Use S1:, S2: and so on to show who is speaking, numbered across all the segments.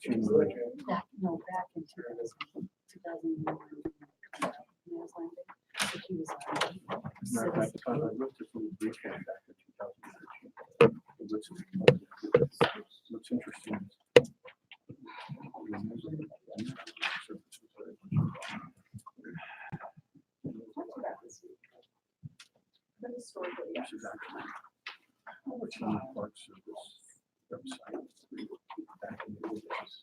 S1: Back in 2001. So he was already
S2: Matter of fact, I wrote this little brief back in 2013. What's interesting is this is actually some parts of this website back in the old days.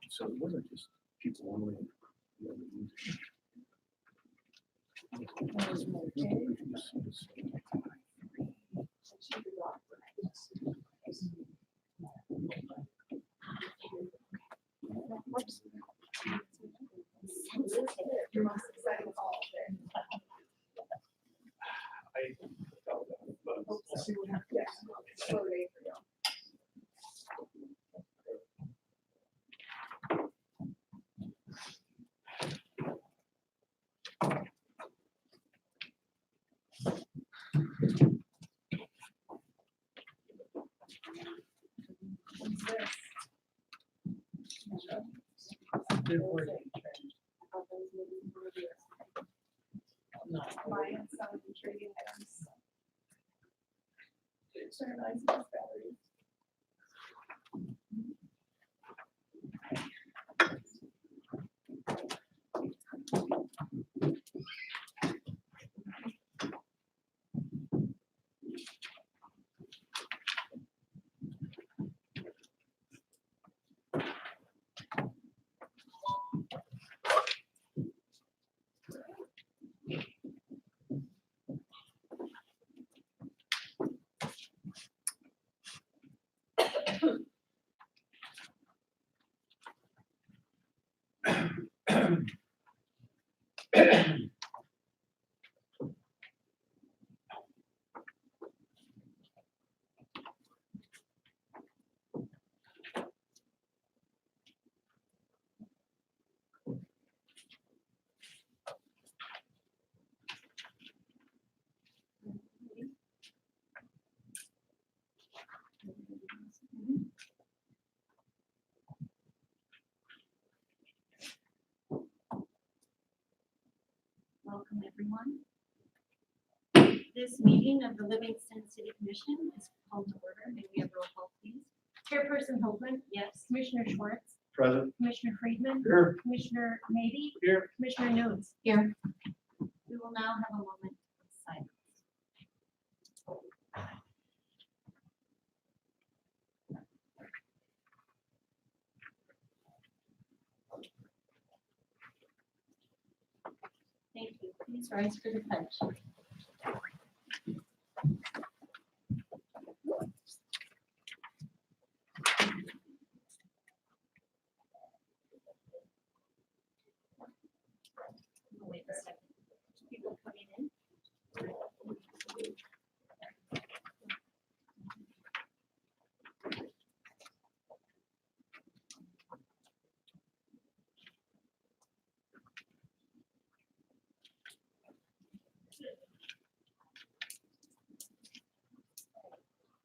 S2: So it wasn't just people only.
S3: Alliance on trading items. Turn on batteries.
S4: Welcome, everyone. This meeting of the Livingston City Commission is called to order. May we have roll call, please? Chairperson Hoagland? Yes. Commissioner Schwartz?
S2: Present.
S4: Commissioner Friedman?
S2: Here.
S4: Commissioner Maybe?
S2: Here.
S4: Commissioner Nunes? Here. We will now have a moment of silence. Thank you. Please rise for the pledge. Wait a second. People coming in.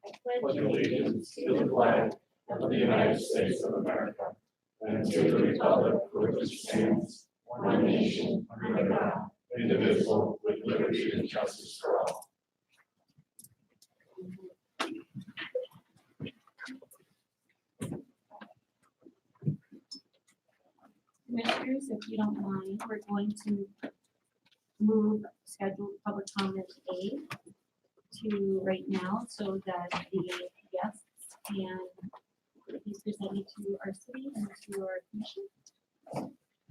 S4: I
S5: pledge allegiance to the flag of the United States of America and to the republic for which it stands, one nation, under God, indivisible, with liberty and justice for all.
S4: Commissioners, if you don't mind, we're going to move scheduled public comment A to right now so that the guests can be presented to our city and to our commission.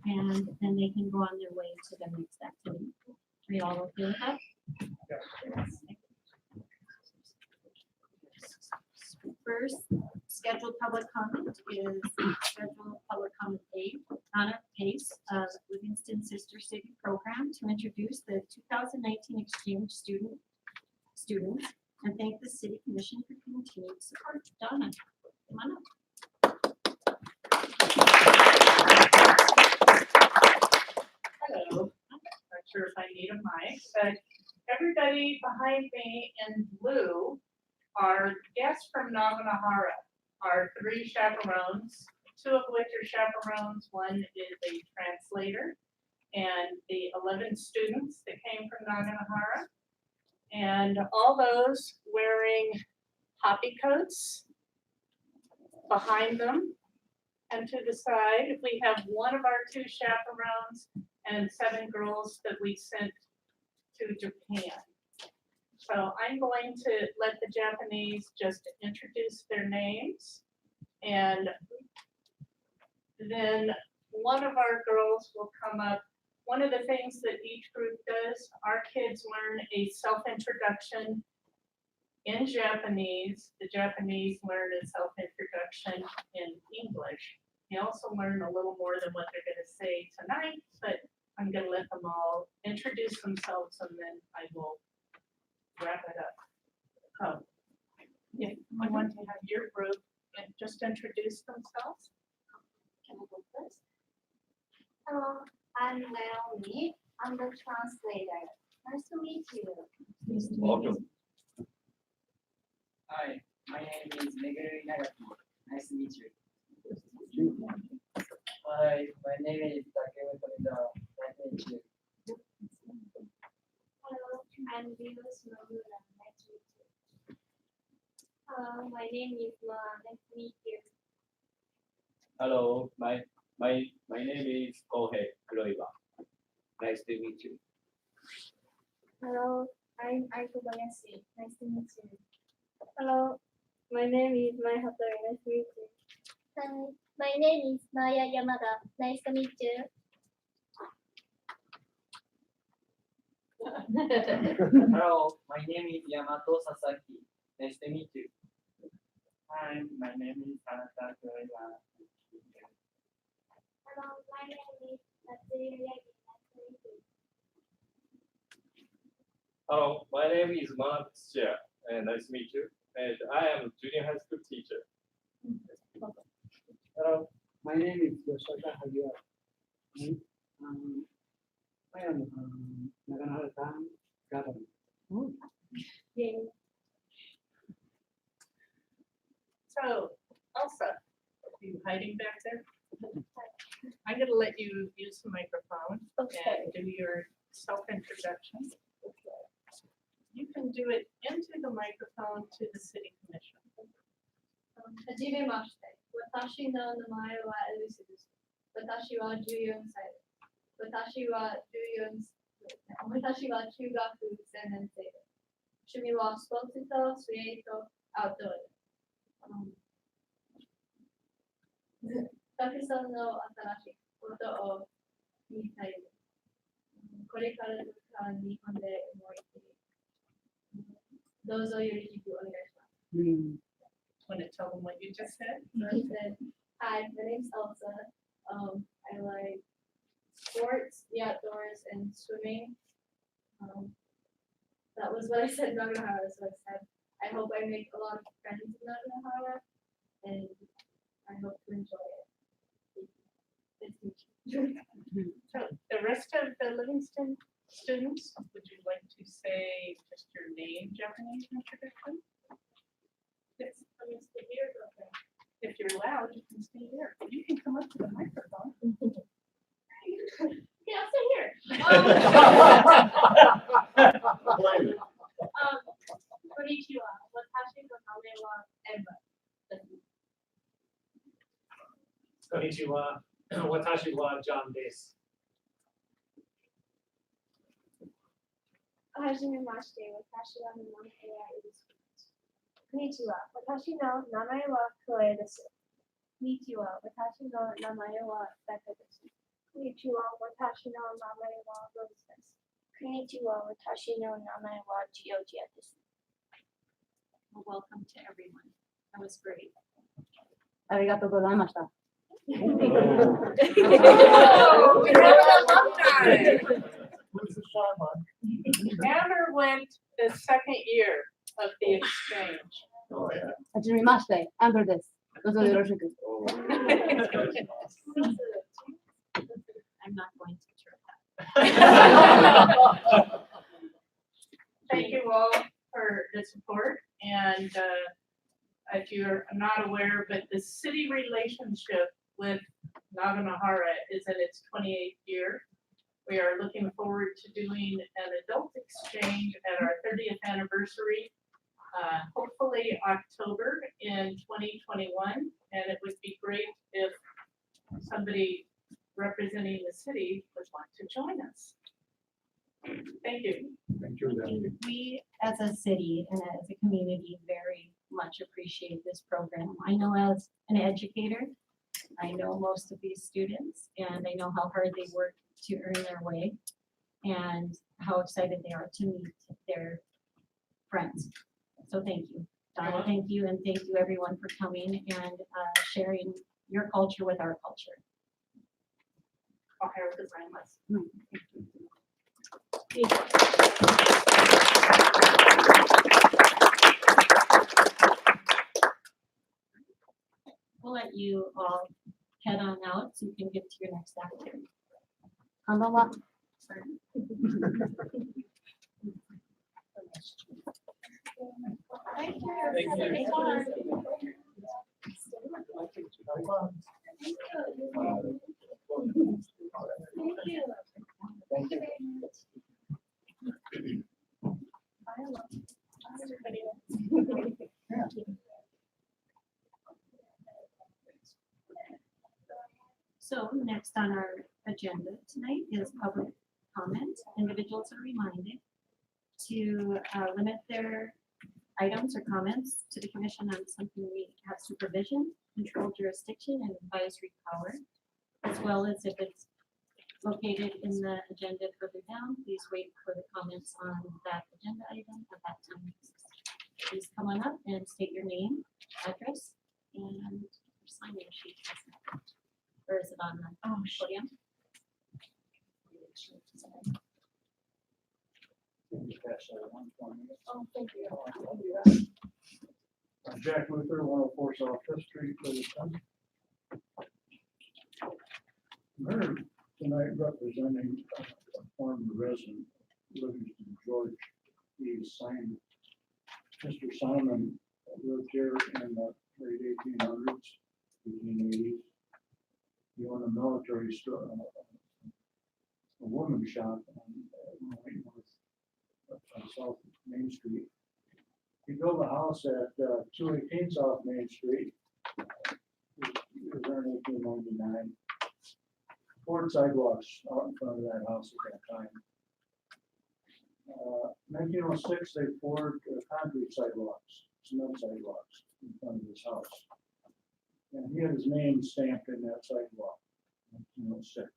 S4: And then they can go on their way to the next activity. Are you all okay with that? Yes. First, scheduled public comment is scheduled public comment A, Donna Pace of Livingston Sister City Program to introduce the 2019 exchange students and thank the City Commission for continued support. Donna, come on up.
S3: Hello. I'm not sure if I need a mic, but everybody behind me in blue are guests from Navanahara, our 3 chaperones two of which are chaperones. One is a translator. And the 11 students that came from Naganohara. And all those wearing hoppy coats behind them. And to the side, we have one of our two chaperones and 7 girls that we sent to Japan. So I'm going to let the Japanese just introduce their names. And then one of our girls will come up. One of the things that each group does, our kids learn a self-introduction in Japanese. The Japanese learn a self-introduction in English. They also learn a little more than what they're going to say tonight, but I'm going to let them all introduce themselves and then I will wrap it up. If you want to have your group just introduce themselves.
S4: Can I go first?
S6: Hello, I'm Naomi. I'm the translator. Nice to meet you.
S5: Welcome.
S7: Hi, my name is Meguru Nagaki. Nice to meet you. Hi, my name is Takemoto Mizawa. Nice to meet you.
S6: Hello, I'm Venus Nomura. Nice to meet you. Hello, my name is Ma. Nice to meet you.
S8: Hello, my name is Kohei Kuroiwa. Nice to meet you.
S6: Hello, I'm Aiko Bayashi. Nice to meet you. Hello, my name is Mai Hattori. Nice to meet you. Hi, my name is Maya Yamada. Nice to meet you.
S7: Hello, my name is Yamato Sasaki. Nice to meet you.
S3: Hi, my name is Anata Kuroiwa.
S6: Hello, my name is Natsuri Yagi. Nice to meet you.
S5: Hello, my name is Mark Xia, and nice to meet you. And I am a junior high school teacher.
S9: Hello, my name is Yoshaka Hagiwara. I am Naganohara-san governor.
S6: Yay.
S3: So, Elsa, are you hiding back there? I'm gonna let you use the microphone and do your self-introduction. You can do it into the microphone to the city commission.
S6: はじめまして。私の名前はエリスです。私は14歳。私は中学3年生です。趣味はスポーツと水泳とアウトドアです。たくさんの新しいことを見たいです。これから日本でも行ってどうぞよろしくお願いします。
S3: Want to tell them what you just said?
S6: I said, hi, my name's Elsa. I like sports, the outdoors, and swimming. That was what I said in Naganohara. So I said, I hope I make a lot of friends in Naganohara, and I hope to enjoy it. It's
S3: So the rest of the Livingston students, would you like to say just your name, Japanese introduction? Yes,
S6: I'm going to stay here. Okay.
S3: if you're loud, you can stay here. You can come up to the microphone.
S6: Yeah, I'll stay here. Konnichiwa. Watashi no name wa Emma.
S10: こんにちは。私はジャンです。
S6: はじめまして。私は名前はエリスです。こんにちは。私の名前はクレイです。こんにちは。私の名前はベカです。こんにちは。私の名前はローズです。こんにちは。私の名前はジオジアです。
S4: Well, welcome to everyone. That was great.
S1: ありがとうございました。
S3: We're having a long time. Amber went the second year of the exchange.
S5: Oh, yeah.
S1: はじめまして、アンドルです。どうぞよろしく。
S4: I'm not going to try.
S3: Thank you all for the support, and if you're not aware, but the city relationship with Naganahara is in its 28th year. We are looking forward to doing an adult exchange at our 30th anniversary, hopefully October in 2021. And it would be great if somebody representing the city would want to join us. Thank you.
S2: Thank you, then.
S4: We, as a city and as a community, very much appreciate this program. I know as an educator, I know most of these students, and I know how hard they work to earn their way, and how excited they are to meet their friends. So thank you, Donna, thank you, and thank you everyone for coming and sharing your culture with our culture.
S3: O'Hara gozaimasu.
S4: We'll let you all head on out so you can get to your next activity.
S1: こんばんは。
S4: So next on our agenda tonight is public comment. Individuals are reminded to limit their items or comments to the commission on something we have supervision, control jurisdiction, and advisory power, as well as if it's located in the agenda further down, please wait for the comments on that agenda item at that time. Please come on up and state your name, address, and your sign-in sheet. Or is it on the podium?
S2: Jack Luther, 104 South Fifth Street, Livingston. I'm here tonight representing a former resident, Livingston, George. He signed, Mr. Simon lived here in the late 1800s, 1880s. He owned a military store, a woman's shop on South Main Street. He built a house at 218 South Main Street. It was there in 1899. Poured sidewalks out in front of that house at that time. 1906, they poured concrete sidewalks, cement sidewalks in front of his house. And he had his name stamped in that sidewalk, 1906.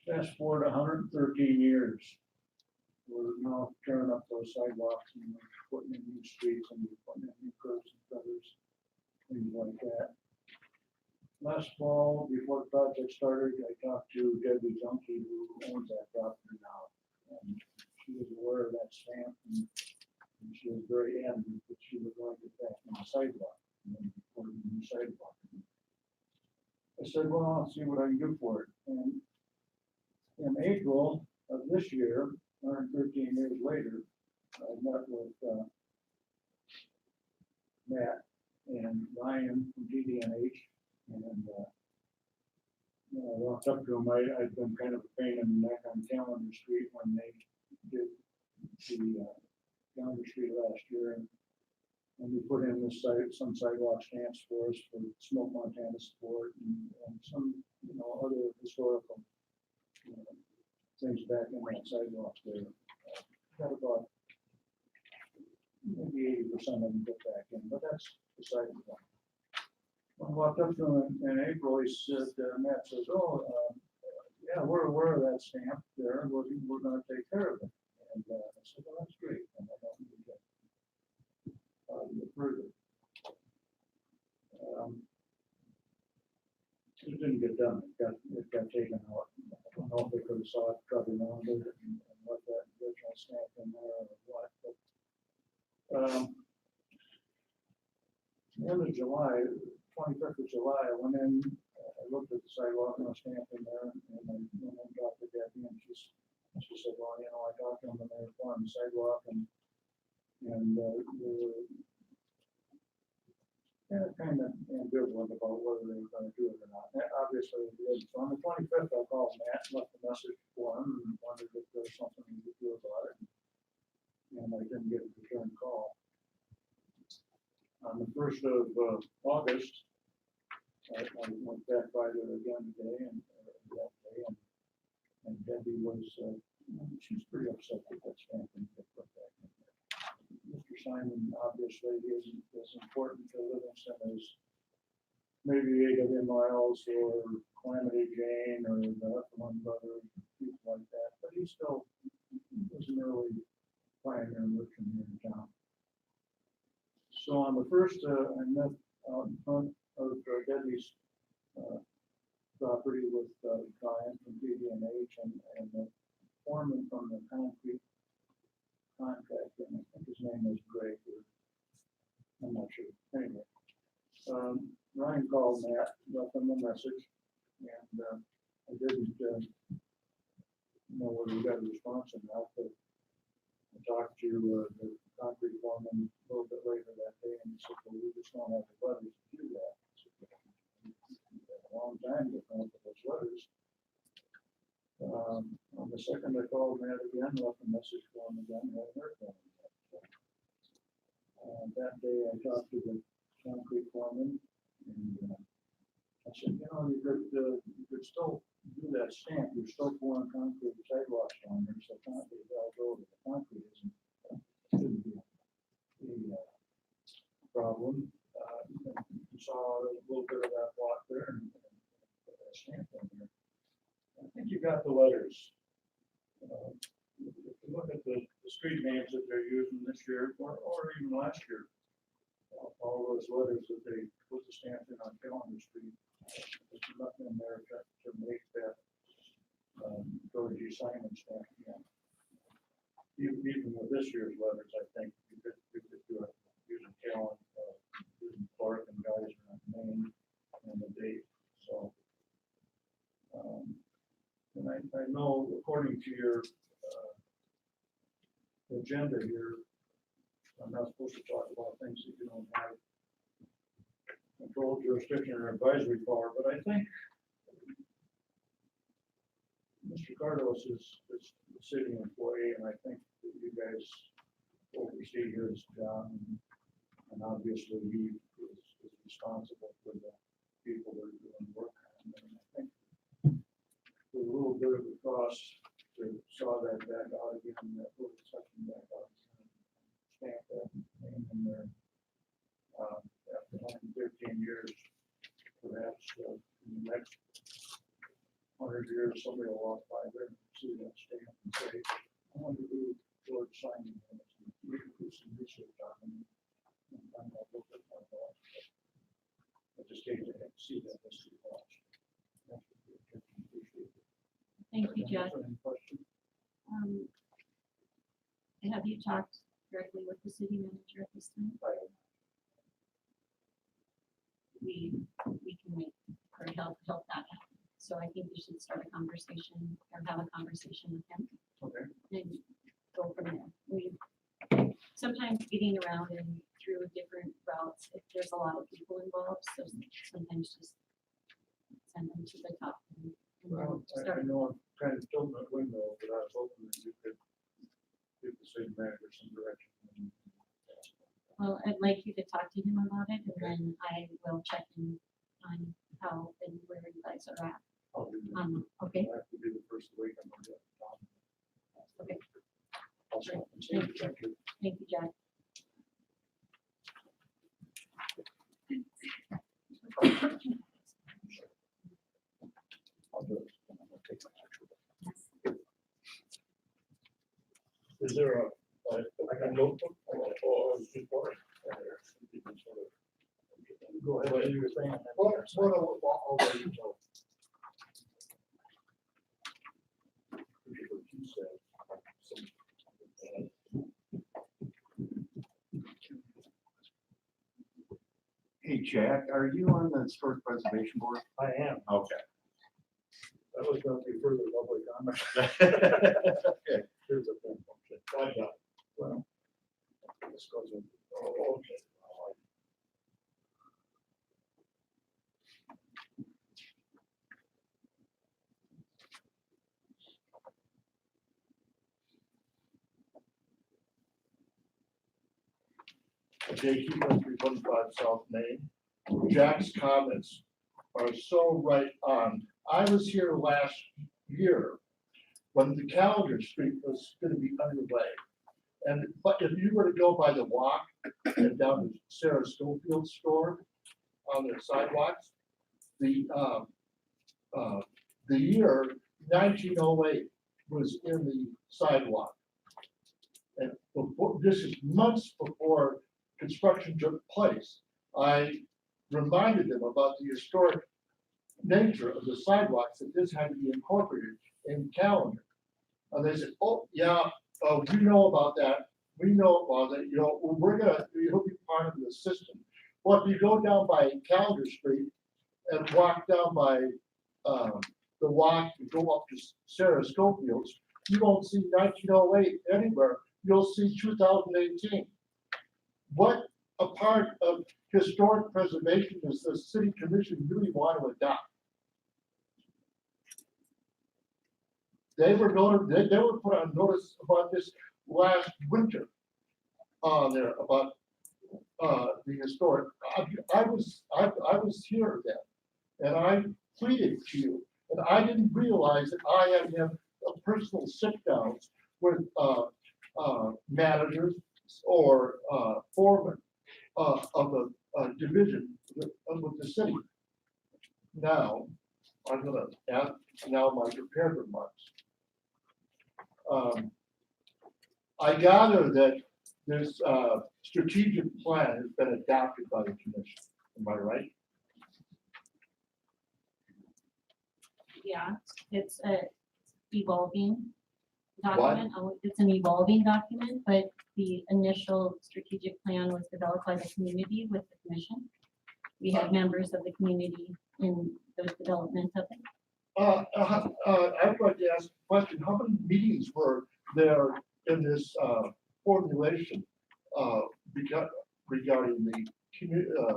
S2: Fast forward 113 years. We're now tearing up those sidewalks and we're putting in new streets and we're putting in new curbs and gutters, things like that. Last fall, before the project started, I talked to Debbie Junkie, who owns that property now. And she was aware of that stamp and she was very adamant that she was going to get back on the sidewalk and then put in a new sidewalk. I said, well, I'll see what I can do for it. And in April of this year, 113 years later, I met with Matt and Ryan from GD&H, and I walked up to him. I'd been kind of a pain in the neck on Calendar Street when they did the Calendar Street last year, and we put in this some sidewalk stamps for us for Smoke Montana support and some other historical things back in that sidewalk there. Got about maybe 80% of them put back in, but that's beside the point. When I walked up to him in April, he said, Matt says, yeah, we're aware of that stamp there, we're going to take care of it. And I said, well, that's great. And I don't need to get further. It didn't get done. It got taken out. I don't know if they could have saw it coming on it and what that original stamp in there or what. But the end of July, 25th of July, I went in, I looked at the sidewalk and I stamped in there, and I went and talked to Debbie, and she said, well, I talked to them and they were pouring the sidewalk, and kind of ambivalent about whether they were gonna do it or not. And obviously, they did. So on the 25th, I called Matt, and left a message for him, and wondered if there was something he could do about it. And I didn't get a return call. On the 1st of August, I went back by there again today, and that day, and Debbie was, she's pretty upset that that stamping got put back in there. Mr. Simon obviously isn't as important to Livingston as maybe A.W. Miles or Calamity Jane or the Heffernan brothers, people like that, but he still was an early pioneer merchant here in town. So on the 1st, I met out in front of Debbie's property with Brian from PDNH and the foreman from the concrete contractor, and I think his name was Greg, or I'm not sure. Anyway, Ryan called Matt, left him a message, and I didn't know whether we got a response or not, but I talked to the concrete foreman a little bit later that day, and he said, well, we just don't have the letters to do that. A long time to come up with those letters. On the 2nd, I called Matt again, left a message for him again, haven't heard from him yet. So, that day, I talked to the concrete foreman, and I said, you know, you could still do that stamp. You're still pouring concrete sidewalks on there, so concrete all over. The concrete shouldn't be a problem. You saw a little bit of that block there and put that stamp on there. I think you got the letters. If you look at the street names that they're using this year or even last year, all those letters that they put the stamp in on Calendar Street, there's nothing there to make that George E. Simon stamp again. Even with this year's letters, I think you could do it using Calendar, using Clark and Geyser on the name and the date. So, and I know according to your agenda here, I'm not supposed to talk about things that you don't have control, jurisdiction, or advisory power, but I think Mr. Cardos is a city employee, and I think that you guys oversee his job, and obviously he is responsible for the people that are doing work on it. And I think with a little bit of a cost to saw that back out again, that little section back out, stamp that name in there. After 113 years, perhaps in the next 100 years, somebody will walk by there and see that stamp and say, I wonder who George Simon is. We can do some research on him. And I'm not looking at my boss. I just hate to see that history lost.
S4: Thank you, Judd.
S2: Any questions?
S4: Have you talked directly with the city manager at this time? We can make or help that happen. So I think we should start a conversation or have a conversation with him.
S2: Okay.
S4: And go from there. We sometimes getting around and through different routes, if there's a lot of people involved, so sometimes just send them to the top. And
S2: Well, I
S4: start.
S2: know I'm kind of tilting that window, but I was hoping that you could give the city manager some direction.
S4: Well, I'd like you to talk to him about it, and then I will check in on how and where you guys are at.
S2: I'll do that.
S4: Okay,
S2: I have to do the first week. I'm gonna get it done.
S4: okay.
S2: I'll stop and see you. Thank you.
S4: Thank you, Jack.
S2: I'll do it. I'm gonna take my picture. Is there I can look, or is it boring? Go ahead, what you were saying. I'll let you know.
S11: Hey, Jack, are you on the Historic Preservation Board?
S2: I am.
S11: Okay.
S2: That was going to be further lovely comment.
S11: Okay.
S2: Here's a thing. Okay. Well, this goes in. Oh, okay. J.Q. 325 South Main. Jack's comments are so right on. I was here last year when the Calendar Street was gonna be underway. And, but if you were to go by the walk and down to Sarah Schofield's store on their sidewalks, the year 1908 was in the sidewalk. And before, this is months before construction took place. I reminded them about the historic nature of the sidewalks, that this had to be incorporated in calendar. And they said, oh, yeah, we know about that. We know about it. You know, we're gonna, it'll be part of the system. Well, if you go down by Calendar Street and walk down by the walk to go up to Sarah Schofield's, you won't see 1908 anywhere. You'll see 2018. What a part of historic preservation does the city commission really want to adopt? They were put on notice about this last winter there about the historic. I was here then, and I pleaded to you, and I didn't realize that I had to have a personal sit downs with managers or foremen of the division with the city. Now, I'm gonna add now my prepared remarks. I gather that this strategic plan has been adopted by the commission. Am I right?
S4: Yeah, it's a evolving document. It's an evolving document, but the initial strategic plan was developed by the community with the commission. We had members of the community in the development of it.
S2: I'd like to ask a question. How many meetings were there in this formulation regarding the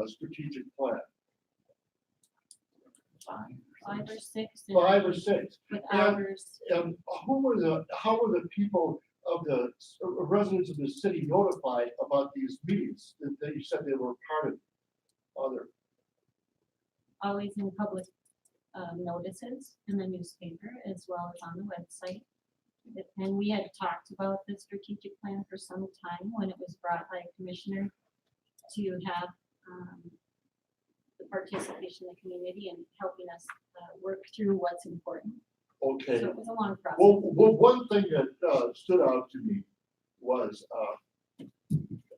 S2: strategic plan?
S4: Five or six.
S2: Five or six.
S4: With
S2: And-
S4: hours.
S2: And how were the people of the residents of the city notified about these meetings that you said they were part of? Other,
S4: Always in public notices in the newspaper as well as on the website. And we had talked about the strategic plan for some time when it was brought by a commissioner to have the participation of the community and helping us work through what's important.
S2: okay.
S4: So it was a long process.
S2: Well, one thing that stood out to me was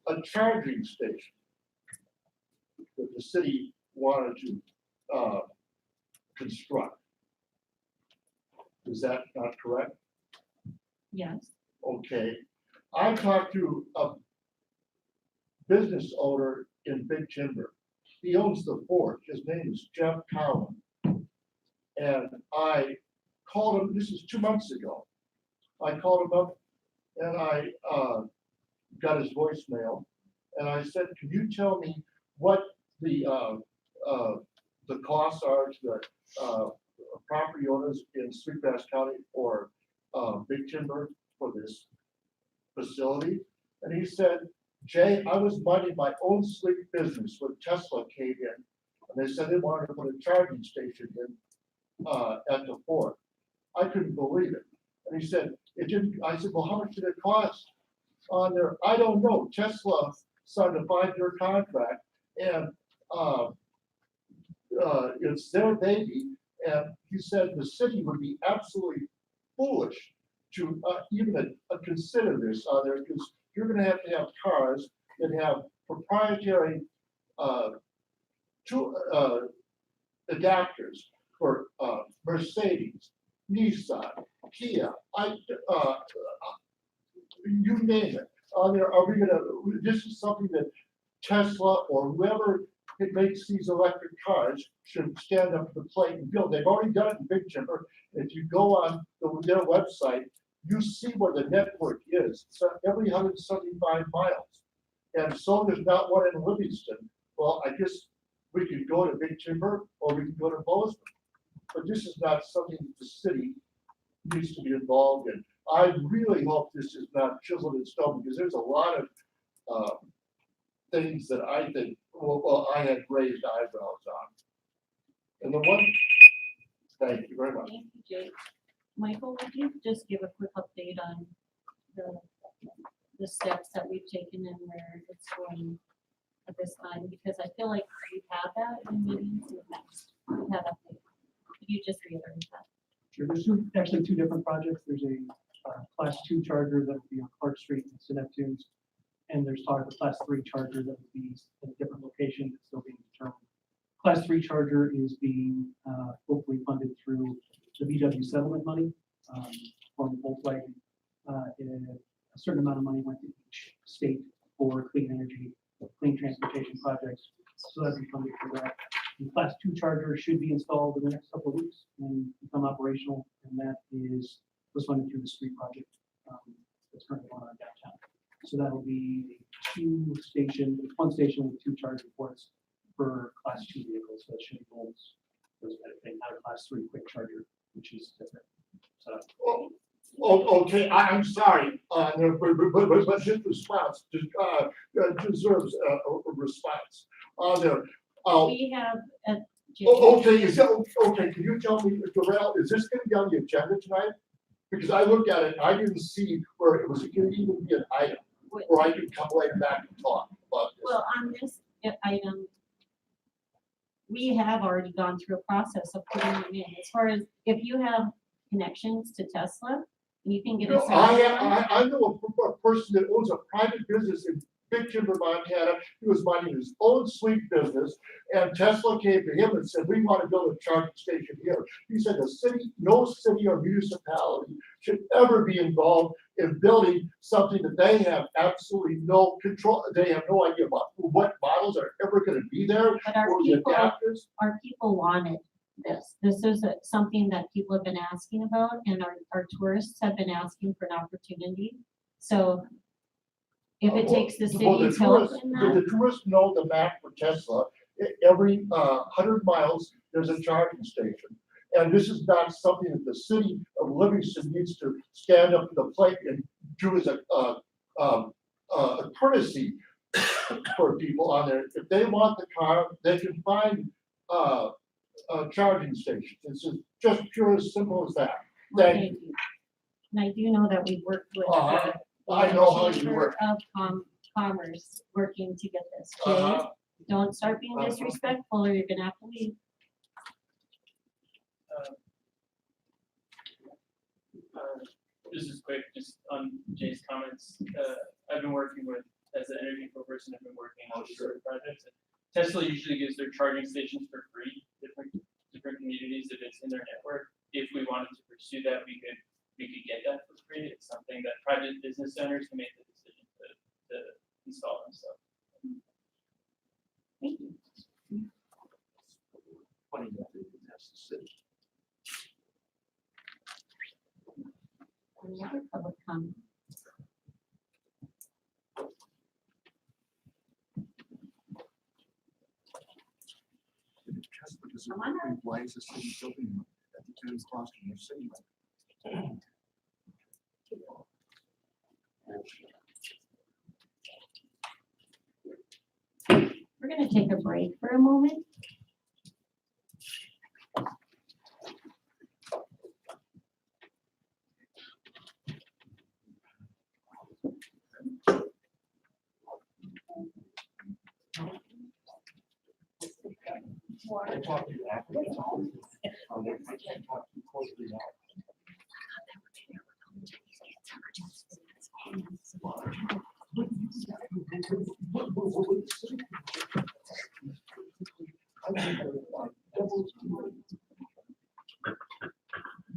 S2: a charging station that the city wanted to construct. Is that not correct?
S4: Yes.
S2: Okay. I talked to a business owner in Big Timber. He owns the fort. His name is Jeff Cowan. And I called him, this is 2 months ago. I called him up and I got his voicemail. And I said, can you tell me what the costs are to the property owners in Sweetgrass County or Big Timber for this facility? And he said, Jay, I was minding my own sleep business when Tesla came in, and they said they wanted to put a charging station in at the fort. I couldn't believe it. And he said, it didn't. I said, well, how much did it cost on there? I don't know. Tesla signed a 5-year contract, and it's their baby. And he said the city would be absolutely foolish to even consider this on there, because you're going to have cars that have proprietary adapters for Mercedes, Nissan, Kia, you name it. On there, are we going to? This is something that Tesla or whoever it makes these electric cars should stand up to the plate and build. They've already done it in Big Timber. If you go on their website, you see where the network is. So every 175 miles. And so there's not one in Livingston. Well, I guess we could go to Big Timber or we can go to Bozeman. But this is not something the city needs to be involved in. I really hope this is not chiseled in stone, because there's a lot of
S12: things that I think, well, I had raised eyebrows on. And the one, thank you very much.
S4: Thank you, Jake. Michael, would you just give a quick update on the steps that we've taken and where it's going at this time? Because I feel like we have that in meetings in the past. We have update. Could you just reiterate that?
S9: Sure, there's actually two different projects. There's a class 2 charger that would be on Clark Street in Neptunes. And there's talk of a class 3 charger that would be in a different location that's still being determined. Class 3 charger is being hopefully funded through the VW settlement money from Volkswagen. A certain amount of money went to each state for clean energy, clean transportation projects. So that'd be funded for that. The class 2 charger should be installed in the next couple of weeks and become operational. And that was funded through the street project that's currently going on downtown. So that'll be one station with 2 charging ports for class 2 vehicles. So that should hold those kind of thing, not a class 3 quick charger, which is different. So
S12: Okay, I'm sorry, but his response deserves a response.
S4: We have
S12: Okay, okay, can you tell me, Darrell, is this gonna be on the agenda tonight? Because I looked at it, and I didn't see where it was gonna even be an item, or I could come right back and talk about this.
S4: Well, on this item, we have already gone through a process of putting them in. As far as if you have connections to Tesla, you can get
S12: No,
S4: a.
S12: I know a person that owns a private business in Big Timber, Montana. He was minding his own sleep business, and Tesla came to him and said, "We want to build a charging station here." He said, "The city, no city or municipality should ever be involved in building something that they have absolutely no control. They have no idea about what models are ever going to be there
S4: But our
S12: or the
S4: people,
S12: adapters."
S4: our people wanted this. This is something that people have been asking about, and our tourists have been asking for an opportunity. So if it takes the
S12: Well,
S4: city's help in
S12: the
S4: that,
S12: tourists know the map for Tesla. Every 100 miles, there's a charging station. And this is not something that the city of Livingston needs to stand up to the plate and do as a courtesy for people on there. If they want the car, they can find charging stations. It's just pure as simple as that.
S4: thank you. And I do know that we worked with
S12: I know how you
S4: Chamber
S12: work.
S4: of Commerce working to get this. Jay,
S12: Uh-huh.
S4: don't start being disrespectful or you're gonna have to leave.
S8: This is quick, just on Jay's comments. I've been working with, as an energy person, I've been working on these sort of projects. Tesla usually gives their charging stations for free, different communities if it's in their network. If we wanted to pursue that, we could get that for free. It's something that private business owners can make the decision to install themselves.
S4: Thank you.
S11: Funny that that's the city.
S4: Any other public comment?
S11: Just because
S4: Come on up.
S11: why is the city building at the town cost in the city?
S4: We're gonna take a break for a moment.
S11: I talked to you after. I talked to you closely now.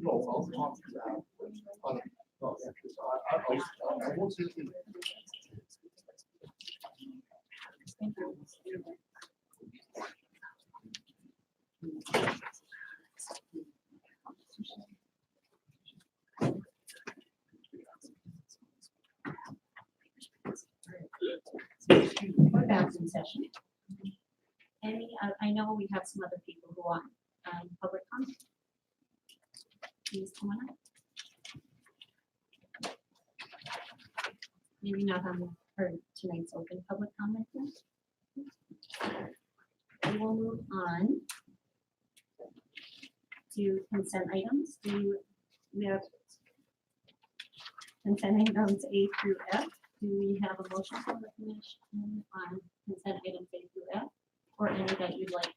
S11: No, I'll talk to you after. I won't say anything.
S4: We're back in session. I know we have some other people who want public comment. Please come on up. Maybe not on the for tonight's open public comment. We will move on to consent items. We have consent items A through F. Do we have a motion from the commission on consent items A through F, or any that you'd like?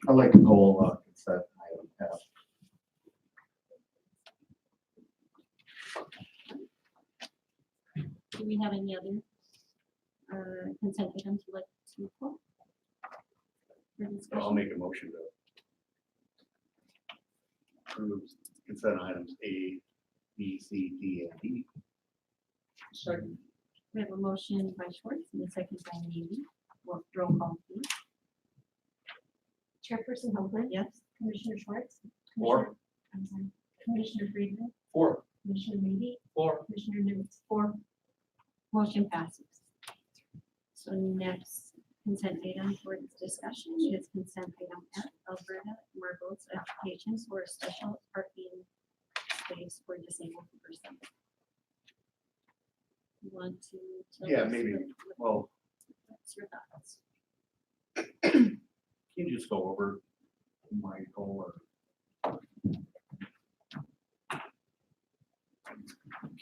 S11: I'd like to go consent item F.
S4: Do we have any other consent items you'd like to pull? For
S11: I'll
S4: discussion?
S11: make a motion to approve consent items A, B, C, D, and D.
S4: We have a motion by Schwartz and a second by Navy. Roll call, please.
S6: Chairperson Hoagland.
S4: Yes.
S6: Commissioner Schwartz.
S10: Four.
S6: I'm sorry. Commissioner Friedman.
S10: 4.
S6: Commissioner Maybe.
S10: 4.
S6: Commissioner Nudes.
S4: 4. Motion passes. So next consent item for discussion is consent item F, Alberta Margot's applications for a special parking space for disabled persons. You want to? tell
S11: Yeah,
S4: us
S11: maybe. Well,
S4: What's your thoughts?
S11: can you just go over my goal or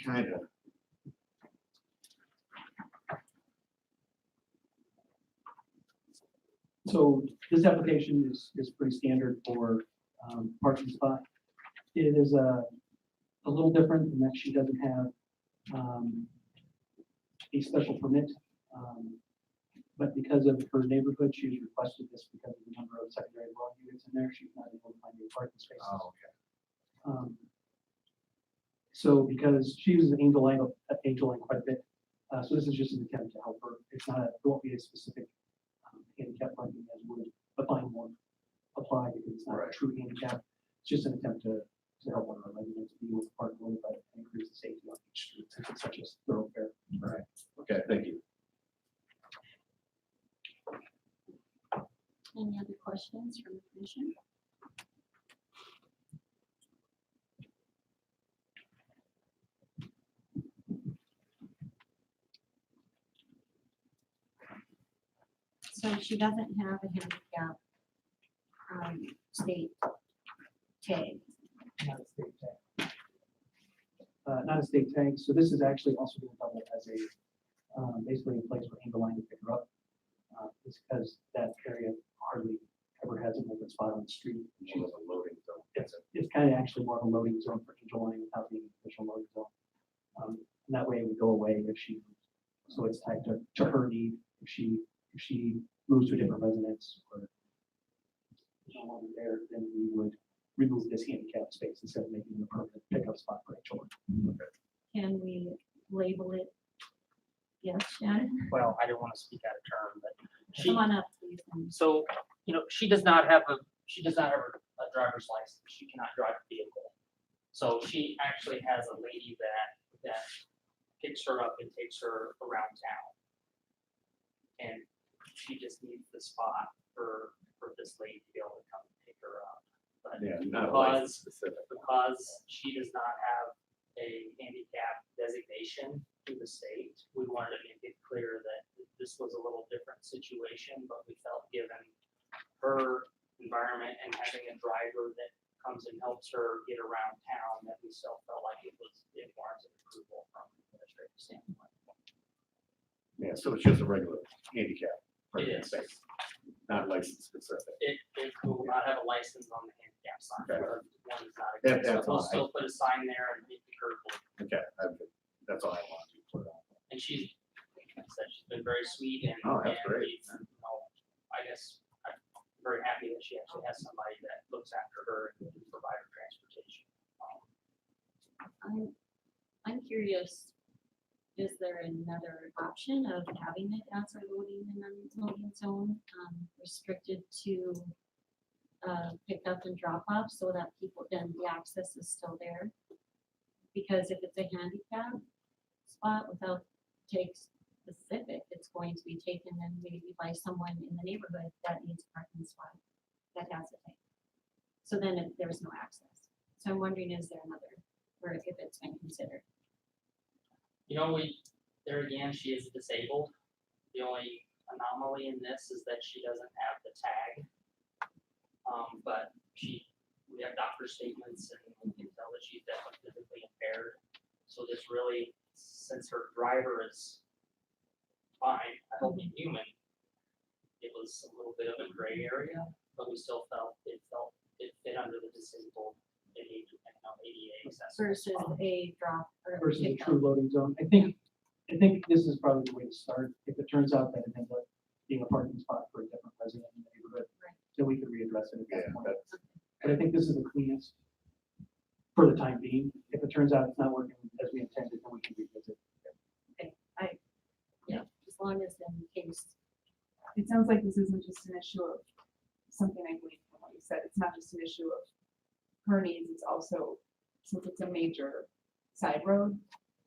S11: kind of?
S9: So this application is pretty standard for parking spot. It is a little different in that she doesn't have a special permit. But because of her neighborhood, she's requested this because of the number of secondary dwelling units in there. She's not able to find any parking spaces.
S11: Oh, okay.
S9: So because she uses Angel Line quite a bit, so this is just an attempt to help her. It's not, it won't be a specific handicap parking as would a fine won't apply because it's not a true handicap. It's just an attempt to help our residents be able to park a little better and increase the safety on each street since it's such a thoroughfare.
S11: Right. Okay, thank you.
S4: Any other questions from the commission? So she doesn't have a handicap state tag.
S9: Not a state tag. Not a state tag. So this is actually also going to double as a basically a place for Angel Line to pick her up. It's because that area hardly ever has an open spot on the street.
S11: She was a loading zone.
S9: It's kind of actually more of a loading zone for Angel Line without being an official loading zone. And that way it would go away if she, so it's tied to her need. If she moves to a different residence or is no longer there, then we would remove this handicap space instead of making it a permanent pickup spot for Angel Line.
S4: Can we label it? Yes, Shannon?
S13: Well, I don't want to speak out of turn, but she,
S4: Come on up, please.
S13: so, she does not have a driver's license. She cannot drive a vehicle. So she actually has a lady that picks her up and takes her around town. And she just needs the spot for this lady to be able to come and pick her up. But
S11: Yeah, not license specific.
S13: because she does not have a handicap designation through the state, we wanted to make it clear that this was a little different situation, but we felt given her environment and having a driver that comes and helps her get around town, that we still felt like it warranted approval from an administrative standpoint.
S11: Yeah, so it's just a regular handicap parking
S13: It is.
S11: space, not license specific.
S13: It will not have a license on the handicap sign.
S11: Okay.
S13: or one is not
S11: That-
S13: exempt, so
S11: that's
S13: we'll
S11: all.
S13: still put a sign there and hit the curb.
S11: Okay, that's all I want to put on.
S13: And she's, like I said, she's been very sweet and.
S11: Oh, that's
S13: and
S11: great.
S13: we've, I guess, I'm very happy that she actually has somebody that looks after her and can provide her transportation.
S4: I'm curious, is there another option of having it as a loading and unloading zone, restricted to pickup and drop off so that people, then the access is still there. Because if it's a handicap spot without takes specific, it's going to be taken then maybe by someone in the neighborhood that needs a parking spot that has a tank. So then there's no access. So I'm wondering, is there another, or if it's been considered?
S13: You know, there again, she is disabled. The only anomaly in this is that she doesn't have the tag. But we have doctor statements and we can tell that she's definitely physically impaired. So this really, since her driver is fine, I hope human, it was a little bit of a gray area, but we still felt it fit under the disabled ADA accessible
S4: Versus
S13: spot.
S4: a drop or a
S9: Versus a
S4: pickup.
S9: true loading zone. I think this is probably the way to start. If it turns out that it ends up being a parking spot for a different resident in the neighborhood, then we could readdress it at that point. But I think this is the cleanest for the time being. If it turns out it's not working as we intended, then we can revisit.
S4: Yeah, as long as in case.
S14: It sounds like this isn't just an issue of something I believe from what you said. It's not just an issue of her needs. It's also, since it's a major side road,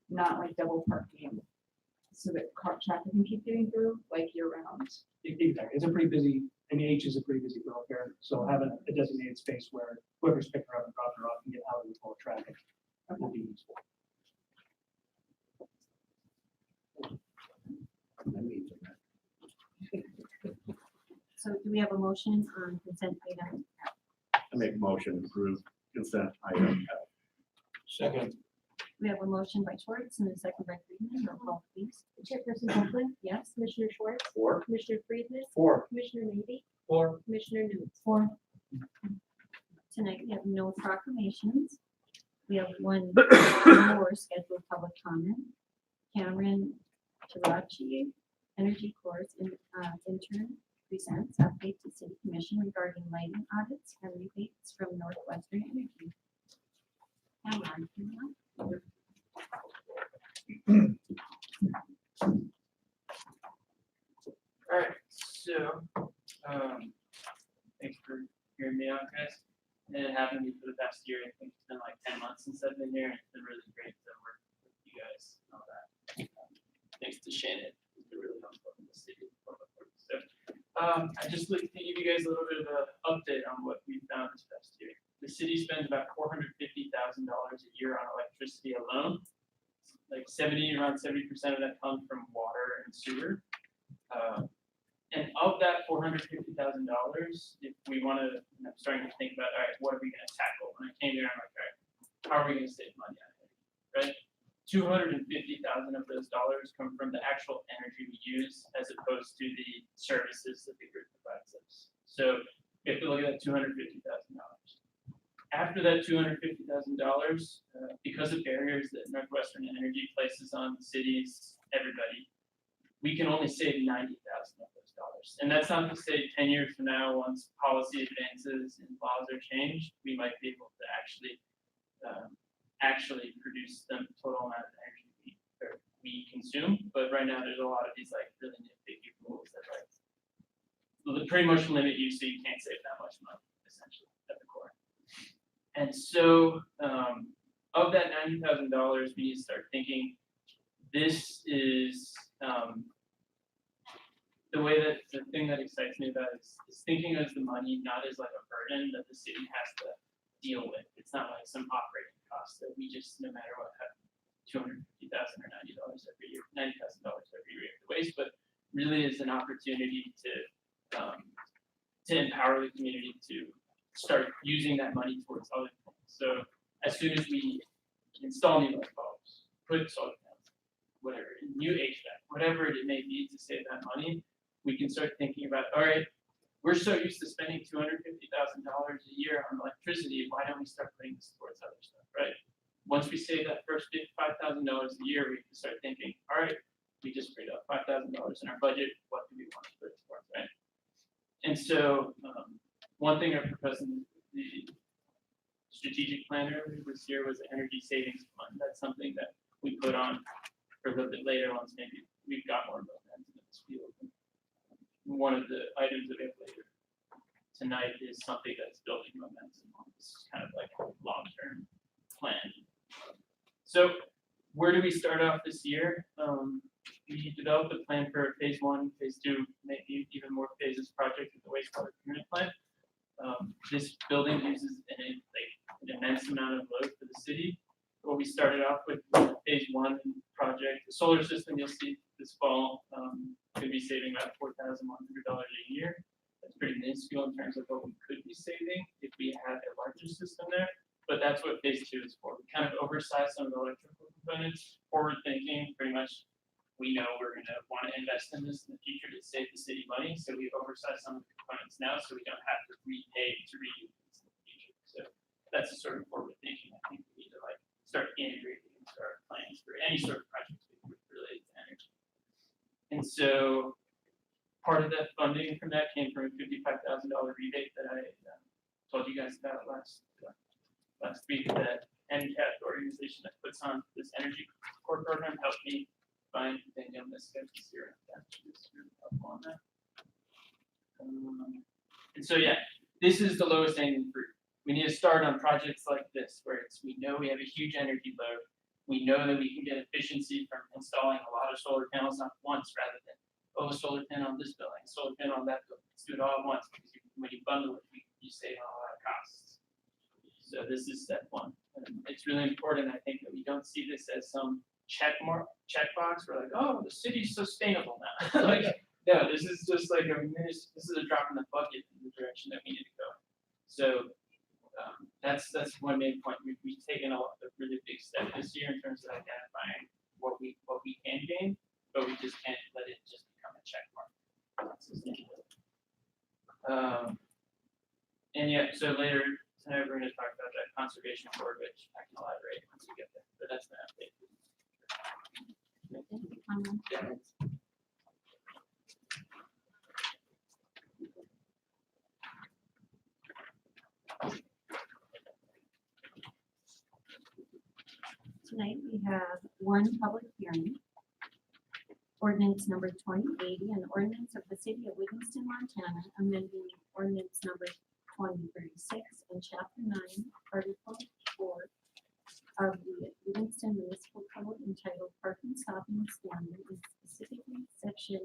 S14: not like double parking so that car traffic can keep getting through like year round.
S9: Exactly. It's a pretty busy, I mean, H is a pretty busy thoroughfare, so having a designated space where whoever's picking her up and dropping her off can get out of the flow of traffic will be useful.
S4: So do we have a motion on consent item?
S5: I make a motion to approve consent item F.
S11: Second.
S4: We have a motion by Schwartz and a second by Friedman. Roll call, please.
S6: Chairperson Hoffman,
S4: Yes?
S6: Commissioner Schwartz,
S5: Four.
S6: Commissioner Friedman,
S11: Four.
S6: Commissioner Maybe,
S11: Four.
S6: Commissioner Nudes.
S4: Four. Tonight, we have no proclamations. We have one more scheduled public comment. Cameron Tarachi, Energy Corps intern, presents update to City Commission regarding lighting audits and rebates from Northwestern Energy. Cameron, come on.
S8: Alright, so, thanks for hearing me out, guys. And it happened to me for the past year. I think it's been like 10 months since I've been here, and it's been really great to work with you guys and all that. Thanks to Shannon, who's been really helpful in the city. So, I just like to give you guys a little bit of an update on what we found this past year. The city spends about $450,000 a year on electricity alone. Like around 70% of that comes from water and sewer. And of that $450,000, if we want to, I'm starting to think about, all right, what are we going to tackle? When I came here, I'm like, all right, how are we going to save money on it, right? 250,000 of those dollars come from the actual energy we use, as opposed to the services that the grid provides us. So if you look at that $250,000. After that $250,000, because of barriers that Northwestern Energy places on cities, everybody, we can only save 90,000 of those dollars. And that's not to say 10 years from now, once policy advances and laws are changed, we might be able to actually produce the total amount of energy we consume. But right now, there's a lot of these like really nitpicky rules that pretty much limit you, so you can't save that much money, essentially, at the core. And so, of that $90,000, we need to start thinking. This is the thing that excites me about it is thinking of the money not as like a burden that the city has to deal with. It's not like some operating cost that we just, no matter what, have $250,000 or $90 every year, $90,000 every year to waste, but really is an opportunity to empower the community to start using that money towards other things. So as soon as we install new light bulbs, put solar panels, whatever, new HVAC, whatever it may be to save that money, we can start thinking about, all right, we're so used to spending $250,000 a year on electricity, why don't we start putting this towards other stuff, right? Once we save that first $5,000 a year, we can start thinking, all right, we just freed up $5,000 in our budget, what do we want to put it towards, right? And so, one thing I proposed in the strategic plan earlier this year was an energy savings fund. That's something that we put on for a little bit later once maybe we've got more momentum in this field. One of the items that we have later. tonight is something that's building momentum on this kind of like long-term plan. So where do we start off this year? We developed a plan for phase 1, phase 2, maybe even more phases project at the wastewater treatment plant. This building uses an immense amount of load for the city. What we started off with phase 1 project, the solar system you'll see this fall, could be saving about $4,100 a year. That's pretty minuscule in terms of what we could be saving if we had a larger system there. But that's what phase 2 is for. We kind of oversized some of the electrical components, forward thinking, pretty much. We know we're going to want to invest in this in the future to save the city money. So we've oversized some of the components now so we don't have to repay to reuse this in the future. So that's the sort of forward thinking I think we need to like start integrating into our plans for any sort of projects related to energy. And so part of that funding from that came from a $55,000 rebate that I told you guys about last week. That NCAP organization that puts on this energy core program helped me find Danielle Miska this year. That's really helpful on that. And so yeah, this is the lowest hanging fruit. We need to start on projects like this, where we know we have a huge energy load. We know that we can get efficiency from installing a lot of solar panels at once rather than, oh, a solar panel on this building, a solar panel on that building. Let's do it all at once, because when you bundle it, you save on a lot of costs. So this is step 1. And it's really important, I think, that we don't see this as some checkbox. We're like, oh, the city's sustainable now. Like, no, this is just like this is a drop in the bucket in the direction that we need to go. So that's one main point. We've taken a really big step this year in terms of identifying what we can gain, but we just can't let it just become a check mark. And yeah, so later tonight we're going to talk about that conservation board, which I can elaborate once we get there. But that's the update.
S4: Tonight we have one public hearing. Ordinance number 2080, an ordinance of the city of Livingston, Montana, amending ordinance number 2036 and chapter 9, article 4 of the Livingston Municipal Code entitled Parking, Stopping, and Standing, and specifically section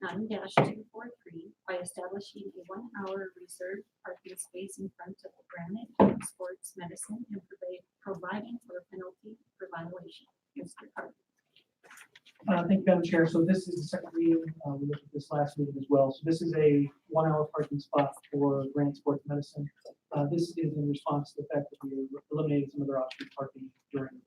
S4: 9-243 by establishing a 1-hour reserved parking space in front of the Granite Sports Medicine and providing for a penalty for violation. Mr. Carter.
S9: Thank you, Madam Chair. So this is the second reading. We looked at this last meeting as well. So this is a 1-hour parking spot for Granite Sports Medicine. This is in response to the fact that we eliminated some of their off-street parking during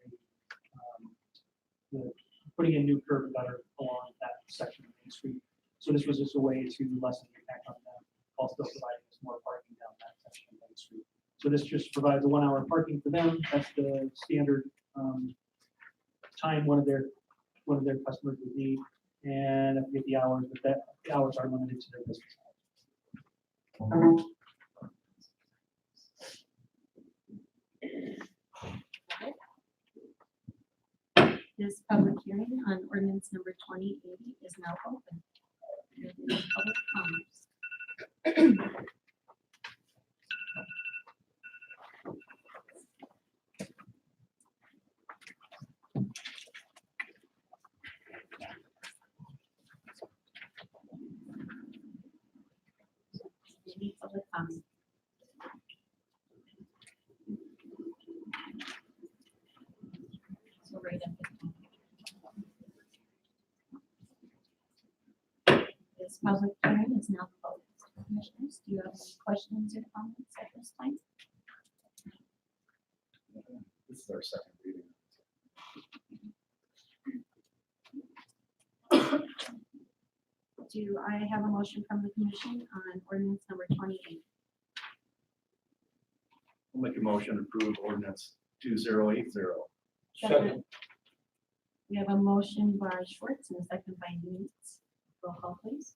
S9: the putting in new curb and gutter along that section of Main Street. So this was just a way to lessen the impact on them, while still providing us more parking down that section of Main Street. So this just provides a 1-hour parking for them. That's the standard time one of their customers would need, and I forget the hours, but the hours are limited to their business hours.
S4: This public hearing on ordinance number 2080 is now open. It is public comments. Any public comment? So right up. This public hearing is now closed. Commissioners, do you have any questions or comments at this time?
S11: This is our second reading.
S4: Do I have a motion from the commission on ordinance number 28?
S11: I'll make a motion to approve ordinance 2080.
S4: Second. We have a motion by Schwartz and a second by Neitz. Roll call, please.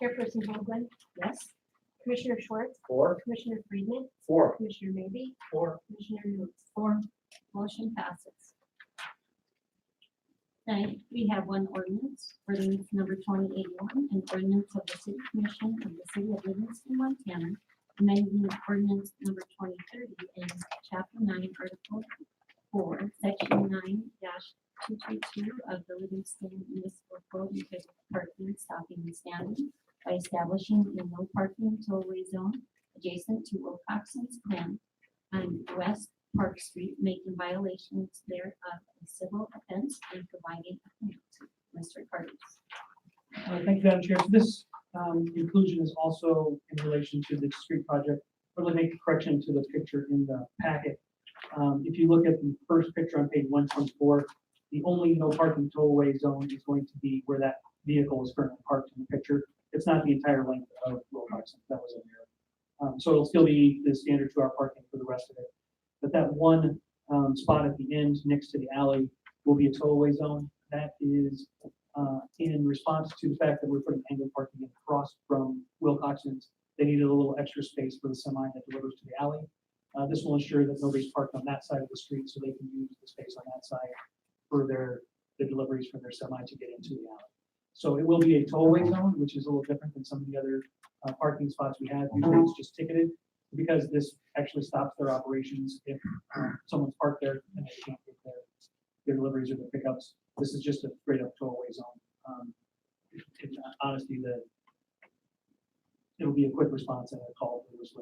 S6: Chairperson Hoagland,
S4: Yes.
S6: Commissioner Schwartz,
S11: 4.
S6: Commissioner Friedman,
S11: 4.
S6: Commissioner Maybe,
S11: 4.
S6: Commissioner Nudes.
S4: 4. Motion passes. Tonight, we have one ordinance number 2081, an ordinance of the City Commission of the City of Livingston, Montana, amending ordinance number 2030 in Chapter 9, Article 4, Section 9-222 of the Livingston Municipal Code entitled Parking, Stopping, and Standing by establishing a no parking tollway zone adjacent to Wilcoxon's plant on West Park Street, making violations thereof a civil offense and providing a penalty. Mr. Curtis.
S9: Thank you, Madam Chair. So this inclusion is also in relation to the street project. We'll make a correction to the picture in the packet. If you look at the first picture on page 124, the only no parking tollway zone is going to be where that vehicle is currently parked in the picture. It's not the entire length of Wilcoxon. That was in there. So it'll still be the standard 2-hour parking for the rest of it. But that one spot at the end next to the alley will be a tollway zone. That is in response to the fact that we're putting angle parking across from Wilcoxon's. They needed a little extra space for the semi that delivers to the alley. This will ensure that nobody's parked on that side of the street, so they can use the space on that side for their deliveries from their semi to get into the alley. So it will be a tollway zone, which is a little different than some of the other parking spots we have. Usually it's just ticketed, because this actually stops their operations if someone's parked there and they can't get their deliveries or their pickups. This is just a straight up tollway zone. In honesty, it'll be a quick response and a call to this.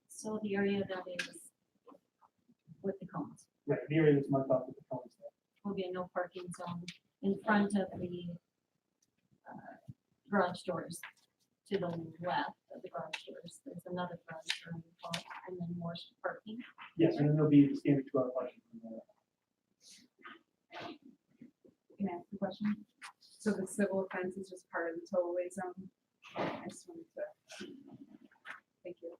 S4: So the area that is with the cones
S9: Right, the area that's marked off with the cones there.
S4: will be a no parking zone in front of the garage doors. To the left of the garage doors, there's another garage door in the front, and then more parking.
S9: Yes, and then there'll be the standard 2-hour parking from there.
S14: Can I ask a question? So the civil offense is just part of the tollway zone? I just wanted to, thank you.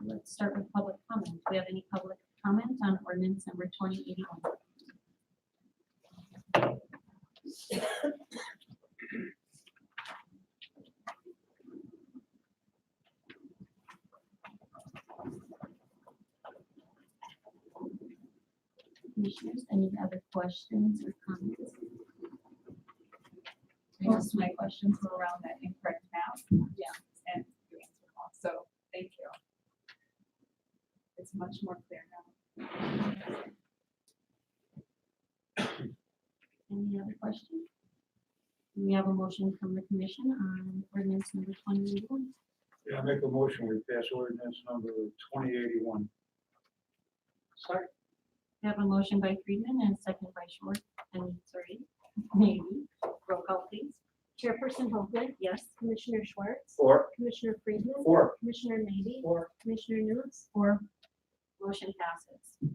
S4: Let's start with public comment. Do we have any public comment on ordinance number 2081? Commissioners, any other questions or comments?
S14: Most of my questions were around that incorrect map. Yeah. And you answered them all, so thank you. It's much more clear now.
S4: Any other questions? We have a motion from the commission on ordinance number 2081.
S2: Yeah, I make a motion, we pass ordinance number 2081.
S9: Sorry.
S4: We have a motion by Friedman and a second by Short, and sorry, maybe. Roll call, please.
S6: Chairperson Hoagland.
S4: Yes.
S6: Commissioner Schwartz.
S2: Four.
S6: Commissioner Friedman.
S2: Four.
S6: Commissioner Maybe.
S2: Four.
S6: Commissioner Nudes.
S4: Or motion passes.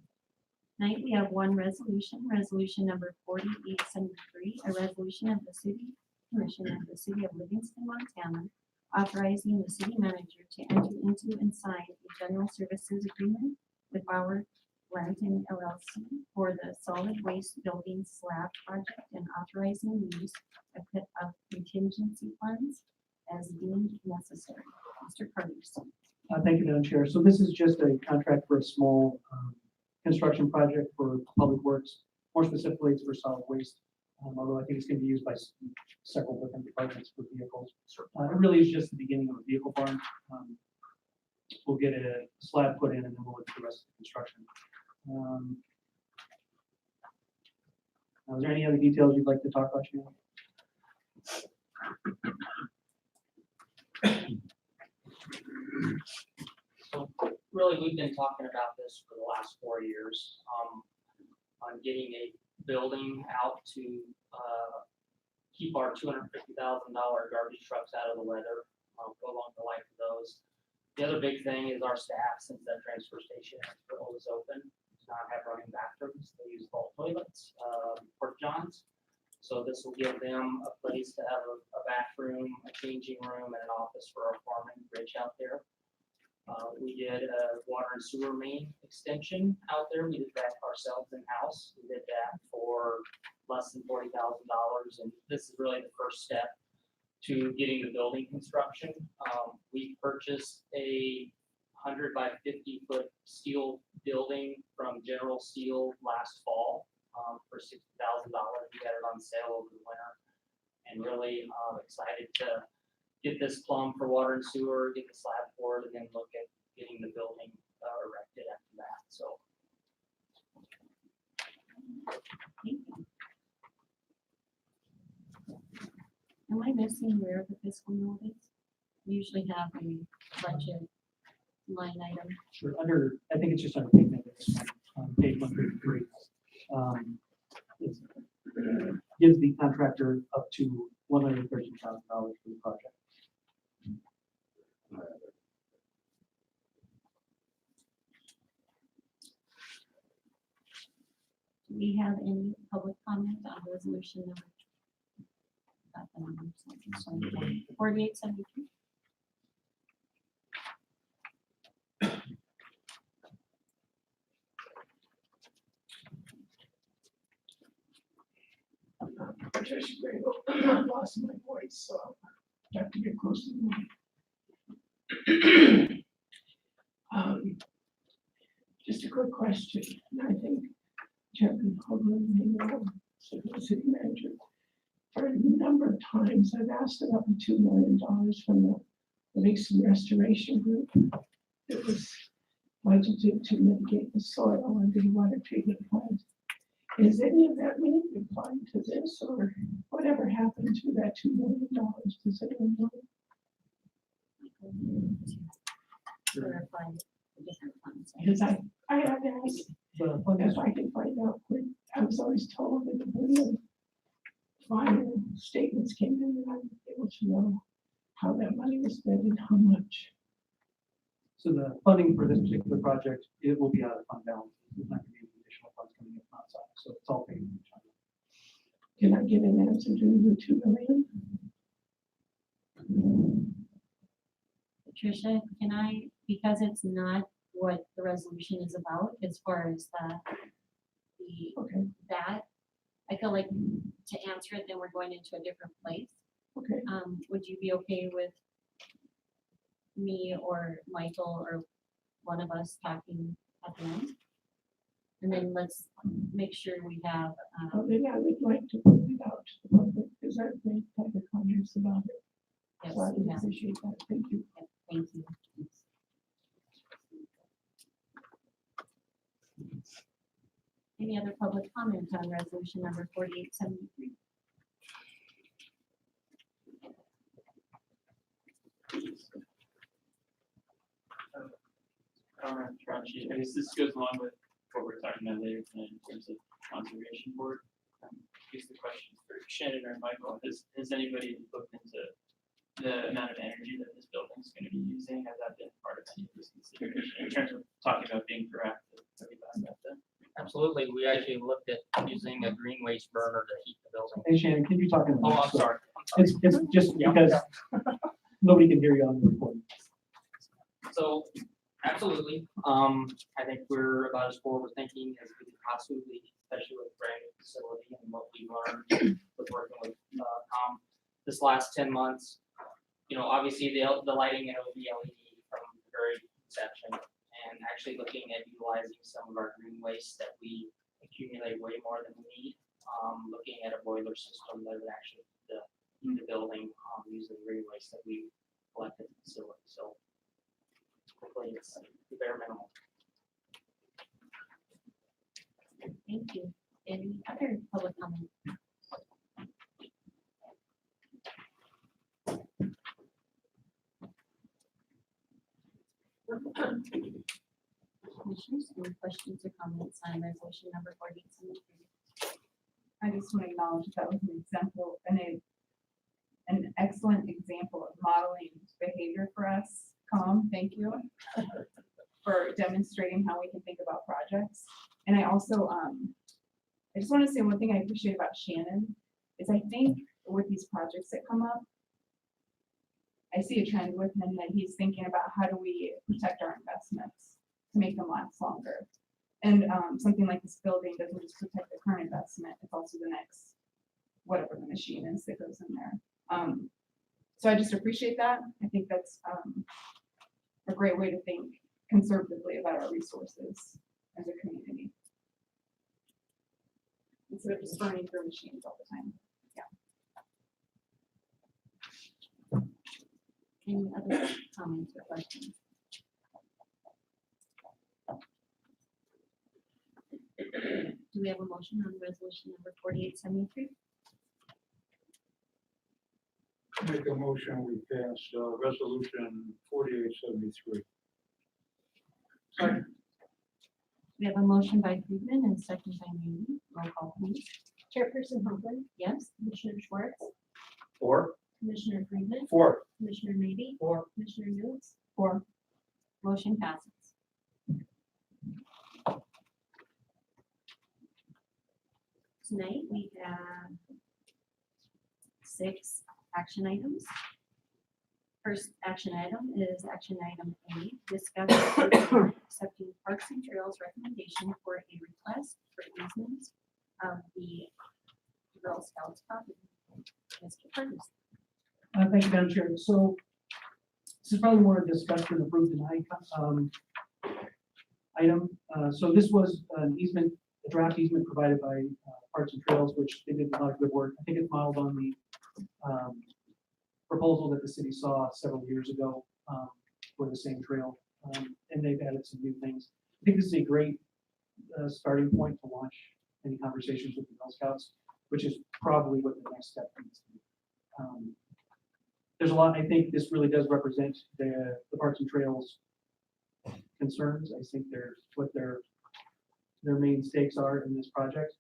S4: Tonight, we have one resolution, resolution number 4873, a resolution of the City Commission of the City of Livingston, Montana, authorizing the city manager to enter into and sign a general services agreement with Bauer Lanton LLC for the solid waste building slab project and authorizing the use of contingency funds as deemed necessary. Mr. Curtis.
S9: Thank you, Madam Chair. So this is just a contract for a small construction project for Public Works. More specifically, it's for solid waste, although I think it's going to be used by several different departments for vehicles. It really is just the beginning of a vehicle barn. We'll get a slab put in and then we'll look at the rest of the construction. Is there any other details you'd like to talk about, Shannon?
S13: So really, we've been talking about this for the last 4 years, on getting a building out to, keep our $250,000 garbage trucks out of the weather, prolong the life of those. The other big thing is our staff, since that transfer station is open, does not have running bathrooms. They use vault toilets, porta johns. So this will give them a place to have a bathroom, a changing room, and an office for our foreman, Rich, out there. We did a water and sewer main extension out there. We did that ourselves in-house. We did that for less than $40,000, and this is really the first step to getting the building construction. We purchased a 100 by 50 foot steel building from General Steel last fall, for $60,000. We had it on sale over the winter. And really, excited to get this plumb for water and sewer, get the slab poured, and then look at getting the building, erected after that, so.
S4: Am I missing where the fiscal note is? We usually have a budget line item.
S9: Sure, under, I think it's just under page page 133. It gives the contractor up to $113,000 for the project.
S4: Do we have any public comment on resolution number? Got the number, sorry, 4873?
S11: Patricia Grable, I lost my voice, so I have to get close to the mic. Just a quick question, and I think Chairman Hoagland may know, so the city manager. For a number of times, I've asked about the $2 million from the Livingston Restoration Group. It was budgeted to mitigate the soil under the water treatment plant. Is any of that money applied to this, or whatever happened to that $2 million? Does anyone know?
S4: Clarify the different funds.
S11: Because I had to ask if I could find out. I was always told that when the final statements came in, that I was able to know how that money was spent and how much.
S9: So the funding for this particular project, it will be out of fund balance. There's not going to be any additional funds coming in from outside, so it's all paid.
S11: Can I get an answer to the $2 million?
S4: Patricia, can I, because it's not what the resolution is about, as far as
S11: Okay.
S4: that, I feel like to answer it, then we're going into a different place.
S11: Okay.
S4: Would you be okay with me or Michael or one of us talking at the end? And then let's make sure we have,
S11: Well, then I would like to put it out to the public, because I've made type of comments about it.
S4: yes,
S11: So I would
S4: yeah,
S11: appreciate that. Thank you.
S4: thank you. Any other public comment on resolution number 4873?
S8: Crunchy. I guess this goes along with what we're talking about later tonight in terms of conservation board. I guess the question for Shannon or Michael, has anybody looked into the amount of energy that this building is going to be using? Has that been part of any of this consideration in terms of talking about being proactive? Have you thought about that?
S13: Absolutely, we actually looked at using a green waste burner to heat the building.
S9: Hey Shannon, can you talk in the
S13: Oh,
S9: mic?
S13: I'm sorry.
S9: It's just because nobody can hear you on the recording.
S13: So, absolutely, I think we're about as forward thinking as we could possibly be, especially with a brand new facility and what we learned with working with, Tom this last 10 months. You know, obviously the lighting and it will be LED from the very inception, and actually looking at utilizing some of our green waste that we accumulate way more than we need. Looking at a boiler system that would actually heat the building, using green waste that we collect at the facility, so. Hopefully it's bare minimal.
S4: Thank you. Any other public comment? Commissioners, any questions or comments on resolution number 4873?
S14: I just want to acknowledge that was an example and an excellent example of modeling behavior for us. Thank you for demonstrating how we can think about projects. And I also, I just want to say one thing I appreciate about Shannon is I think with these projects that come up, I see a trend with him that he's thinking about how do we protect our investments to make them last longer. And something like this building doesn't just protect the current investment, it's also the next, whatever the machine is that goes in there. So I just appreciate that. I think that's a great way to think conservatively about our resources as a community. Instead of just burning through machines all the time.
S4: Any other comments or questions? Do we have a motion on resolution number 4873?
S2: Make a motion, we pass, resolution 4873.
S4: We have a motion by Friedman and second by Maybe. Roll call, please.
S6: Chairperson Hoagland,
S4: Yes?
S6: Commissioner Schwartz,
S2: Four?
S6: Commissioner Freeman,
S2: Four.
S6: Commissioner Maybe,
S2: Four.
S6: Commissioner Nudes,
S4: Four. Motion passes. Tonight, we have 6 action items. First action item is action item A, discuss accepting Parks and Trails recommendation for a request for easement of the Girl Scouts property. Mr. Curtis.
S9: Thank you, Madam Chair. So this is probably more discussed and approved tonight. Item. So this was an easement, a draft easement provided by Parks and Trails, which they did a lot of good work. I think it's modeled on the proposal that the city saw several years ago for the same trail, and they've added some new things. I think this is a great starting point to launch any conversations with the Girl Scouts, which is probably what the next step needs to be. There's a lot, I think this really does represent the Parks and Trails concerns. I think they're what their main stakes are in this project.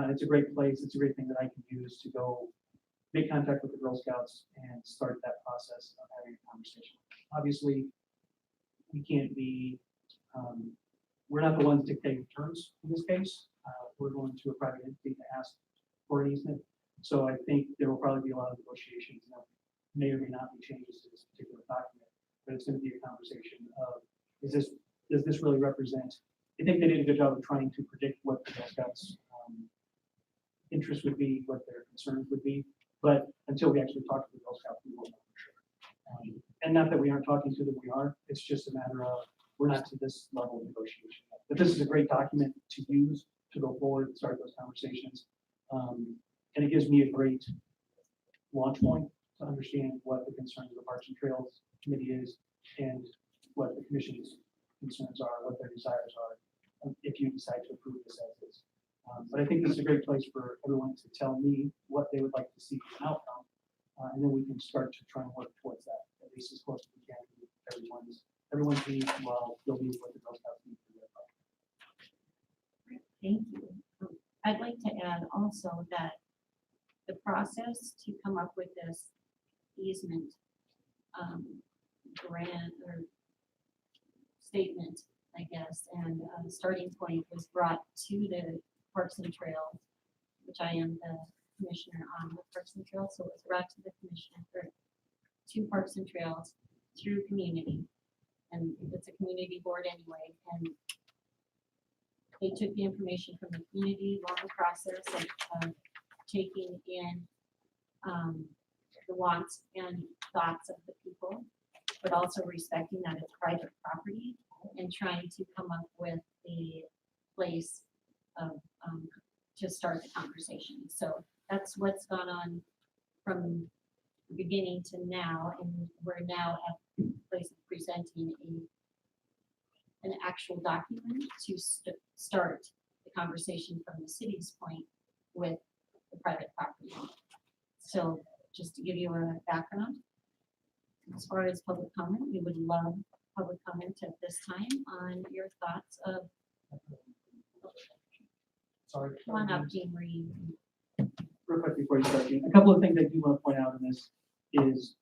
S9: It's a great place. It's a great thing that I can use to go make contact with the Girl Scouts and start that process of having a conversation. Obviously, we can't be, we're not the ones dictating terms in this case. We're going to a private entity to ask for an easement. So I think there will probably be a lot of negotiations. There may or may not be changes to this particular document, but it's going to be a conversation of, does this really represent? I think they did a good job of trying to predict what the Girl Scouts interest would be, what their concerns would be. But until we actually talk to the Girl Scouts, we won't know for sure. And not that we aren't talking to them, we are. It's just a matter of, we're not to this level of negotiation yet. But this is a great document to use to go forward and start those conversations. And it gives me a great launch point to understand what the concerns of the Parks and Trails Committee is and what the commission's concerns are, what their desires are, if you decide to approve this as is. But I think this is a great place for everyone to tell me what they would like to see as an outcome. And then we can start to try and work towards that, at least as close as we can to everyone's needs, while they'll need what the Girl Scouts need for their project.
S4: Thank you. I'd like to add also that the process to come up with this easement grant or statement, I guess, and starting point was brought to the Parks and Trails, which I am the commissioner on the Parks and Trails, so it was brought to the commissioner for to Parks and Trails through community, and it's a community board anyway, and they took the information from the community, long process of taking in the wants and thoughts of the people, but also respecting that it's private property and trying to come up with a place of to start the conversation. So that's what's gone on from the beginning to now, and we're now at the place of presenting an actual document to start the conversation from the city's point with the private property owner. So just to give you a background, as far as public comment, we would love public comment at this time on your thoughts of.
S9: Sorry.
S4: Come on up, Jean Marie.
S9: Real quick before you start, Jean, a couple of things I do want to point out in this is,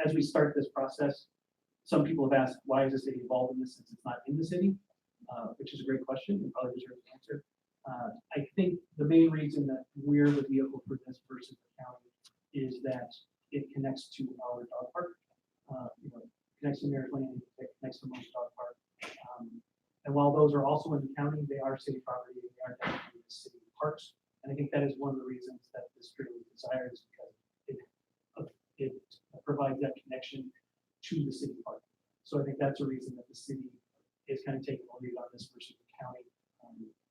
S9: as we start this process, some people have asked, why is the city involved in this since it's not in the city? Which is a great question and probably deserves an answer. I think the main reason that we're the vehicle for this versus the county is that it connects to our dog park. Connects to Mayor's Lane, it connects to Moose Dog Park. And while those are also in the county, they are city property, and they are definitely the city parks. And I think that is one of the reasons that this really desires, because it provides that connection to the city park. So I think that's a reason that the city is kind of taking the lead on this versus the county.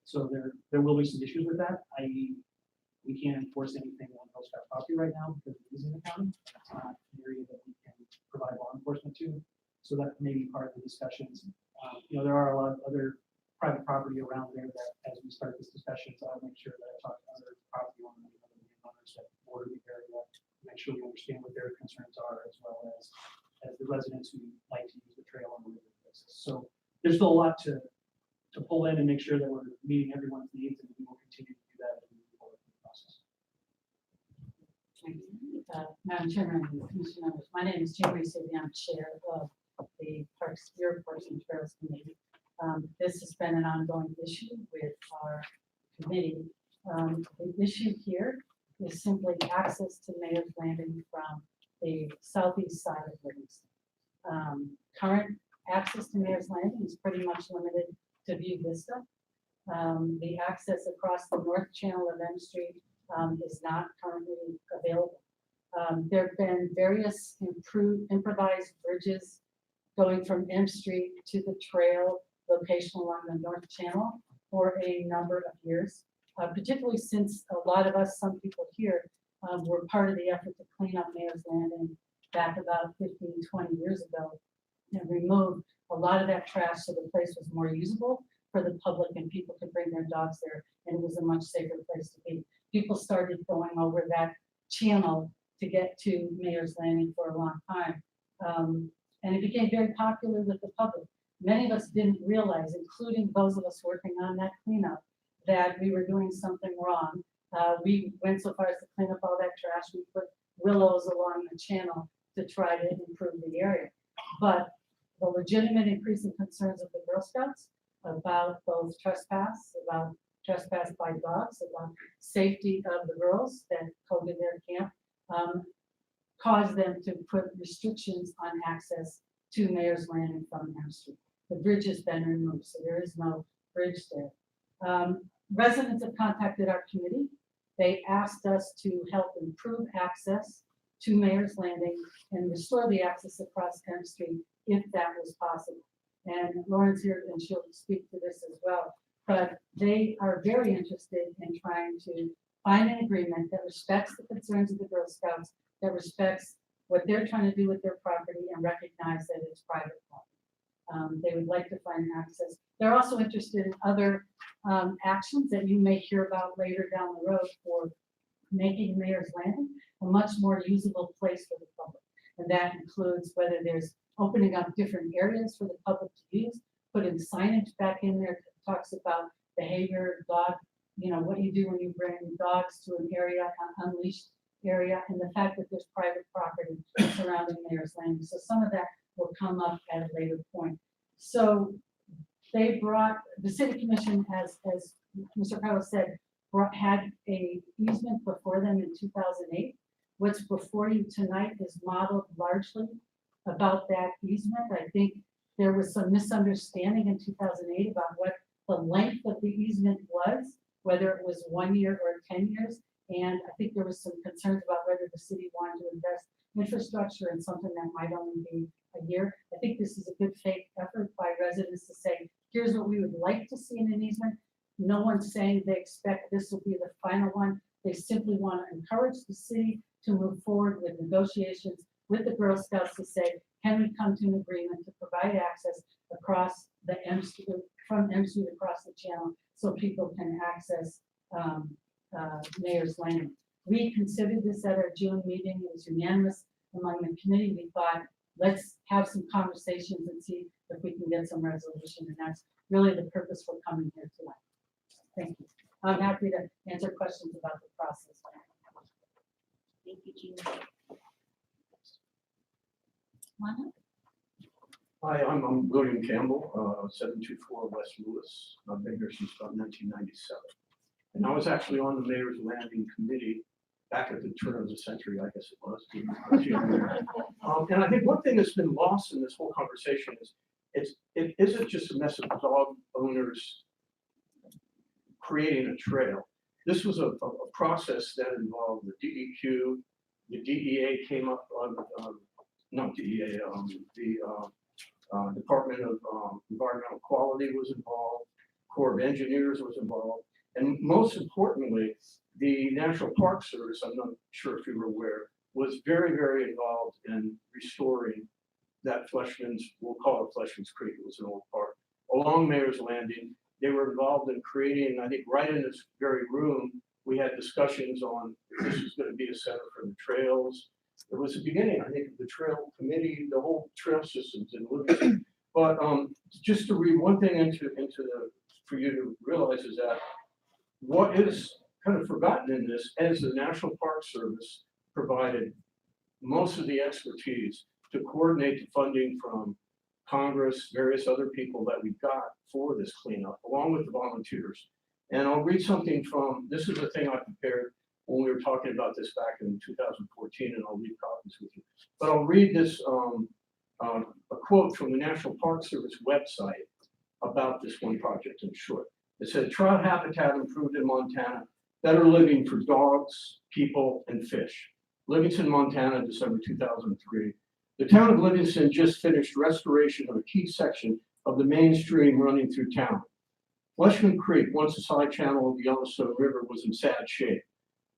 S9: So there will be some issues with that, i.e. we can't enforce anything on Hillscott property right now because it is in the county. It's not an area that we can provide law enforcement to. So that may be part of the discussions. There are a lot of other private property around there that as we start this discussion, so I'll make sure that I talk to other property owners and other landowners that border the area, make sure we understand what their concerns are, as well as the residents who like to use the trail on a regular basis. So there's still a lot to pull in and make sure that we're meeting everyone's needs, and we will continue to do that as we move forward in the process.
S15: Madam Chairman and Commission members, my name is Jamie City. I'm Chair of the Parks and Trails Committee. This has been an ongoing issue with our committee. The issue here is simply access to Mayor's Landing from the southeast side of Livingston. Current access to Mayor's Landing is pretty much limited to View Vista. The access across the north channel of M Street is not currently available. There have been various improvised bridges going from M Street to the trail location along the north channel for a number of years, particularly since a lot of us, some people here, were part of the effort to clean up Mayor's Landing back about 15, 20 years ago and remove a lot of that trash so the place was more usable for the public and people could bring their dogs there, and it was a much safer place to be. People started going over that channel to get to Mayor's Landing for a long time. And it became very popular with the public. Many of us didn't realize, including those of us working on that cleanup, that we were doing something wrong. We went so far as to clean up all that trash. We put willows along the channel to try to improve the area. But the legitimate increasing concerns of the Girl Scouts about both trespass by dogs, about safety of the girls that coded their camp, caused them to put restrictions on access to Mayor's Landing from M Street. The bridge has been removed, so there is no bridge there. Residents have contacted our committee. They asked us to help improve access to Mayor's Landing and restore the access across M Street if that was possible. And Lauren's here and she'll speak to this as well. But they are very interested in trying to find an agreement that respects the concerns of the Girl Scouts, that respects what they're trying to do with their property and recognize that it's private property. They would like to find access. They're also interested in other actions that you may hear about later down the road for making Mayor's Landing a much more usable place for the public. And that includes whether there's opening up different areas for the public to use, putting signage back in there that talks about behavior, dog, what you do when you bring dogs to an area, an unleashed area, and the fact that there's private property surrounding Mayor's Landing. So some of that will come up at a later point. So they brought, the City Commission, as Mr. Carlos said, had a easement before them in 2008. What's before you tonight is modeled largely about that easement. I think there was some misunderstanding in 2008 about what the length of the easement was, whether it was 1 year or 10 years. And I think there was some concerns about whether the city wanted to invest infrastructure in something that might only be a year. I think this is a good faith effort by residents to say, here's what we would like to see in an easement. No one's saying they expect this will be the final one. They simply want to encourage the city to move forward with negotiations with the Girl Scouts to say, can we come to an agreement to provide access across the M Street, from M Street across the channel so people can access Mayor's Landing. We considered this at our June meeting. It was unanimous among the committee. We thought, let's have some conversations and see if we can get some resolution. And that's really the purpose for coming here tonight. Thank you. I'm happy to answer questions about the process.
S4: Thank you, Jean.
S16: Hi, I'm William Campbell, 724 West Lewis. I've been here since about 1997. And I was actually on the Mayor's Landing Committee back at the turn of the century, I guess it was. And I think one thing that's been lost in this whole conversation is it isn't just a mess of dog owners creating a trail. This was a process that involved the DEQ, the DEA came up on, not DEA, the Department of Environmental Quality was involved, Corps of Engineers was involved, and most importantly, the National Park Service, I'm not sure if you were aware, was very, very involved in restoring that Fleshman's, we'll call it Fleshman's Creek, it was an old park, along Mayor's Landing. They were involved in creating, I think right in this very room, we had discussions on if this was gonna be a center for the trails. It was the beginning, I think, of the trail committee, the whole trail systems in Livingston. But just to read one thing into the, for you to realize is that what is kind of forgotten in this, as the National Park Service provided most of the expertise to coordinate the funding from Congress, various other people that we got for this cleanup, along with the volunteers. And I'll read something from, this is a thing I prepared when we were talking about this back in 2014, and I'll read copies with you. But I'll read this, a quote from the National Park Service website about this one project in short. It said, trout habitat improved in Montana, better living for dogs, people, and fish. Livingston, Montana, December 2003. The town of Livingston just finished restoration of a key section of the main stream running through town. Fleshman Creek, once a side channel of the Yellowstone River, was in sad shape.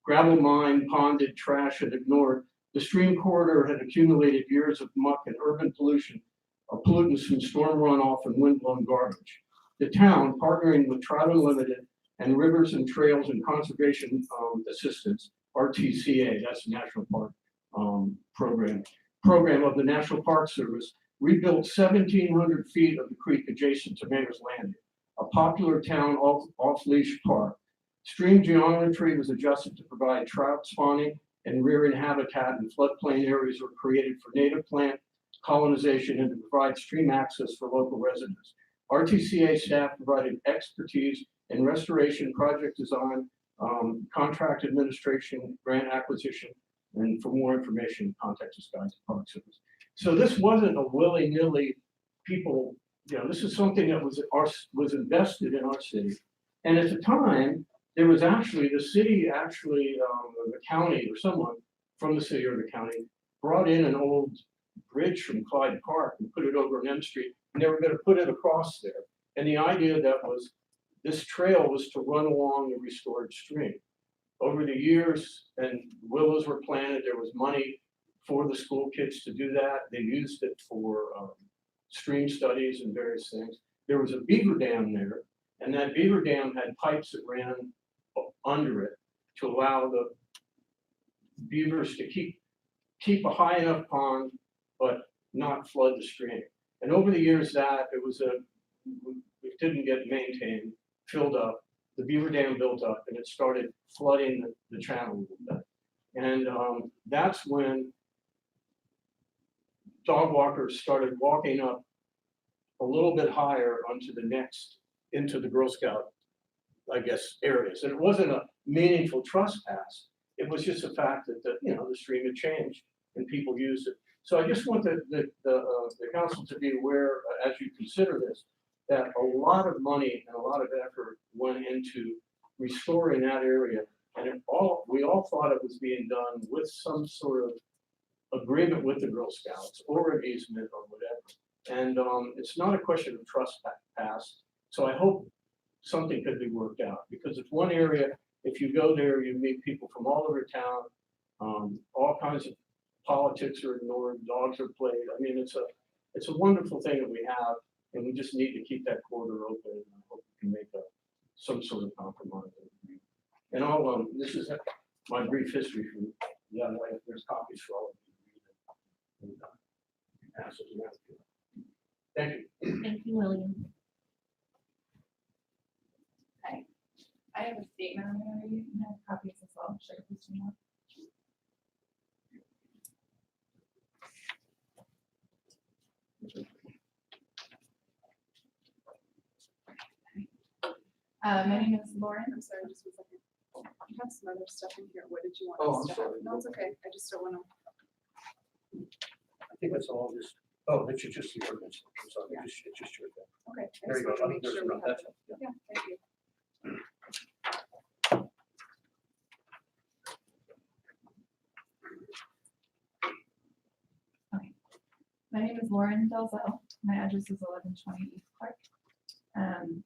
S16: Gravel mined, ponded, trashed, and ignored, the stream corridor had accumulated years of muck and urban pollution, pollutants from storm runoff and windblown garbage. The town, partnering with Trout Unlimited and Rivers and Trails and Conservation Assistance, RTCA, that's the National Park program of the National Park Service, rebuilt 1,700 feet of the creek adjacent to Mayor's Landing, a popular town off-leash park. Stream geometry was adjusted to provide trout spawning and rearing habitat, and floodplain areas were created for native plant colonization and to provide stream access for local residents. RTCA staff provided expertise in restoration, project design, contract administration, grant acquisition, and for more information, contact us guys at Park Service. So this wasn't a willy-nilly people, you know, this is something that was invested in our city. And at the time, there was actually, the city actually, the county or someone from the city or the county brought in an old bridge from Clyde Park and put it over on M Street, and they were gonna put it across there. And the idea that was, this trail was to run along the restored stream. Over the years, and willows were planted, there was money for the school kids to do that. They used it for stream studies and various things. There was a beaver dam there, and that beaver dam had pipes that ran under it to allow the beavers to keep a high enough pond, but not flood the stream. And over the years that it didn't get maintained, filled up, the beaver dam built up, and it started flooding the channel a little bit. And that's when dog walkers started walking up a little bit higher onto the next, into the Girl Scout, I guess, areas. And it wasn't a meaningful trespass. It was just a fact that the stream had changed and people used it. So I just want the council to be aware, as you consider this, that a lot of money and a lot of effort went into restoring that area. And we all thought it was being done with some sort of agreement with the Girl Scouts or an easement or whatever. And it's not a question of trespass. So I hope something could be worked out, because it's one area, if you go there, you meet people from all over town, all kinds of politics are ignored, dogs are played. I mean, it's a wonderful thing that we have, and we just need to keep that corridor open. And I hope we can make some sort of compromise. And this is my brief history from Young Life. There's copies for all of you to read and pass it around. Thank you.
S4: Thank you, William.
S14: Okay. I have a statement I'm gonna read, and I have copies as well. Should I please do that? My name is Lauren.
S17: I'm sorry, just one second. You have some other stuff in here. What did you want?
S16: Oh,
S17: us
S16: I'm
S17: to have?
S16: sorry.
S17: No, it's okay. I just don't want to.
S16: I think that's all just, oh, that's just the ordinance. I'm sorry, it's just your thing.
S17: Okay. I
S16: There you
S17: just
S16: go.
S17: wanted to make
S16: There's
S17: sure we
S16: enough.
S17: have
S16: That's
S17: it.
S16: it.
S17: Yeah, thank you.
S4: My
S14: name is Lauren Dalzell. My address is 1120 East Clark.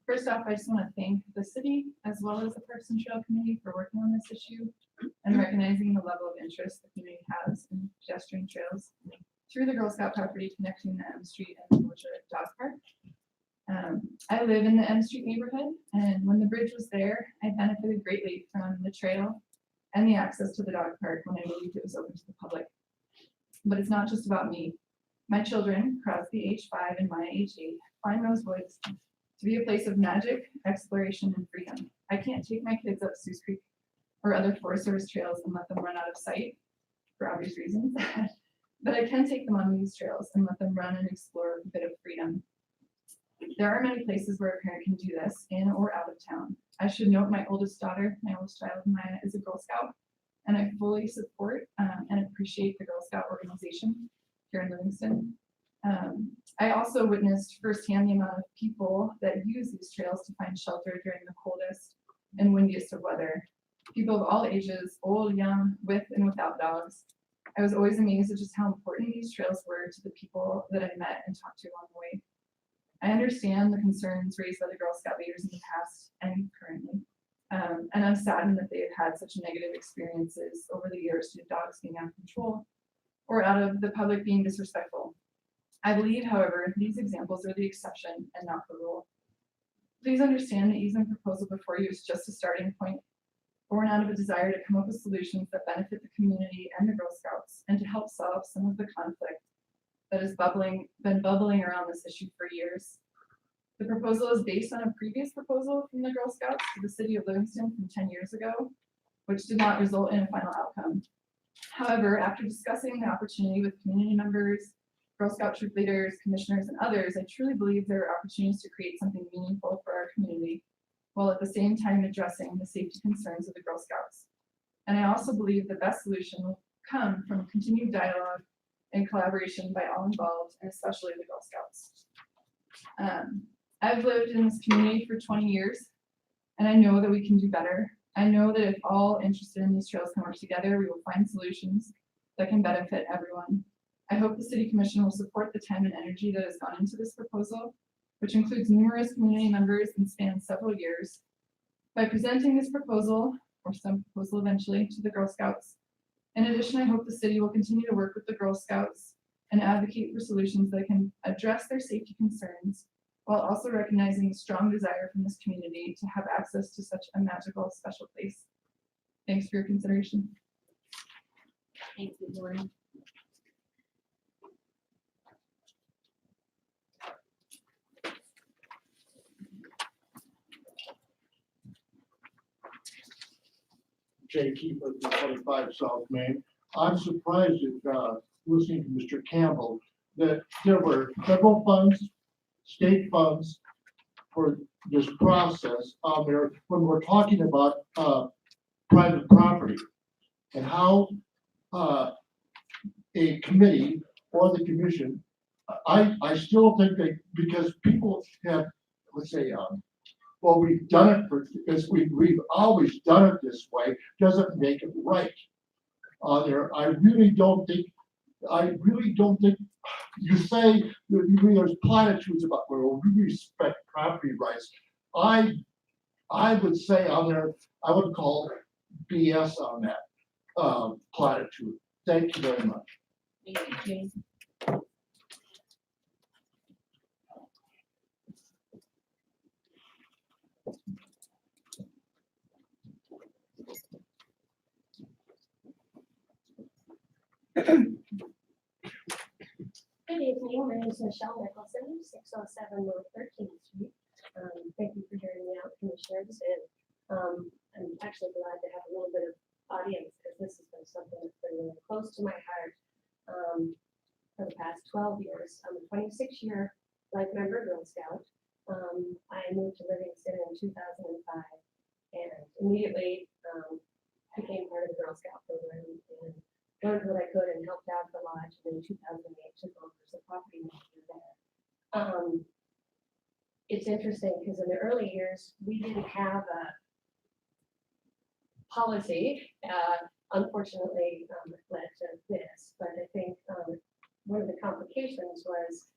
S14: First off, I just want to thank the city as well as the Parks and Trail Committee for working on this issue and recognizing the level of interest the community has in pedestrian trails through the Girl Scout property connecting the M Street and the Wilshire Dog Park. I live in the M Street neighborhood, and when the bridge was there, I benefited greatly from the trail and the access to the dog park when I believed it was open to the public. But it's not just about me. My children, Crosby age 5 and Maya age 8, find those woods to be a place of magic, exploration, and freedom. I can't take my kids up Sioux Creek or other Forest Service trails and let them run out of sight for obvious reasons. But I can take them on these trails and let them run and explore a bit of freedom. There are many places where a parent can do this, in or out of town. I should note my oldest daughter, my oldest child, Maya, is a Girl Scout, and I fully support and appreciate the Girl Scout organization here in Livingston. I also witnessed firsthand the amount of people that use these trails to find shelter during the coldest and windiest of weather. People of all ages, old, young, with and without dogs. I was always amazed at just how important these trails were to the people that I met and talked to along the way. I understand the concerns raised by the Girl Scout leaders in the past and currently, and I'm saddened that they have had such negative experiences over the years due to dogs being out of control or out of the public being disrespectful. I believe, however, these examples are the exception and not the rule. Please understand the easement proposal before you is just a starting point, born out of a desire to come up with solutions that benefit the community and the Girl Scouts, and to help solve some of the conflict that has been bubbling around this issue for years. The proposal is based on a previous proposal from the Girl Scouts to the city of Livingston from 10 years ago, which did not result in a final outcome. However, after discussing the opportunity with community members, Girl Scout troop leaders, commissioners, and others, I truly believe there are opportunities to create something meaningful for our community, while at the same time addressing the safety concerns of the Girl Scouts. And I also believe the best solution will come from continued dialogue and collaboration by all involved, and especially the Girl Scouts. I've lived in this community for 20 years, and I know that we can do better. I know that if all interested in these trails can work together, we will find solutions that can benefit everyone. I hope the City Commission will support the time and energy that has gone into this proposal, which includes numerous community members and spans several years. By presenting this proposal, or some proposal eventually, to the Girl Scouts, in addition, I hope the city will continue to work with the Girl Scouts and advocate for solutions that can address their safety concerns, while also recognizing the strong desire from this community to have access to such a magical, special place. Thanks for your consideration.
S4: Thank you, Lauren.
S12: Jay Keeper from 25 South Main. I'm surprised at listening to Mr. Campbell that there were federal funds, state funds for this process on there when we're talking about private property and how a committee or the commission, I still think that because people have, let's say, well, we've done it for, because we've always done it this way, doesn't make it right. I really don't think, you say there's platitudes about, well, we respect property rights. I would say on there, I would call BS on that platitude. Thank you very much.
S4: Thank you, Jane.
S6: Good evening, my name is Michelle Nicholson, 607 North 13th Street. Thank you for hearing me out, Commissioners, and I'm actually glad to have a little bit of audience because this has been something that's been really close to my heart for the past 12 years. I'm a 26-year life member Girl Scout. I moved to Livingston in 2005 and immediately became part of the Girl Scout program and learned what I could and helped out the lodge. And in 2008 took over as a property manager there. It's interesting because in the early years we didn't have a policy. Unfortunately, it led to this, but I think
S18: one of the complications was,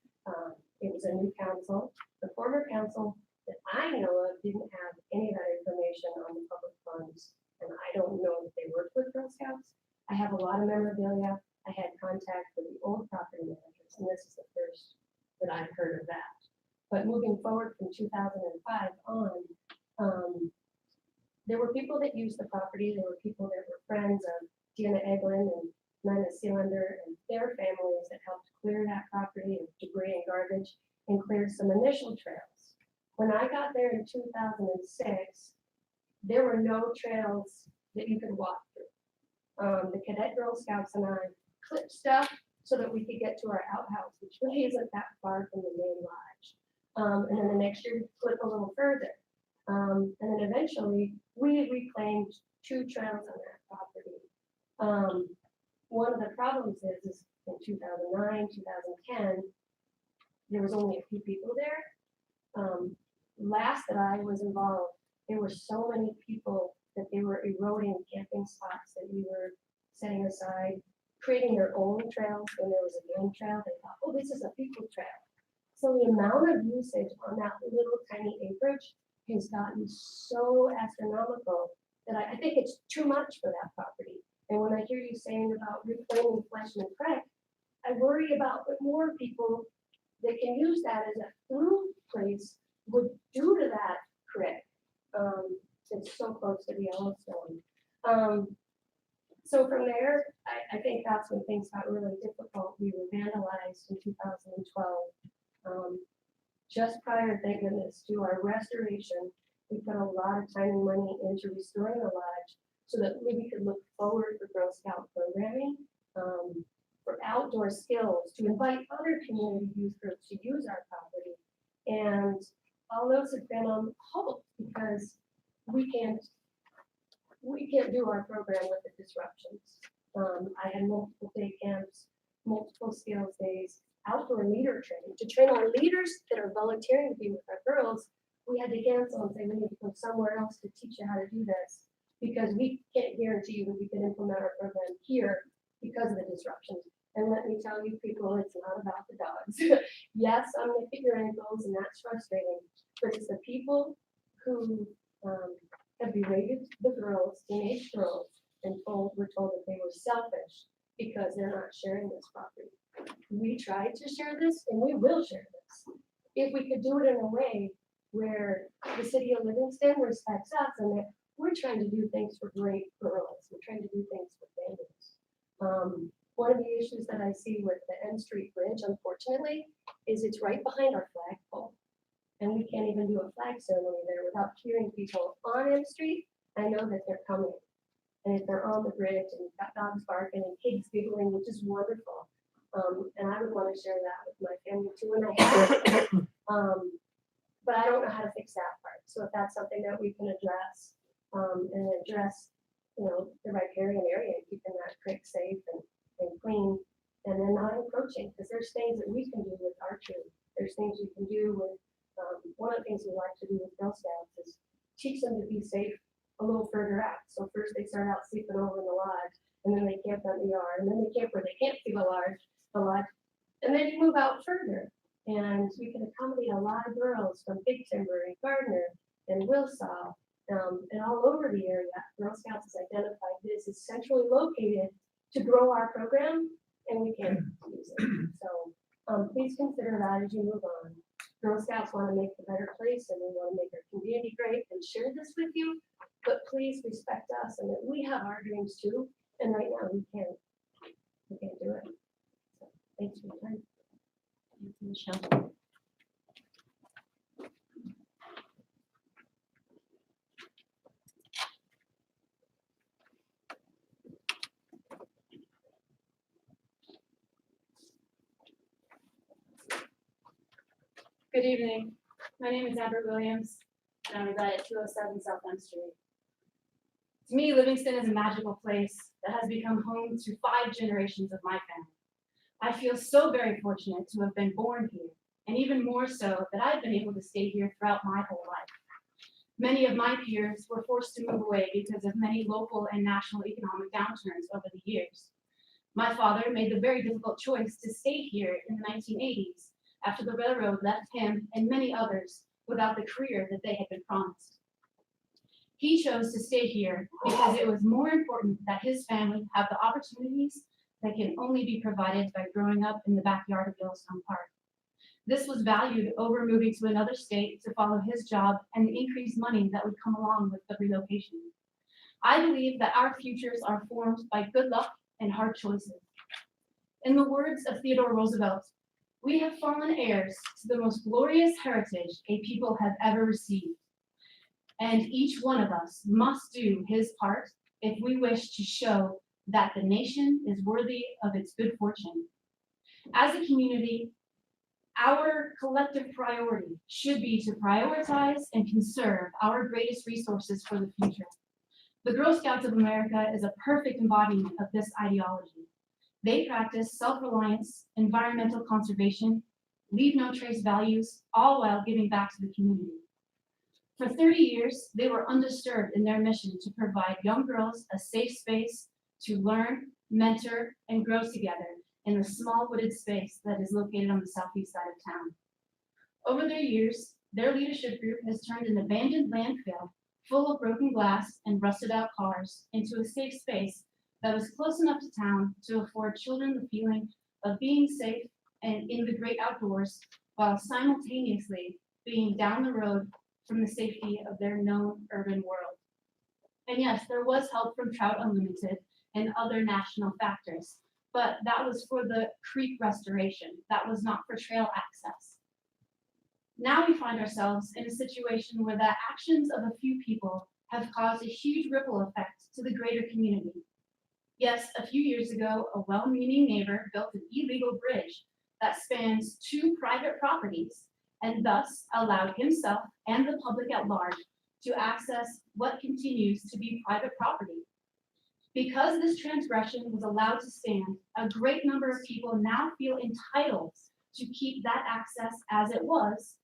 S18: it was a new council. The former council that I know of didn't have any of that information on the public funds, and I don't know if they worked with Girl Scouts. I have a lot of memorabilia. I had contact with the old property managers, and this is the first that I've heard of that. But moving forward from 2005 on, there were people that used the property. There were people that were friends of Deanna Eglin and Nina Sealander and their families that helped clear that property of debris and garbage and clear some initial trails. When I got there in 2006, there were no trails that you could walk through. The Cadet Girl Scouts and I clipped stuff so that we could get to our outhouse, which really isn't that far from the main lodge. And then the next year, we flip a little further. And then eventually, we reclaimed 2 trails on that property. One of the problems is in 2009, 2010, there was only a few people there. Last that I was involved, there were so many people that they were eroding camping spots that we were setting aside, creating their own trails. When there was a game trail, they thought, oh, this is a people trail. So the amount of usage on that little tiny acreage has gotten so astronomical that I think it's too much for that property. And when I hear you saying about reclaiming Fleshman Creek, I worry about what more people that can use that as a through place would do to that creek. It's so close to the Yellowstone. So from there, I think that's when things got really difficult. We were vandalized in 2012. Just prior, thank goodness, to our restoration, we put a lot of time and money into restoring the lodge so that we could look forward for Girl Scout programming, for outdoor skills, to invite other community youth groups to use our property. And all those have been on hold because we can't do our program with the disruptions. I had multiple day camps, multiple skills days, outdoor leader training to train our leaders that are volunteering to be with our girls. We had to cancel and say we need to go somewhere else to teach you how to do this because we can't guarantee you that we can implement our program here because of the disruptions. And let me tell you people, it's not about the dogs. Yes, I'm gonna hit your ankles and that's frustrating, but it's the people who have berated the girls, teenage girls, and were told that they were selfish because they're not sharing this property. We tried to share this and we will share this. If we could do it in a way where the city of Livingston respects us and that we're trying to do things for great girls, we're trying to do things for families. One of the issues that I see with the N Street Bridge, unfortunately, is it's right behind our flagpole. And we can't even do a flag ceremony there without hearing people on M Street. I know that they're coming. And if they're on the bridge and you've got dogs barking and kids giggling, which is wonderful. And I would want to share that with my family too. And I have. But I don't know how to fix that part. So if that's something that we can address and address, the riparian area and keeping that creek safe and clean and then not encroaching, because there's things that we can do with archery. There's things we can do with, one of the things we like to do with Girl Scouts is teach them to be safe a little further out. So first they start out sleeping over in the lodge, and then they camp in the yard, and then they camp where they can't see the lodge, and then you move out further. And we can accommodate a lot of girls from Big Timber and Gardner and Wilsaw and all over the area. Girl Scouts has identified this as centrally located to grow our program, and we can't use it. So please consider that as you move on. Girl Scouts want to make the better place, and we want to make our community great and share this with you, but please respect us and that we have our dreams too, and right now we can't do it. So thanks for your time.
S4: Thank you, Michelle.
S1: Good evening. My name is Amber Williams, and I reside at 207 South M Street. To me, Livingston is a magical place that has become home to 5 generations of my family. I feel so very fortunate to have been born here, and even more so that I've been able to stay here throughout my whole life. Many of my peers were forced to move away because of many local and national economic downturns over the years. My father made the very difficult choice to stay here in the 1980s after the railroad left him and many others without the career that they had been promised. He chose to stay here because it was more important that his family have the opportunities that can only be provided by growing up in the backyard of Yellowstone Park. This was valued over moving to another state to follow his job and the increased money that would come along with the relocation. I believe that our futures are formed by good luck and hard choices. In the words of Theodore Roosevelt, we have fallen heirs to the most glorious heritage a people have ever received. And each one of us must do his part if we wish to show that the nation is worthy of its good fortune. As a community, our collective priority should be to prioritize and conserve our greatest resources for the future. The Girl Scouts of America is a perfect embodiment of this ideology. They practice self-reliance, environmental conservation, leave no trace values, all while giving back to the community. For 30 years, they were undisturbed in their mission to provide young girls a safe space to learn, mentor, and grow together in the small wooded space that is located on the southeast side of town. Over their years, their leadership group has turned an abandoned landfill full of broken glass and rusted out cars into a safe space that was close enough to town to afford children the feeling of being safe and in the great outdoors, while simultaneously being down the road from the safety of their known urban world. And yes, there was help from Trout Unlimited and other national factors, but that was for the creek restoration. That was not for trail access. Now we find ourselves in a situation where the actions of a few people have caused a huge ripple effect to the greater community. Yes, a few years ago, a well-meaning neighbor built an illegal bridge that spans 2 private properties and thus allowed himself and the public at large to access what continues to be private property. Because this transgression was allowed to stand, a great number of people now feel entitled to keep that access as it was,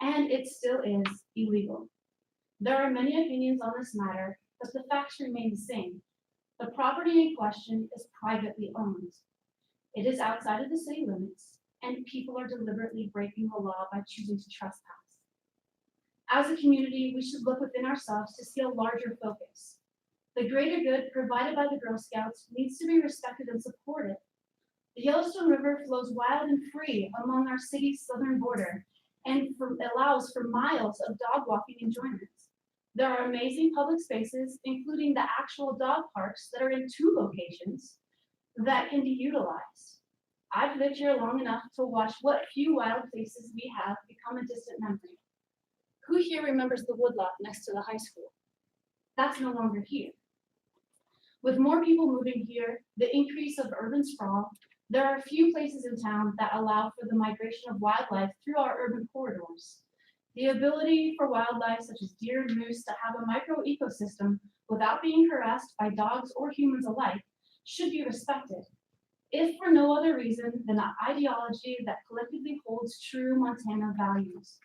S1: and it still is illegal. There are many opinions on this matter, but the facts remain the same. The property in question is privately owned. It is outside of the city limits, and people are deliberately breaking the law by choosing to trespass. As a community, we should look within ourselves to see a larger focus. The greater good provided by the Girl Scouts needs to be respected and supported. The Yellowstone River flows wild and free along our city's southern border and allows for miles of dog walking enjoyment. There are amazing public spaces, including the actual dog parks that are in 2 locations that can be utilized. I've lived here long enough to watch what few wild places we have become a distant memory. Who here remembers the woodlot next to the high school? That's no longer here. With more people moving here, the increase of urban sprawl, there are few places in town that allow for the migration of wildlife through our urban corridors. The ability for wildlife such as deer and moose to have a micro ecosystem without being harassed by dogs or humans alike should be respected, if for no other reason than an ideology that collectively holds true Montana values.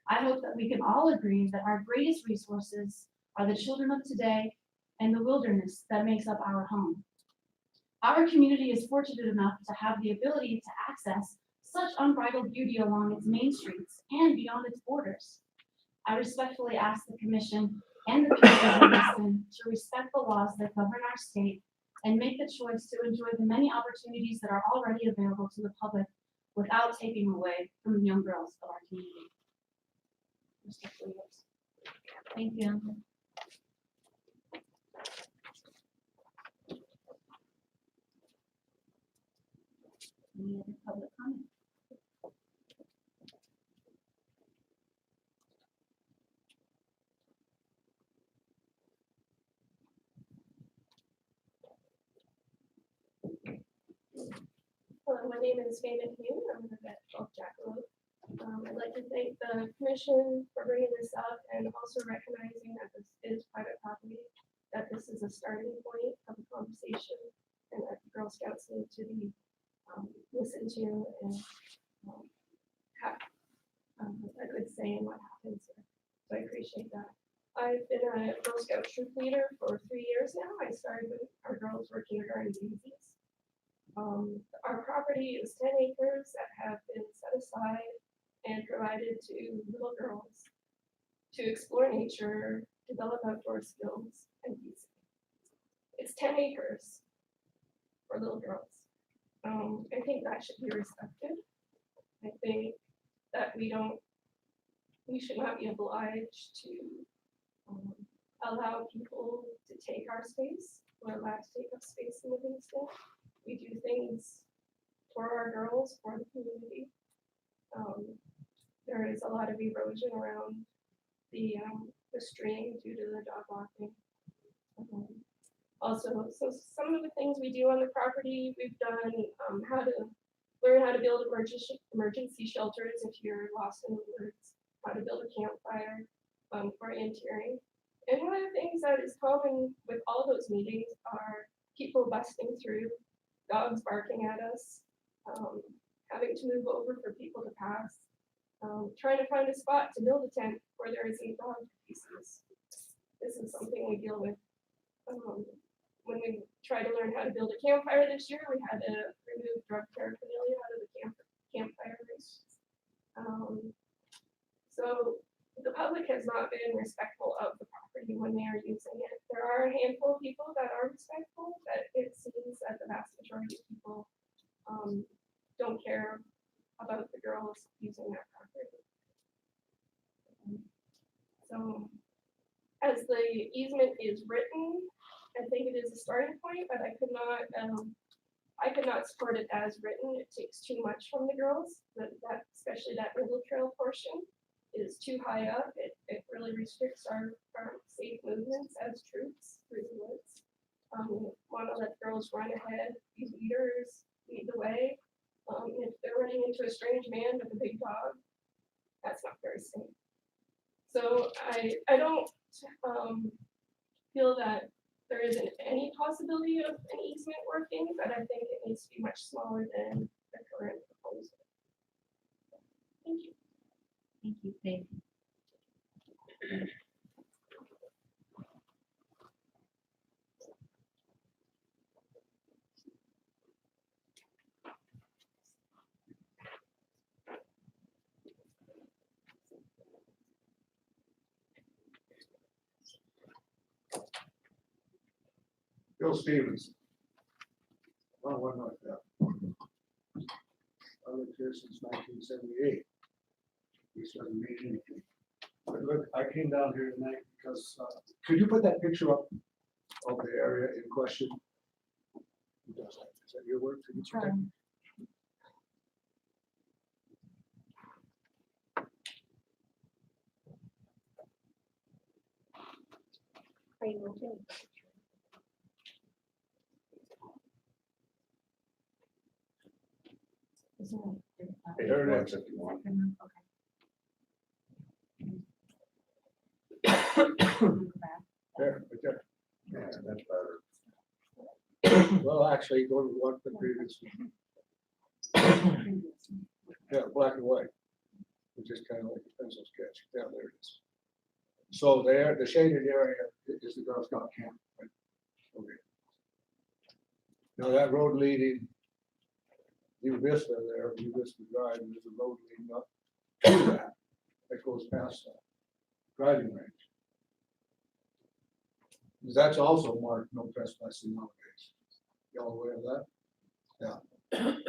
S1: I hope that we can all agree that our greatest resources are the children of today and the wilderness that makes up our home. Our community is fortunate enough to have the ability to access such unbridled beauty along its main streets and beyond its borders. I respectfully ask the commission and the people who listen to respect the laws that govern our state and make the choice to enjoy the many opportunities that are already available to the public without taking away from the young girls of our community. Respectfully yours.
S4: Thank you. Any other public comment?
S6: Hello, my name is Faye McHugh. I'm the vet of Jackalope. I'd like to thank the commission for bringing this up and also recognizing that this is private property, that this is a starting point of a conversation, and that the Girl Scouts need to be listened to and have a good say in what happens here. So I appreciate that. I've been a Girl Scout troop leader for 3 years now. I started with our girls working kindergarten daisies. Our property is 10 acres that have been set aside and provided to little girls to explore nature, develop outdoor skills, and be safe. It's 10 acres for little girls. I think that should be respected. I think that we should not be obliged to allow people to take our space. We're allowed to take up space in Livingston. We do things for our girls, for the community. There is a lot of erosion around the stream due to the dog walking. Also, so some of the things we do on the property, we've done how to learn how to build emergency shelters if you're lost in the woods, how to build a campfire, orienteering. And one of the things that is common with all those meetings are people busting through, dogs barking at us, having to move over for people to pass, trying to find a spot to build a tent where there isn't dog pieces. This is something we deal with. When we try to learn how to build a campfire this year, we had to remove drug paraphernalia out of the campfires. So the public has not been respectful of the property when they are using it. There are a handful of people that are respectful, but it seems that the vast majority of people don't care about the girls using that property. So as the easement is written, I think it is a starting point, but I could not support it as written. It takes too much from the girls, especially that middle trail portion is too high up. It really restricts our safe movements as troops through the woods. Want to let girls run ahead, use leaders, lead the way. If they're running into a strange man with a big dog, that's not very safe. So I don't feel that there isn't any possibility of an easement working, but I think it needs to be much smaller than the current proposal. Thank you.
S4: Thank you, Faith.
S12: Bill Stevens. Well, what not that? I lived here since 1978. We started meeting. But look, I came down here tonight because, could you put that picture up of the area in question? Who does that? Is that your work? Could you put that?
S6: Are you looking?
S12: Here it is if you want. There, right there. Yeah, that's better. Well, actually, go to one the previous one. Yeah, black and white. It's just kind of like a pencil sketch. Yeah, there it is. So there, the shaded area is the Girl Scout camp. Right? Okay. Now that road leading New Vista there, New Vista Drive, there's a road leading up to that that goes past the driving range. That's also marked no trespassing nowadays. Y'all aware of that? Yeah.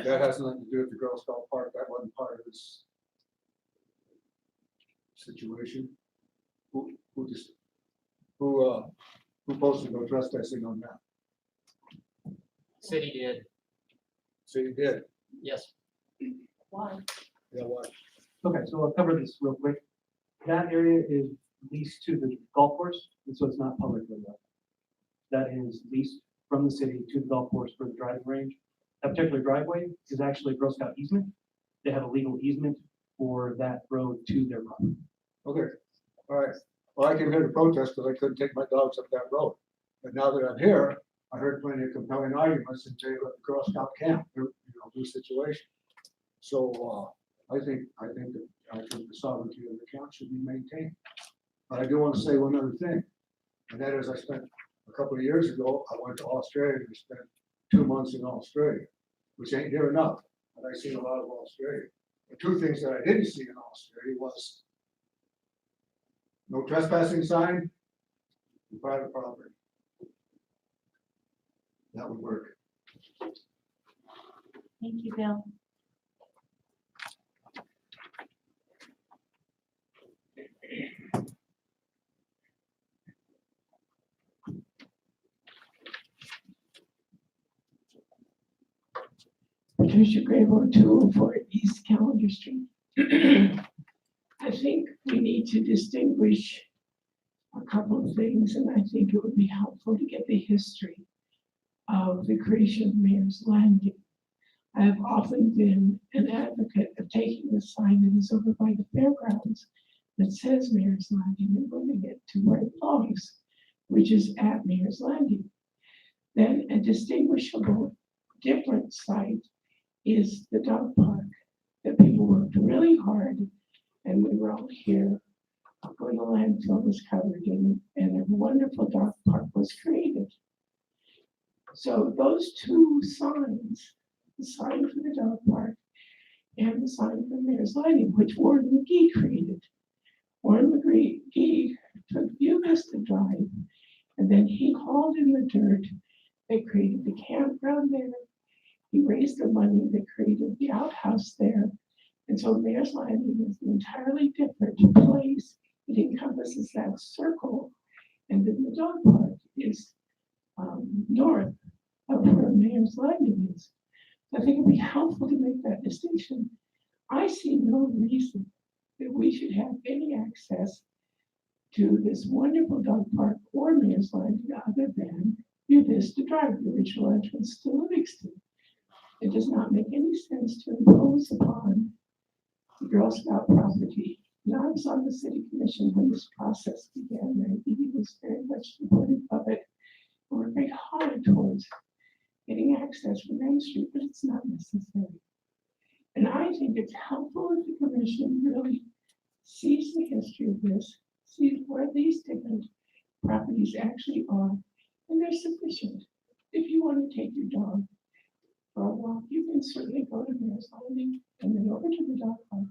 S12: That has nothing to do with the Girl Scout Park. That wasn't part of this situation. Who posted no trespassing on that?
S13: City did,
S12: City did.
S13: yes.
S4: Why?
S12: Yeah, why?
S9: Okay, so I'll cover this real quick. That area is leased to the golf course, and so it's not public land. That is leased from the city to the golf course for the driving range. That particular driveway is actually a Girl Scout easement. They have a legal easement for that road to their property.
S12: Okay, all right. Well, I came here to protest because I couldn't take my dogs up that road. But now that I'm here, I heard plenty of compelling arguments in favor of the Girl Scout camp, new situation. So I think the sovereignty of the camp should be maintained. But I do want to say one other thing, and that is I spent a couple of years ago, I went to Australia and spent 2 months in Australia. which ain't near enough, but I seen a lot of Australia. The two things that I didn't see in Australia was no trespassing sign and private property. That would work.
S4: Thank you, Bill.
S11: Patricia Grable, 204 East Calendar Street. I think we need to distinguish a couple of things, and I think it would be helpful to get the history of the creation of Mayor's Landing. I have often been an advocate of taking the sign that is over by the fairgrounds that says Mayor's Landing and moving it to where it belongs, which is at Mayor's Landing. Then a distinguishable different site is the dog park that people worked really hard, and we were all here when the landfill was covered and a wonderful dog park was created. So those two signs, the sign for the dog park and the sign for Mayor's Landing, which Warren McGee created. Warren McGee took View Vista Drive, and then he hauled in the dirt. They created the campground there. He raised the money that created the outhouse there. And so Mayor's Landing is an entirely different place. It encompasses that circle. And then the dog park is north of where Mayor's Landing is. I think it'd be helpful to make that distinction. I see no reason that we should have any access to this wonderful dog park or Mayor's Landing other than View Vista Drive, the original entrance to Livingston. It does not make any sense to impose upon the Girl Scout property. Now, I was on the city commission when this process began, and he was very much supportive of it. We worked very hard towards getting access from Main Street, but it's not necessary. And I think it's helpful if the commission really sees the history of this, sees where these different properties actually are, and they're sufficient. If you want to take your dog for a walk, you can certainly go to Mayor's Landing and then over to the dog park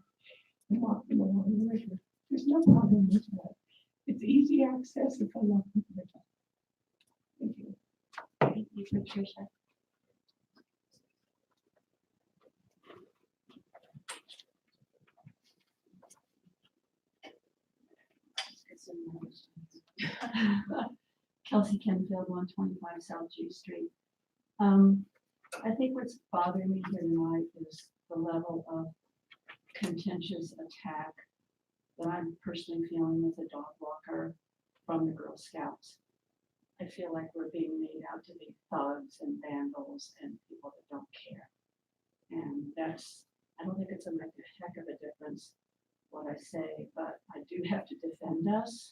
S11: and walk them along the river. There's no problem with that. It's easy access if I love people. Thank you.
S4: Thank you, Patricia. Kelsey Kenfield, 125 South G Street. I think what's bothering me here tonight is the level of contentious attack that I'm personally feeling as a dog walker from the Girl Scouts. I feel like we're being made out to be thugs and vandals and people that don't care. And that's, I don't think it's a make a heck of a difference what I say, but I do have to defend us.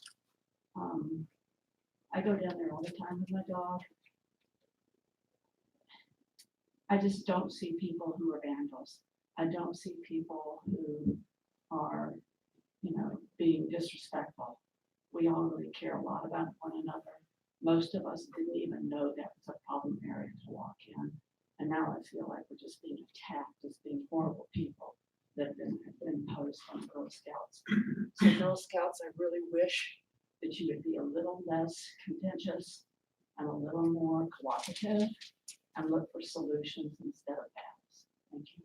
S4: I go down there all the time with my dog. I just don't see people who are vandals. I don't see people who are, being disrespectful. We all really care a lot about one another. Most of us didn't even know that was a problem area to walk in. And now I feel like we're just being attacked as being horrible people that have been imposed on Girl Scouts. So Girl Scouts, I really wish that you would be a little less contentious and a little more cooperative and look for solutions instead of battles. Thank you.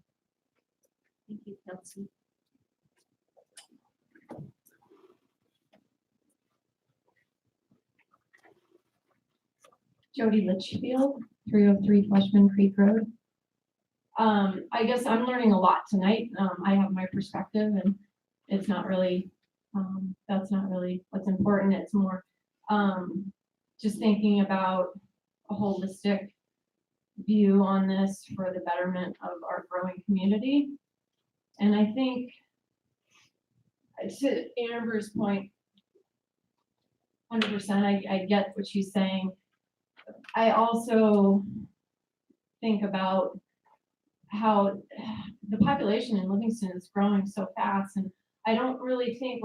S4: Thank you, Kelsey.
S19: Jody Litchfield, 303 Fleshman Creek Road. I guess I'm learning a lot tonight. I have my perspective, and it's not really, that's not really what's important. It's more just thinking about a holistic view on this for the betterment of our growing community. And I think, to Amber's point, 100%, I get what she's saying. I also think about how the population in Livingston is growing so fast, and I don't really think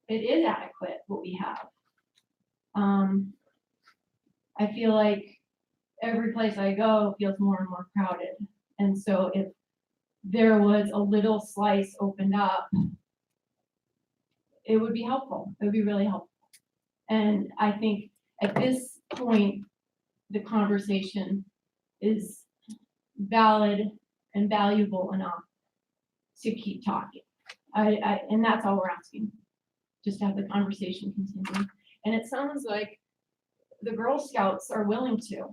S19: it is adequate what we have. I feel like every place I go feels more and more crowded, And so if there was a little slice opened up, it would be helpful. It would be really helpful. And I think at this point, the conversation is valid and valuable enough to keep talking. And that's all we're asking, just to have the conversation continue. And it sounds like the Girl Scouts are willing to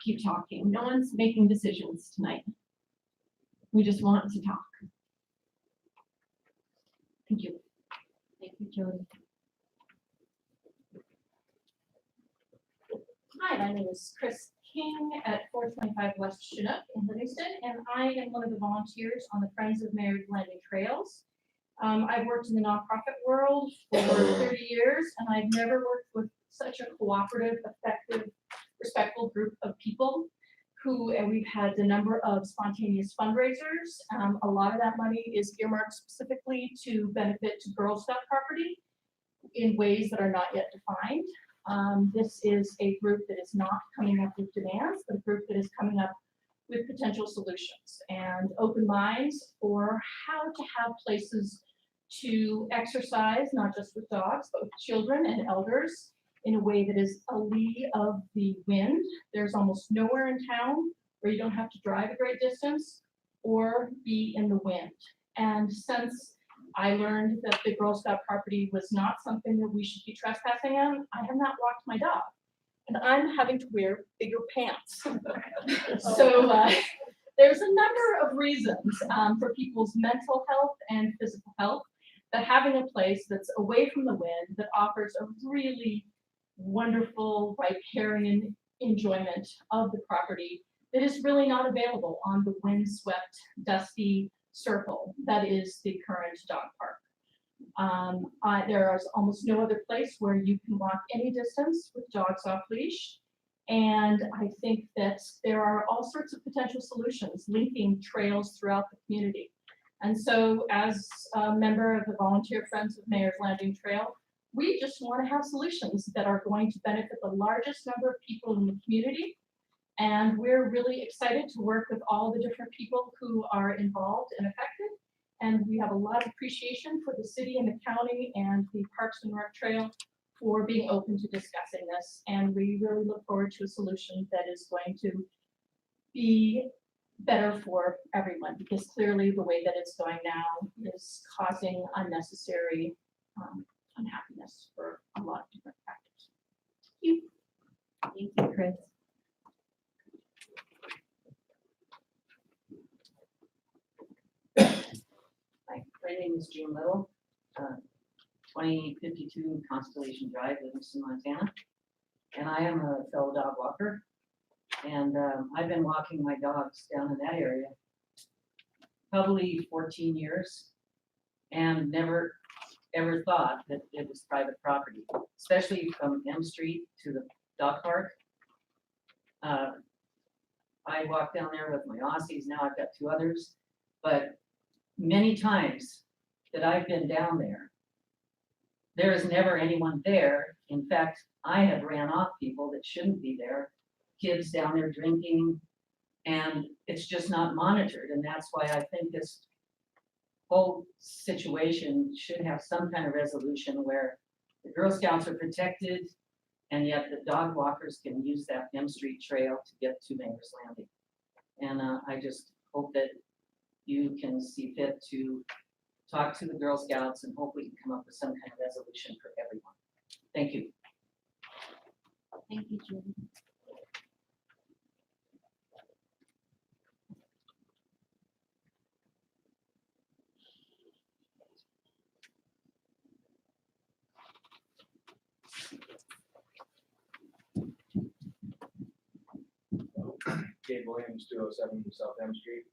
S19: keep talking. No one's making decisions tonight. We just want to talk. Thank you.
S4: Thank you, Jody.
S20: Hi, my name is Chris King at 425 West Chinook in Livingston, and I am one of the volunteers on the Friends of Mary's Landing Trails. I've worked in the nonprofit world for 30 years, and I've never worked with such a cooperative, effective, respectful group of people and we've had a number of spontaneous fundraisers. A lot of that money is earmarked specifically to benefit to Girl Scout property in ways that are not yet defined. This is a group that is not coming up with demands, but a group that is coming up with potential solutions and open minds for how to have places to exercise, not just with dogs, but with children and elders in a way that is a lee of the wind. There's almost nowhere in town where you don't have to drive a great distance or be in the wind. And since I learned that the Girl Scout property was not something that we should be trespassing on, I have not walked my dog. And I'm having to wear bigger pants. So there's a number of reasons for people's mental health and physical health that having a place that's away from the wind that offers a really wonderful riparian enjoyment of the property that is really not available on the windswept, dusty circle that is the current dog park. There is almost no other place where you can walk any distance with dogs off leash. And I think that there are all sorts of potential solutions linking trails throughout the community. And so as a member of the Volunteer Friends of Mayor's Landing Trail, we just want to have solutions that are going to benefit the largest number of people in the community. And we're really excited to work with all the different people who are involved and affected. And we have a lot of appreciation for the city and the county and the Parks and Rec Trail for being open to discussing this. And we really look forward to a solution that is going to be better for everyone, because clearly the way that it's going now is causing unnecessary unhappiness for a lot of different factors.
S4: Thank you, Chris.
S21: Hi, my name is Jean Little, 2052 Constellation Drive, Livingston, Montana. And I am a fellow dog walker. And I've been walking my dogs down in that area probably 14 years and never ever thought that it was private property, especially from M Street to the dog park. I walk down there with my Aussies. Now I've got 2 others, but many times that I've been down there is never anyone there. In fact, I have ran off people that shouldn't be there, kids down there drinking, and it's just not monitored. And that's why I think this whole situation should have some kind of resolution where the Girl Scouts are protected, and yet the dog walkers can use that M Street trail to get to Mayor's Landing. And I just hope that you can see fit to talk to the Girl Scouts and hope we can come up with some kind of resolution for everyone. Thank you.
S4: Thank you, Julie.
S22: Gabe Williams, 207 South M Street.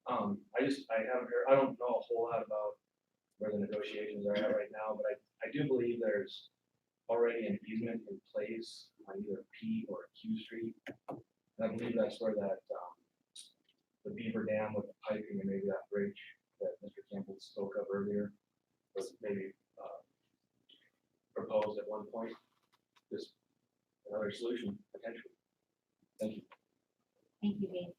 S22: I haven't heard, I don't know a whole lot about where the negotiations are at right now, but I do believe there's already an easement in place on either P or Q Street. And I believe that's where that, the beaver dam with the piping and maybe that bridge that Mr. Campbell spoke of earlier was maybe proposed at one point. Just another solution potentially. Thank you.
S4: Thank you, Gabe.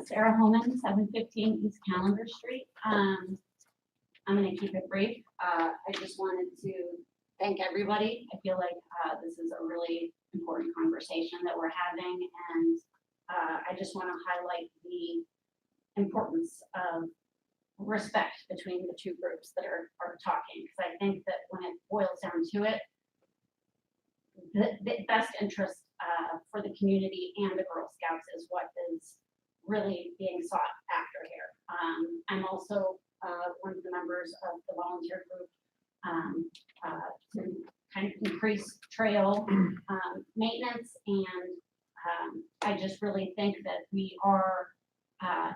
S4: Sarah Holman, 715 East Calendar Street. I'm gonna keep it brief. I just wanted to thank everybody. I feel like this is a really important conversation that we're having, and I just want to highlight the importance of respect between the two groups that are talking, because I think that when it boils down to it, the best interest for the community and the Girl Scouts is what is really being sought after here. I'm also one of the members of the volunteer group to kind of increase trail maintenance, and I just really think that we are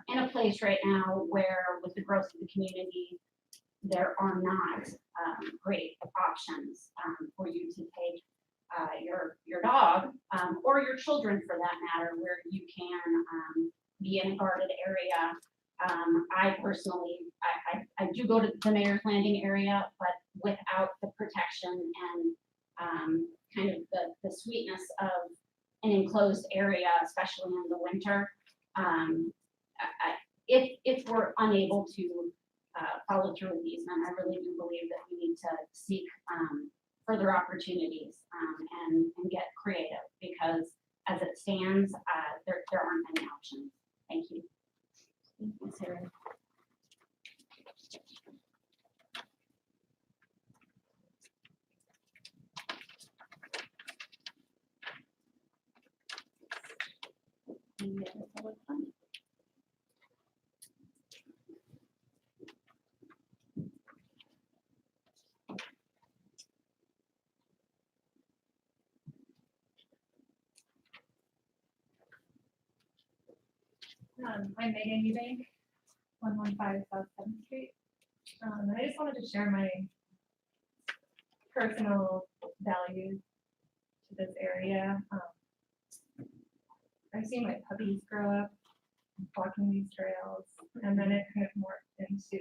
S4: in a place right now where, with the growth of the community, there are not great options for you to take your dog or your children, for that matter, where you can be in a guarded area. I personally, I do go to the Mayor's Landing area, but without the protection and kind of the sweetness of an enclosed area, especially in the winter. If we're unable to follow through with the easement, I really do believe that we need to seek further opportunities and get creative, because as it stands, there aren't many options. Thank you. Thank you, Sarah. Any other public comment?
S6: I'm Megan Eubank, 115 South 7th Street. And I just wanted to share my personal values to this area. I've seen my puppies grow up walking these trails, and then it kind of morphed into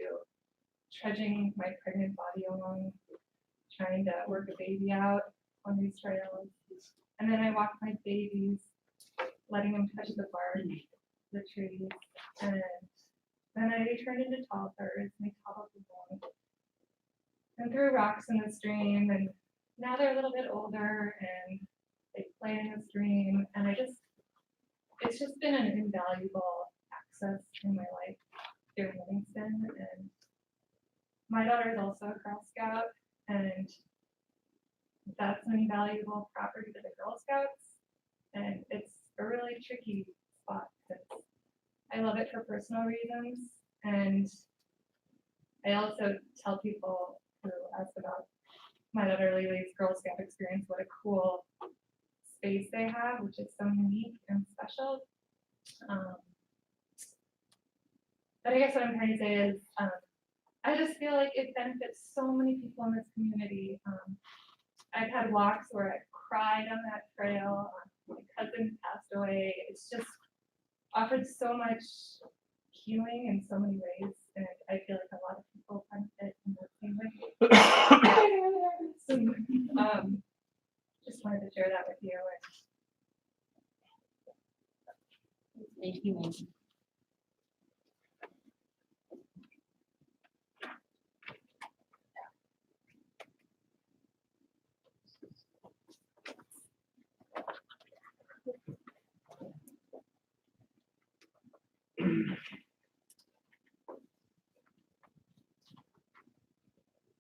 S6: trudging my pregnant body along, trying to work a baby out on these trails. And then I walked my babies, letting them touch the bark, the trees, and then I turned into toddlers, and they toddled along and threw rocks in the stream, and now they're a little bit older and they play in the stream, and it's just been an invaluable access in my life here in Livingston. And my daughter is also a Girl Scout, and that's an invaluable property to the Girl Scouts, and it's a really tricky spot because I love it for personal reasons, and I also tell people who ask about my daughter Lily's Girl Scout experience what a cool space they have, which is so unique and special. But I guess what I'm trying to say is I just feel like it benefits so many people in this community. I've had walks where I cried on that trail. My cousin passed away. It's just offered so much healing in so many ways, and I feel like a lot of people benefit in the same way. So, just wanted to share that with you.
S4: Thank you, Megan.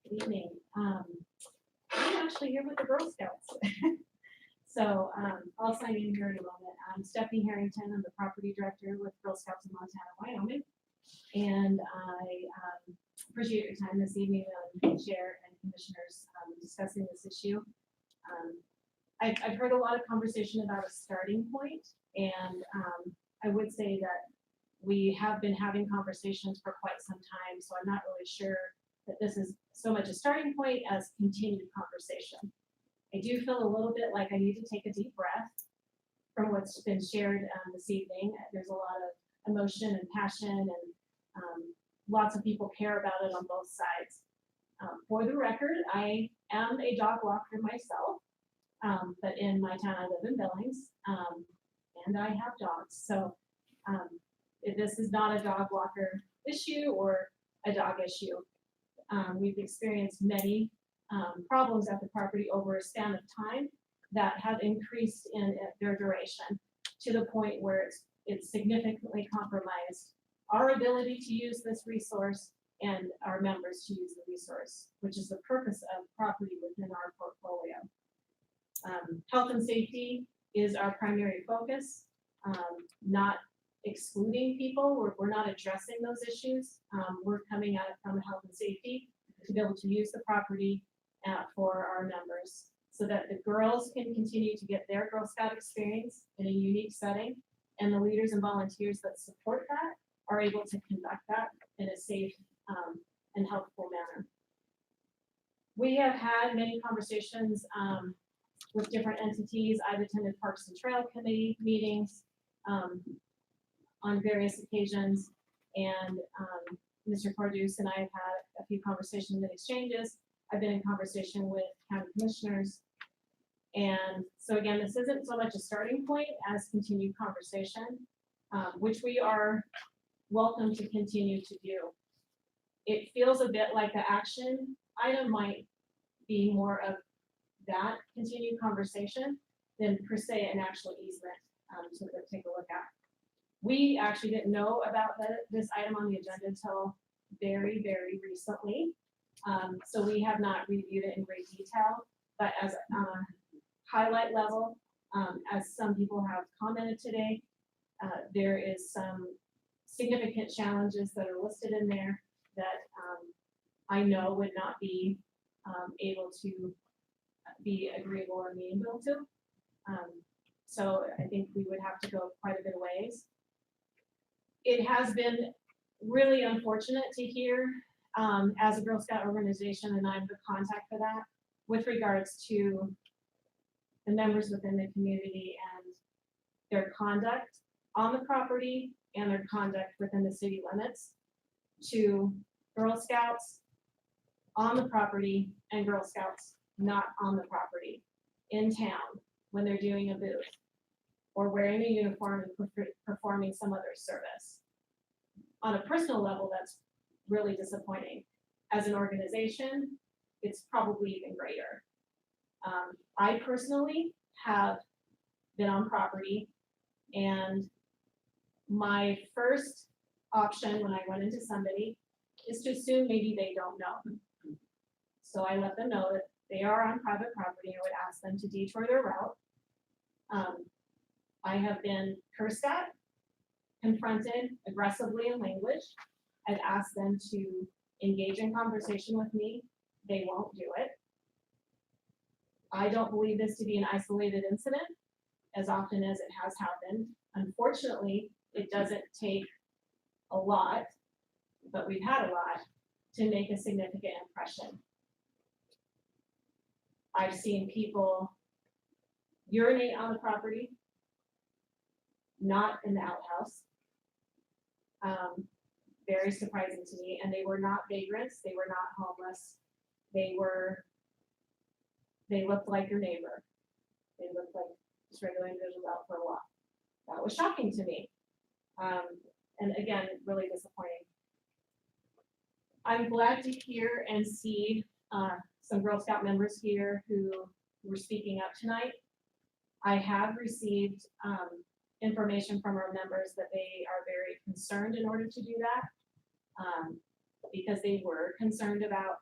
S4: Good evening. I'm actually here with the Girl Scouts. So I'll sign in here in a moment. I'm Stephanie Harrington. I'm the property director with Girl Scouts of Montana, Wyoming. And I appreciate your time this evening, Chair and Commissioners, discussing this issue. I've heard a lot of conversation about a starting point, and I would say that we have been having conversations for quite some time, so I'm not really sure that this is so much a starting point as continued conversation. I do feel a little bit like I need to take a deep breath from what's been shared this evening. There's a lot of emotion and passion, and lots of people care about it on both sides. For the record, I am a dog walker myself, but in my town I live in Billings, and I have dogs. So
S20: This is not a dog walker issue or a dog issue. We've experienced many problems at the property over a span of time that have increased in their duration to the point where it's significantly compromised our ability to use this resource and our members to use the resource, which is the purpose of property within our portfolio. Health and safety is our primary focus, not excluding people. We're not addressing those issues. We're coming at it from health and safety to be able to use the property for our members so that the girls can continue to get their Girl Scout experience in a unique setting, and the leaders and volunteers that support that are able to conduct that in a safe and helpful manner. We have had many conversations with different entities. I've attended Parks and Trail Committee meetings on various occasions, and Mr. Cordus and I have had a few conversations and exchanges. I've been in conversation with county commissioners. And so again, this isn't so much a starting point as continued conversation, which we are welcome to continue to do. It feels a bit like the action item might be more of that continued conversation than per se an actual easement to take a look at. We actually didn't know about this item on the agenda until very, very recently. So we have not reviewed it in great detail, but as a highlight level, as some people have commented today, there is some significant challenges that are listed in there that I know would not be able to be agreeable or amenable to. So I think we would have to go quite a bit of ways. It has been really unfortunate to hear as a Girl Scout organization, and I'm the contact for that, with regards to the members within the community and their conduct on the property and their conduct within the city limits to Girl Scouts on the property and Girl Scouts not on the property in town when they're doing a booth or wearing a uniform and performing some other service. On a personal level, that's really disappointing. As an organization, it's probably even greater. I personally have been on property, and my first option when I run into somebody is to assume maybe they don't know. So I let them know that they are on private property. I would ask them to detour their route. I have been cursed at, confronted aggressively in language. I've asked them to engage in conversation with me. They won't do it. I don't believe this to be an isolated incident as often as it has happened. Unfortunately, it doesn't take a lot, but we've had a lot to make a significant impression. I've seen people urinate on the property, not in the outhouse. Very surprising to me, and they were not vagrants, they were not homeless, they looked like your neighbor. They looked like just regular individuals out for a walk. That was shocking to me. And again, really disappointing. I'm glad to hear and see some Girl Scout members here who were speaking up tonight. I have received information from our members that they are very concerned in order to do that because they were concerned about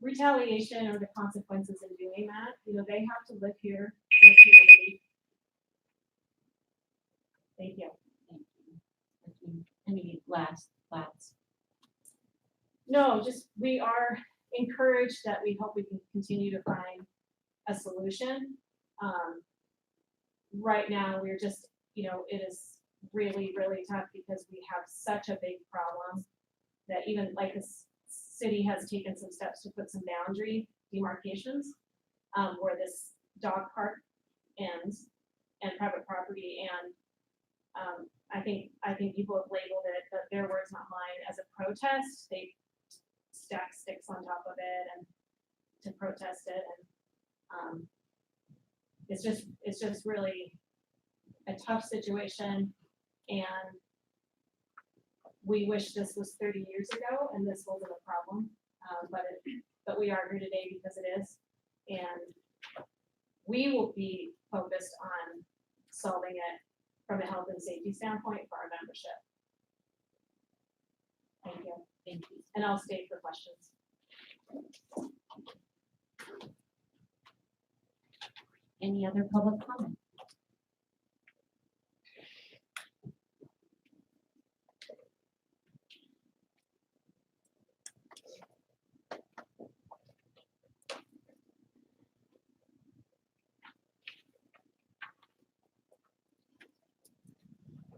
S20: retaliation or the consequences in doing that. You know, they have to live here in the community. Thank you.
S4: Any last thoughts?
S20: No, just we are encouraged that we hope we can continue to find a solution. Right now, we're just, you know, it is really, really tough because we have such a big problem that even like this city has taken some steps to put some boundary demarcations where this dog park ends and private property. And I think people have labeled it, but their words, not mine, as a protest. They stack sticks on top of it and to protest it. And it's just really a tough situation.
S1: And we wish this was 30 years ago and this wasn't a problem, but we are here today because it is. And we will be focused on solving it from a health and safety standpoint for our membership. Thank you.
S4: Thank you.
S1: And I'll stay for questions.
S4: Any other public comment?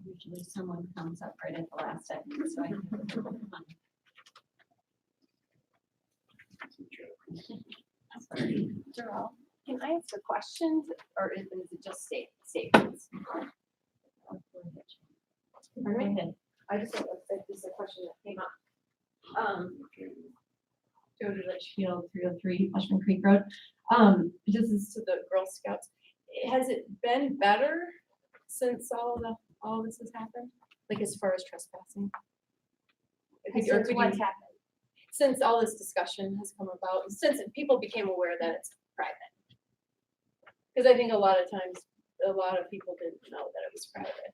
S4: Usually someone comes up right at the last second, so I can. Sorry.
S6: Jarrell, can I ask a question or is it just statements?
S1: Pardon me?
S6: I just have this is a question that came up.
S19: Jody Litchfield, 303 Washburn Creek Road. This is to the Girl Scouts. Has it been better since all this has happened? Like as far as trespassing?
S6: Since what's happened?
S19: Since all this discussion has come about, since people became aware that it's private. Because I think a lot of times, a lot of people didn't know that it was private.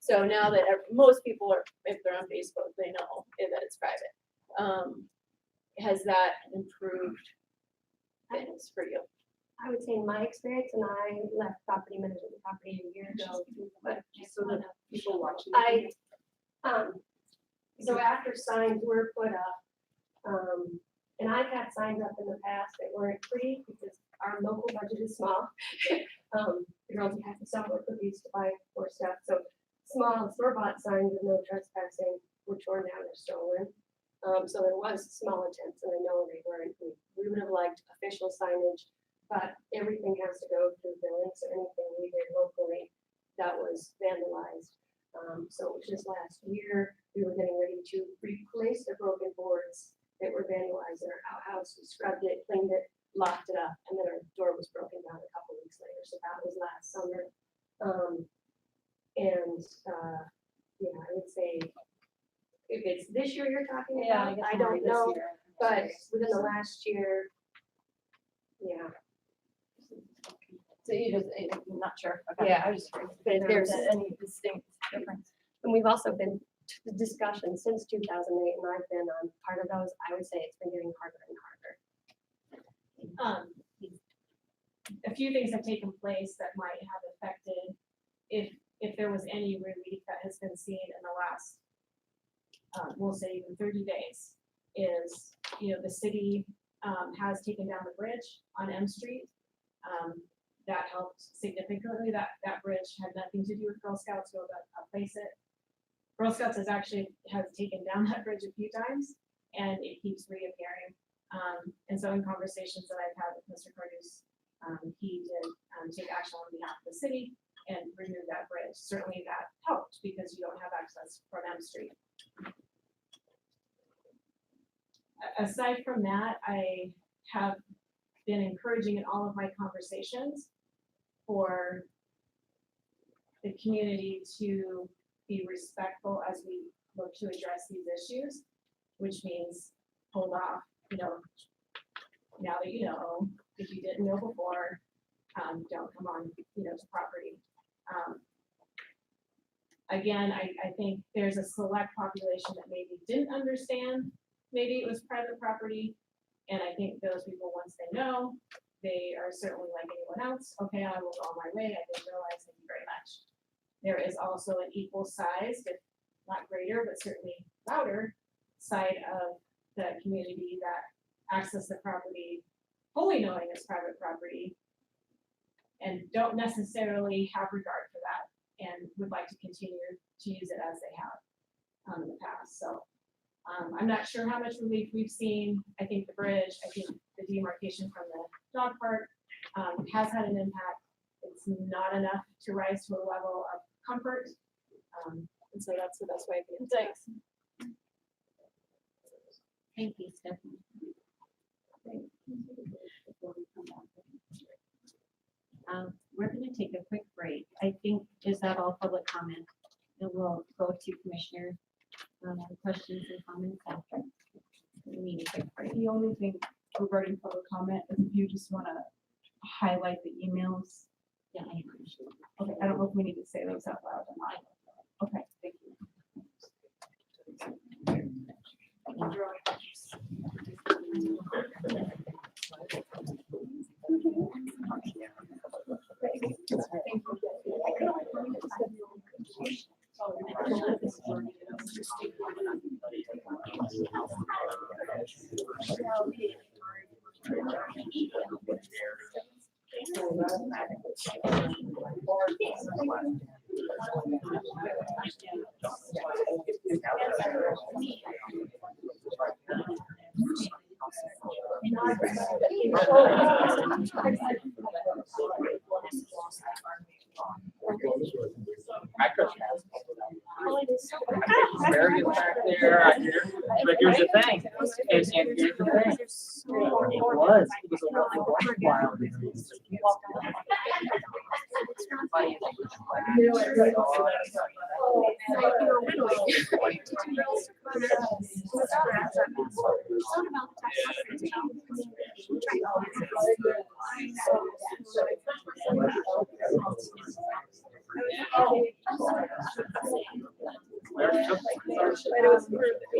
S19: So now that most people are, if they're on Facebook, they know that it's private. Has that improved things for you?
S6: I would say in my experience, and I left property management property a year ago, but
S14: Just so that people watching.
S6: so after signs were put up, and I've had signs up in the past that weren't free because our local budget is small. The girls have to sell their cookies to buy for stuff, so small store-bought signs of no trespassing were torn down or stolen. So there was small attempts, and I know they weren't, we would have liked official signage, but everything has to go through billing, so anything we did locally that was vandalized. So it was just last year, we were getting ready to replace the broken boards that were vandalized in our outhouse. We scrubbed it, cleaned it, locked it up, and then our door was broken down a couple weeks later, so that was last summer. Yeah, I would say, if it's this year you're talking
S19: Yeah,
S6: about,
S19: I
S6: I
S19: guess
S6: don't
S19: more this
S6: know,
S19: year.
S6: but within the last year, yeah.
S19: So you just, I'm not sure. Okay.
S6: Yeah, I was, but if there's any distinct difference. And we've also been to discussion since 2008, and I've been on part of those. I would say it's been getting harder and harder.
S1: A few things have taken place that might have affected if there was any relief that has been seen in the last, we'll say even 30 days, is, the city has taken down the bridge on M Street. That helped significantly. That bridge had nothing to do with Girl Scouts, so that place it. Girl Scouts has taken down that bridge a few times, and it keeps reappearing. And so in conversations that I've had with Mr. Cardus, he did take action on behalf of the city and remove that bridge. Certainly that helped because you don't have access from M Street. Aside from that, I have been encouraging in all of my conversations for the community to be respectful as we look to address these issues, which means hold off, now that you know, if you didn't know before, don't come on, to property. Again, I think there's a select population that maybe didn't understand, maybe it was private property, and I think those people, once they know, they are certainly like anyone else. Okay, I will go on my way. I didn't realize. Thank you very much. There is also an equal sized, if not greater, but certainly louder side of the community that access the property fully knowing it's private property and don't necessarily have regard for that and would like to continue to use it as they have in the past. So I'm not sure how much relief we've seen. I think the bridge, I think the demarcation from the dog park has had an impact. It's not enough to rise to a level of comfort. And so that's the best way I can. Thanks.
S4: Thank you, Stephanie. We're going to take a quick break. I think, is that all public comment? And we'll go to Commissioner, questions and comments after. The meeting takes place.
S14: The only thing regarding public comment is if you just wanna highlight the emails.
S4: Yeah, I appreciate it.
S14: Okay, I don't know if we need to say those out loud or not. Okay, thank you.
S13: Very good back there, I hear, but here's the thing, and here's the thing. It was a wild.
S6: So, I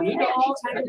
S6: mean, it's kind of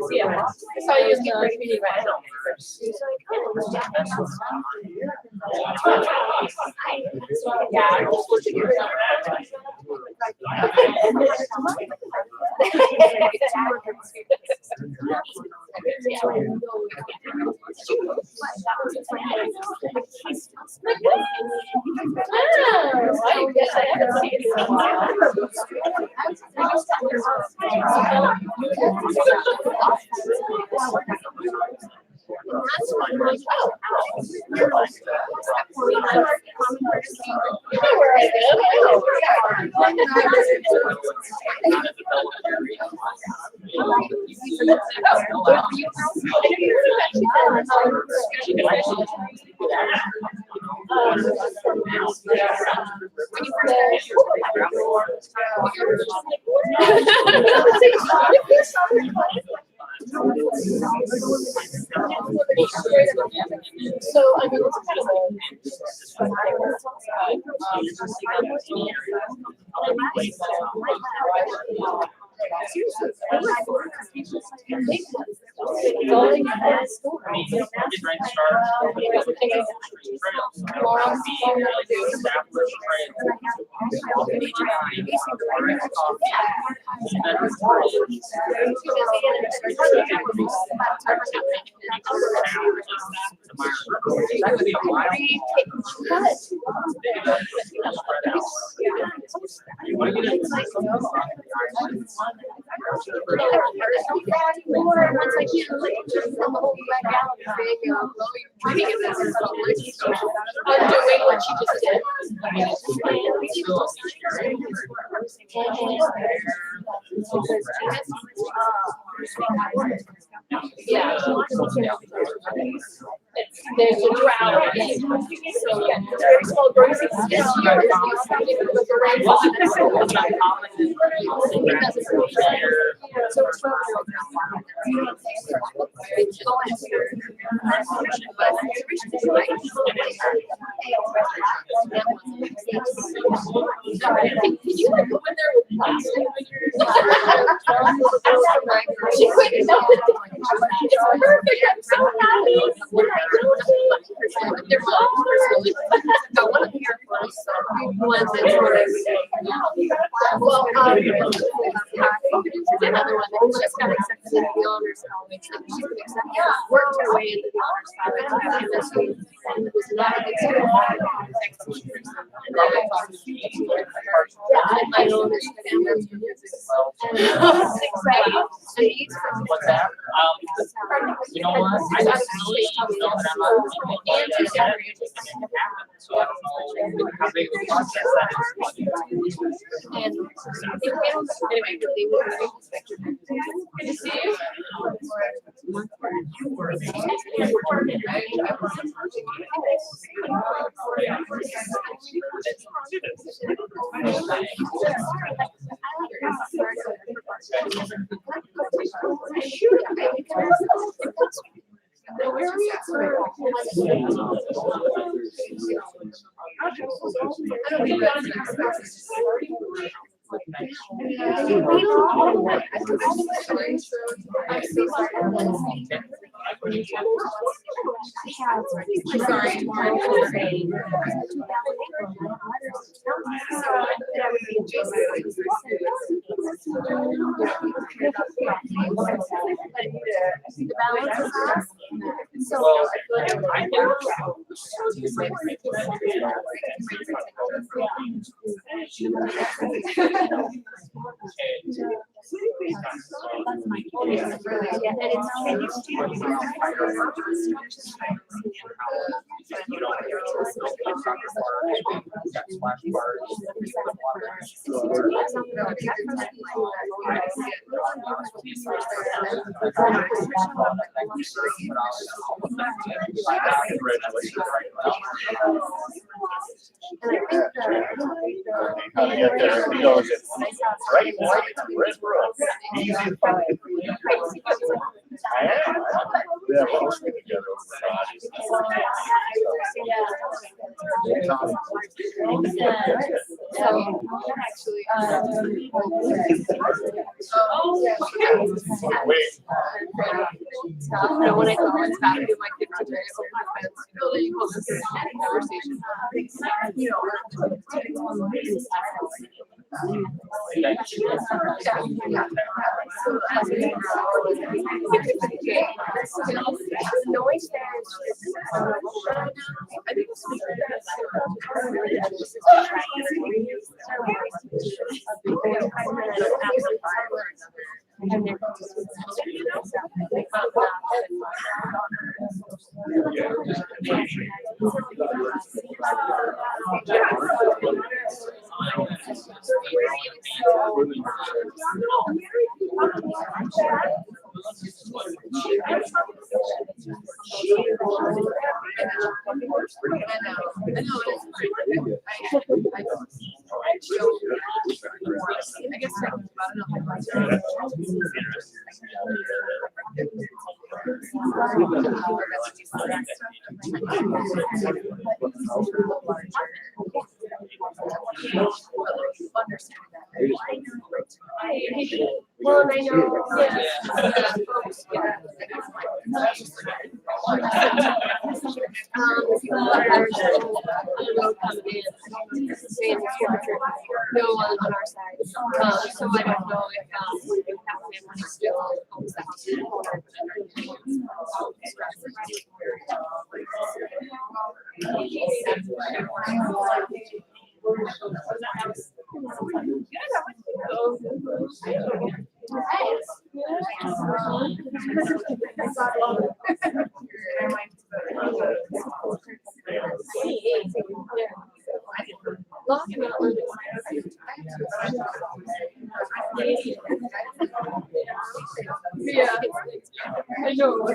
S6: undoing what she just did. Yeah. There's a drought. So, yeah, very small growth. This year is the rain. Did you like go in there with plastic? She couldn't help it. It's perfect. I'm so happy. They're got one of your first ones that sort of, well, another one that just got accepted into the honors college. She's been accepted, worked her way into the honors college. And it was not a big school. I know.
S13: What's that? You know what? I just really don't know that I'm not. So I don't know how big of a process that is.
S6: And anyway, they were very good to see you.
S5: How to get there, he knows it. Right, right, Red Brook, easy to find. I am. Yeah, we're working together
S6: When I go back to my kids today, you hold this conversation. Well, and I know, no one on our side. So I don't know if that family still owns the house. Yeah, I know.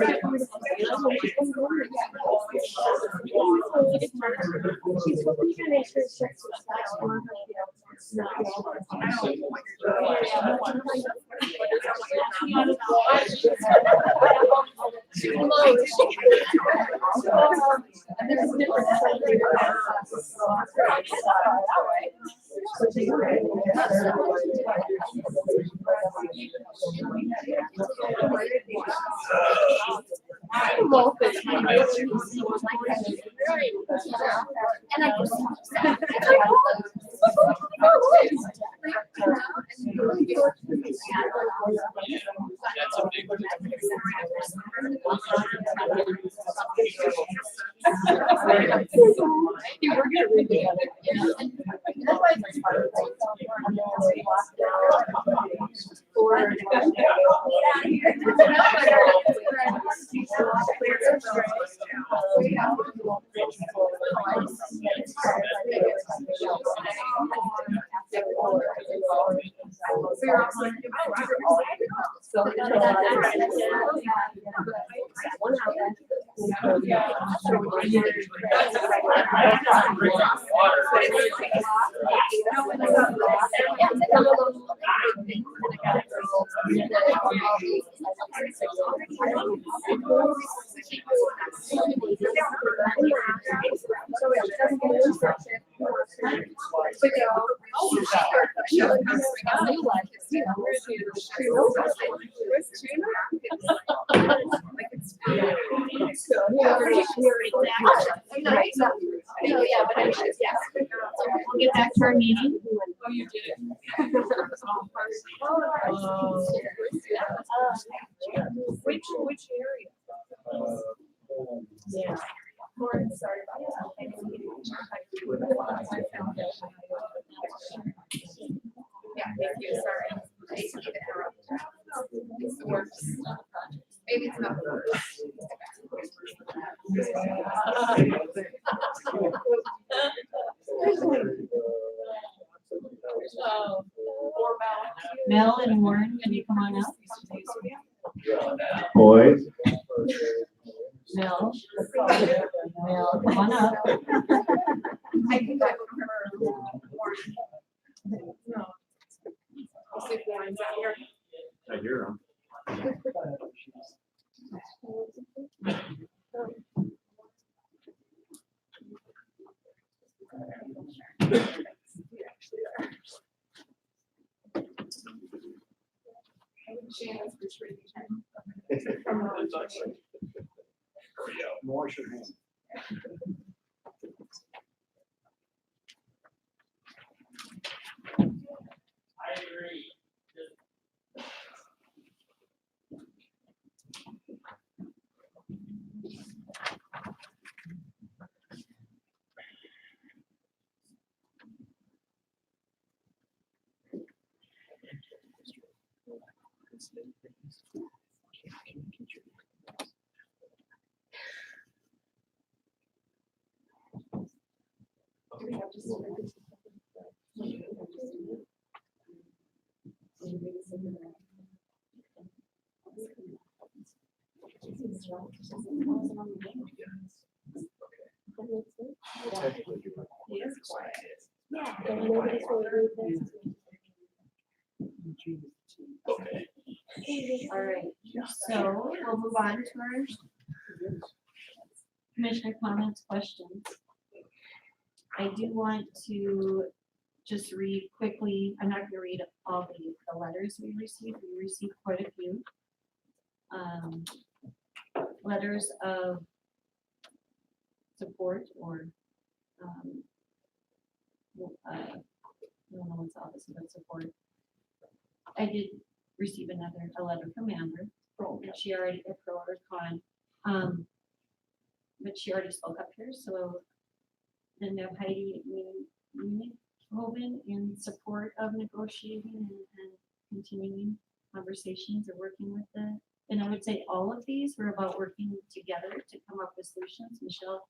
S14: You were gonna read the other.
S6: That's why it's hard.
S4: We'll get back to our meeting.
S14: Oh, you did it. Which area?
S6: Yeah. Lauren, sorry about that.
S14: Yeah, thank you, sorry. I hate to interrupt. It's the worst. Maybe it's not the worst.
S4: Mel and Warren, can you come on up?
S2: Boys.
S4: Mel. Mel, come on up.
S14: I think I prefer Warren. No. I'll see if Warren's out here.
S16: I hear him.
S14: Shannon's retreating.
S2: Wash your hands.
S8: I agree.
S14: He is quiet.
S6: Yeah. And nobody's really read this.
S4: All right, so we'll move on to our commissioner comments, questions. I do want to just read quickly, I'm not gonna read all the letters we received. We received quite a few. Letters of support or, I don't know what's opposite of support. I did receive a letter from Amber, and she already, a pro or con, but she already spoke up here, so then we have Heidi Hoven in support of negotiating and continuing conversations or working with and I would say all of these were about working together to come up with solutions. Michelle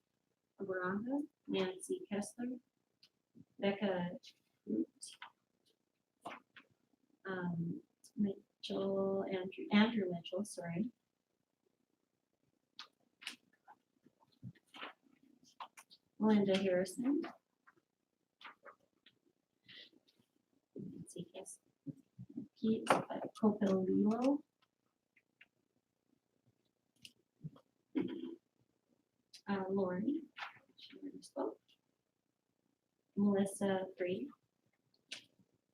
S4: Abaranga, Nancy Kessler, Becca Root, Mitchell, Andrew Mitchell, sorry. Melinda Harrison. Nancy Kessler. Pete Copelilo. Lori, she already spoke. Melissa Free,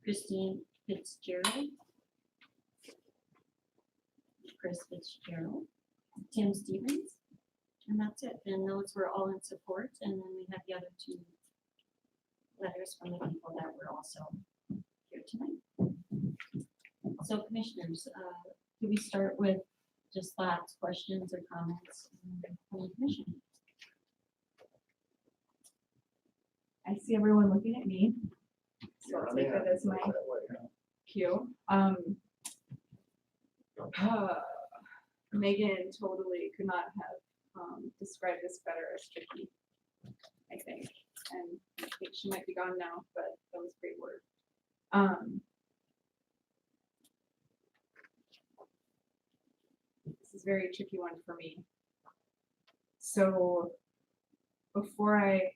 S4: Christine Fitzgerald, Chris Fitzgerald, Tim Stevens, and that's it. And those were all in support. And then we have the other two letters from the people that were also here tonight. So commissioners, do we start with just thoughts, questions, or comments from the commission?
S14: I see everyone looking at me. So I'll take that as my cue. Megan totally could not have described this better as tricky, I think. And I think she might be gone now, but that was a great word. This is a very tricky one for me. So before I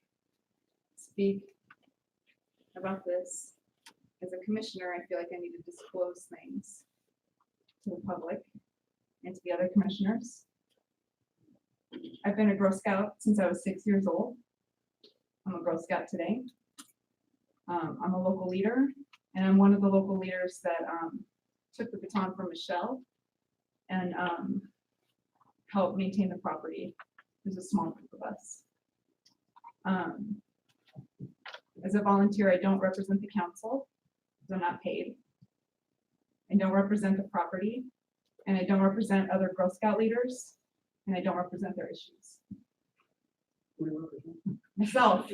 S14: speak about this, as a commissioner, I feel like I need to disclose things to the public and to the other commissioners. I've been a Girl Scout since I was 6 years old. I'm a Girl Scout today. I'm a local leader, and I'm one of the local leaders that took the baton from Michelle and helped maintain the property. There's a small group of us. As a volunteer, I don't represent the council, because I'm not paid. I don't represent the property, and I don't represent other Girl Scout leaders, and I don't represent their issues. Myself,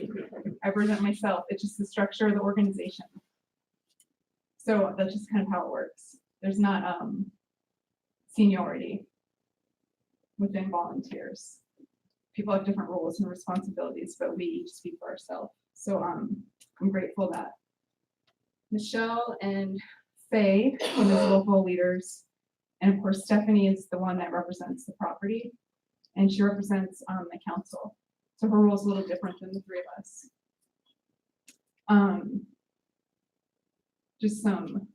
S14: I represent myself. It's just the structure of the organization. So that's just kind of how it works. There's not seniority within volunteers. People have different roles and responsibilities, but we each speak for ourselves. So I'm grateful that Michelle and Faye are the local leaders, and of course Stephanie is the one that represents the property, and she represents the council. So her role is a little different than the three of us. Just some,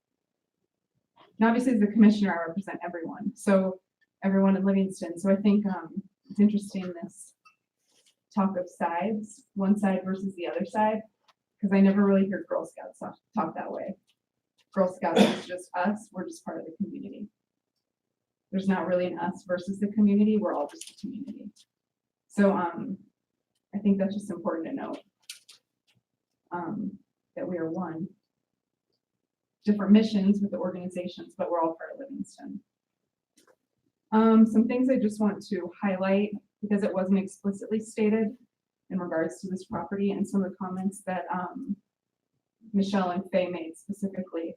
S14: and obviously as the commissioner, I represent everyone. So everyone in Livingston. So I think it's interesting this talk of sides, one side versus the other side, because I never really hear Girl Scouts talk that way. Girl Scouts is just us, we're just part of the community. There's not really an us versus the community, we're all just the community. So I think that's just important to note, that we are one. Different missions with the organizations, but we're all part of Livingston. Some things I just want to highlight because it wasn't explicitly stated in regards to this property, and some of the comments that Michelle and Faye made specifically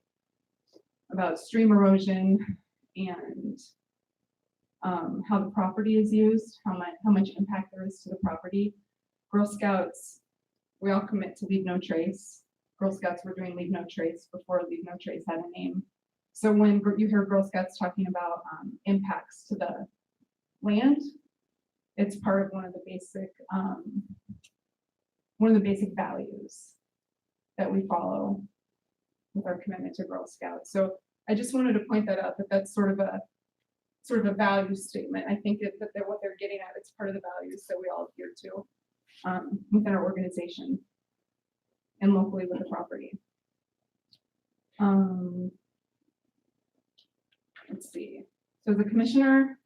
S14: about stream erosion and how the property is used, how much impact there is to the property. Girl Scouts, we all commit to leave no trace. Girl Scouts were doing leave no trace before leave no trace had a name. So when you hear Girl Scouts talking about impacts to the land, it's part of one of the basic values that we follow with our commitment to Girl Scouts. So I just wanted to point that out, that that's sort of a value statement. I think that what they're getting at, it's part of the values that we all adhere to within our organization and locally with the property. Let's see. So as a commissioner,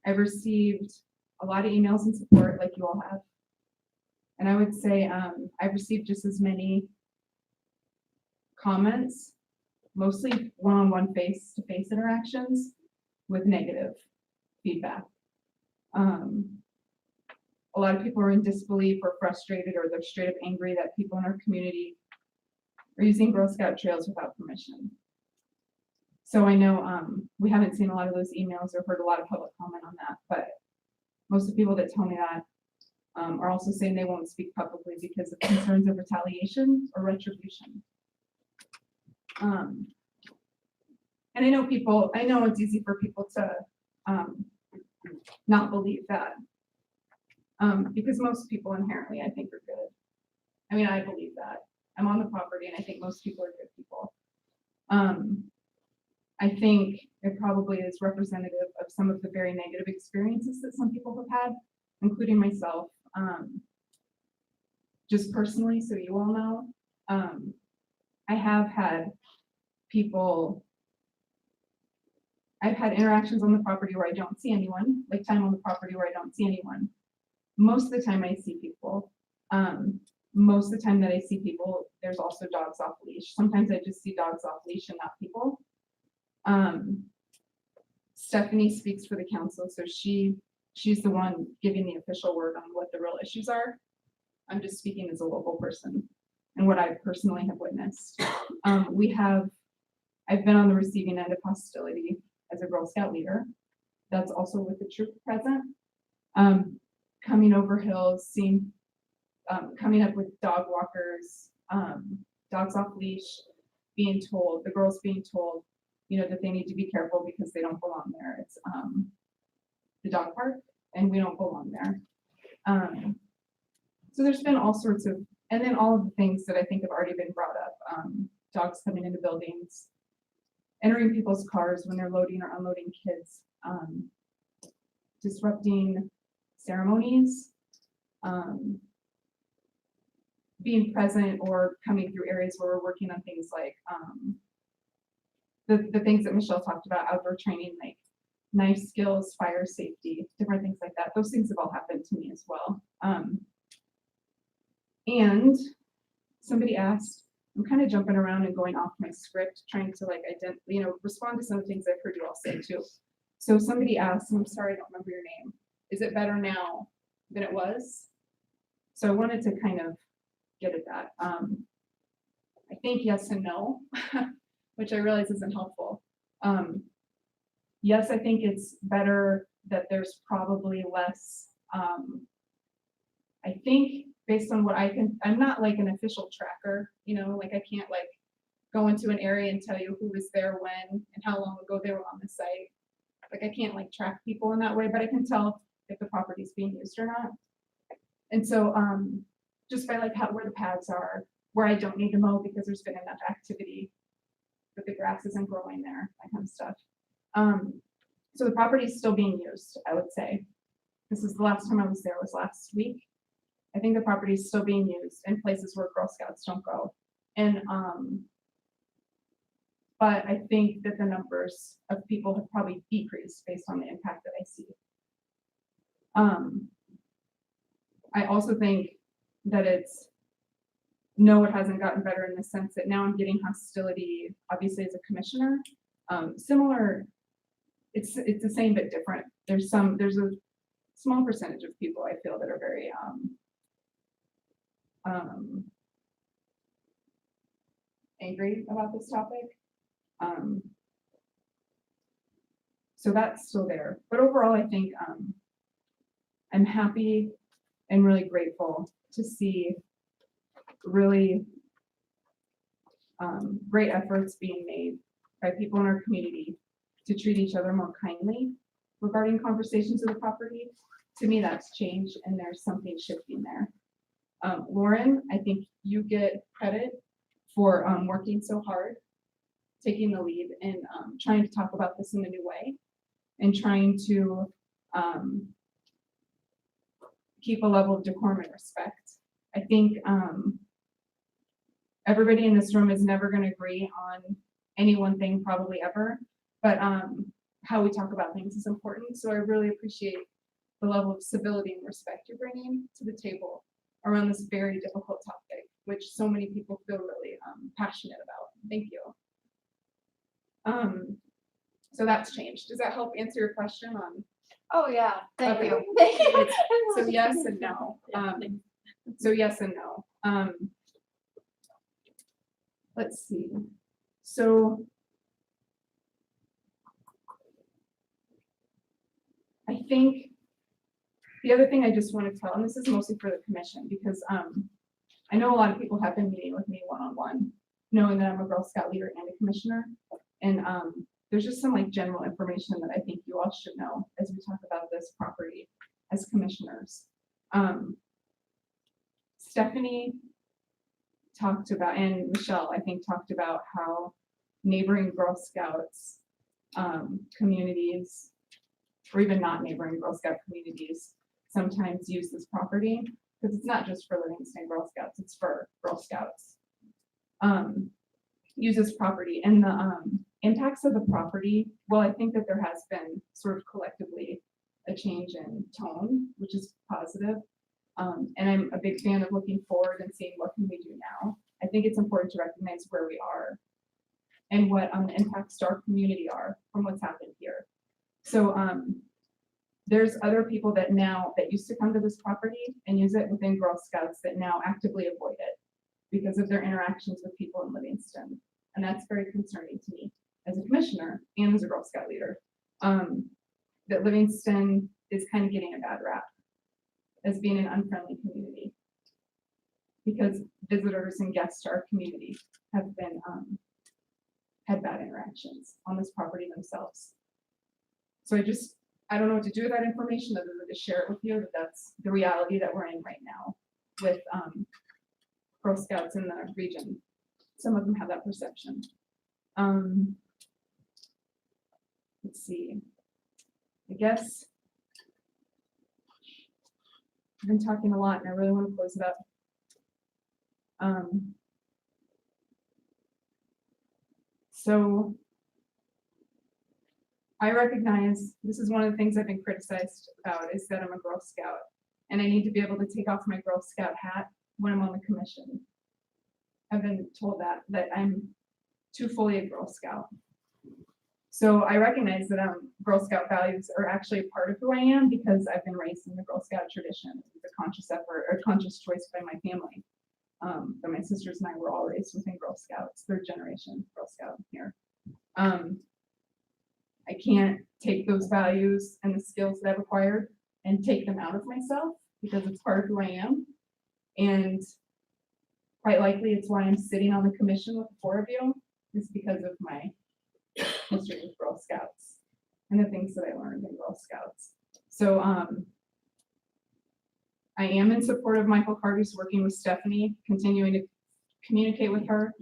S14: I've received a lot of emails and support like you all have. And I would say I've received just as many comments, mostly one-on-one face-to-face interactions with negative feedback. A lot of people are in disbelief or frustrated, or they're straight up angry that people in our community are using Girl Scout trails without permission. So I know we haven't seen a lot of those emails or heard a lot of public comment on that, but most of the people that tell me that are also saying they won't speak publicly because of concerns of retaliation or retribution. And I know it's easy for people to not believe that because most people inherently, I think, are good. I mean, I believe that. I'm on the property and I think most people are good people. I think it probably is representative of some of the very negative experiences that some people have had, including myself. Just personally, so you all know, I have had I've had interactions on the property where I don't see anyone, like time on the property where I don't see anyone. Most of the time I see people. Most of the time that I see people, there's also dogs off leash. Sometimes I just see dogs off leash and not people. Stephanie speaks for the council, so she's the one giving the official word on what the real issues are. I'm just speaking as a local person and what I personally have witnessed. I've been on the receiving end of hostility as a Girl Scout leader. That's also with the troop present. Coming over hills, coming up with dog walkers, dogs off leash, the girls being told, that they need to be careful because they don't belong there. It's the dog park and we don't belong there. So there's been all sorts of, and then all of the things that I think have already been brought up. Dogs coming into buildings, entering people's cars when they're loading or unloading kids, disrupting ceremonies, being present or coming through areas where we're working on things like the things that Michelle talked about, outdoor training, like knife skills, fire safety, different things like that. Those things have all happened to me as well. And somebody asked, I'm kind of jumping around and going off my script, trying to respond to some of the things I've heard you all say too. So somebody asked, and I'm sorry, I don't remember your name. Is it better now than it was? So I wanted to kind of get at that. I think yes and no, which I realize isn't helpful. Yes, I think it's better that there's probably less, I think based on what I'm not like an official tracker, like I can't like go into an area and tell you who was there when and how long ago they were on the site. Like I can't like track people in that way, but I can tell if the property is being used or not. And so just by like where the paths are, where I don't need to mow because there's been enough activity, but the grass isn't growing there, that kind of stuff. So the property is still being used, I would say. This is the last time I was there was last week. I think the property is still being used in places where Girl Scouts don't go. And but I think that the numbers of people have probably decreased based on the impact that I see. I also think that it hasn't gotten better in the sense that now I'm getting hostility, obviously as a commissioner. Similar, it's the same but different. There's a small percentage of people I feel that are very angry about this topic. So that's still there. But overall, I think I'm happy and really grateful to see really great efforts being made by people in our community to treat each other more kindly regarding conversations of the property. To me, that's change and there's something shifting there. Lauren, I think you get credit for working so hard, taking the lead and trying to talk about this in a new way and trying to keep a level of decorum and respect. I think everybody in this room is never going to agree on any one thing probably ever, but how we talk about things is important. So I really appreciate the level of civility and respect you're bringing to the table around this very difficult topic, which so many people feel really passionate about. Thank you. So that's changed. Does that help answer your question on?
S6: Oh, yeah, thank
S14: Okay.
S6: you. Thank you.
S14: So yes and no. So yes and no. Let's see. So I think the other thing I just want to tell, and this is mostly for the commission, because I know a lot of people have been meeting with me one-on-one, knowing that I'm a Girl Scout leader and a commissioner. And there's just some like general information that I think you all should know as we talk about this property as commissioners. Stephanie talked about, and Michelle, I think, talked about how neighboring Girl Scouts communities, or even not neighboring Girl Scout communities, sometimes use this property, because it's not just for Livingston Girl Scouts, it's for Girl Scouts. Use this property, and the impacts of the property, well, I think that there has been sort of collectively a change in tone, which is positive. And I'm a big fan of looking forward and seeing what can we do now. I think it's important to recognize where we are and what the impacts to our community are from what's happened here. So there's other people that now, that used to come to this property and use it within Girl Scouts that now actively avoid it because of their interactions with people in Livingston. And that's very concerning to me as a commissioner and as a Girl Scout leader. That Livingston is kind of getting a bad rap as being an unfriendly community because visitors and guests to our community have been, had bad interactions on this property themselves. So I don't know what to do with that information other than to share it with you, but that's the reality that we're in right now with Girl Scouts in the region. Some of them have that perception. Let's see. I guess I've been talking a lot and I really want to close it up. So I recognize this is one of the things I've been criticized about is that I'm a Girl Scout and I need to be able to take off my Girl Scout hat when I'm on the commission. I've been told that I'm too fully a Girl Scout. So I recognize that Girl Scout values are actually a part of who I am because I've been raised in the Girl Scout tradition. It's a conscious effort or conscious choice by my family. But my sisters and I were all raised within Girl Scouts, third generation Girl Scout here. I can't take those values and the skills that I've acquired and take them out of myself because it's part of who I am. And quite likely it's why I'm sitting on the commission with the four of you, is because of my history with Girl Scouts and the things that I learned in Girl Scouts. So I am in support of Michael Carter's working with Stephanie, continuing to communicate with her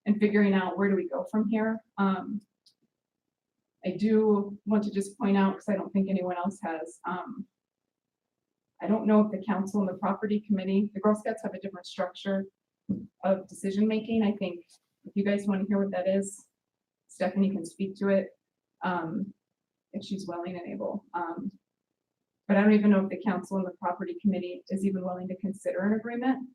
S14: and figuring out where do we go from here. I do want to just point out, because I don't think anyone else has, I don't know if the council and the property committee, the Girl Scouts have a different structure of decision-making. I think if you guys want to hear what that is, Stephanie can speak to it if she's willing and able. But I don't even know if the council and the property committee is even willing to consider an agreement.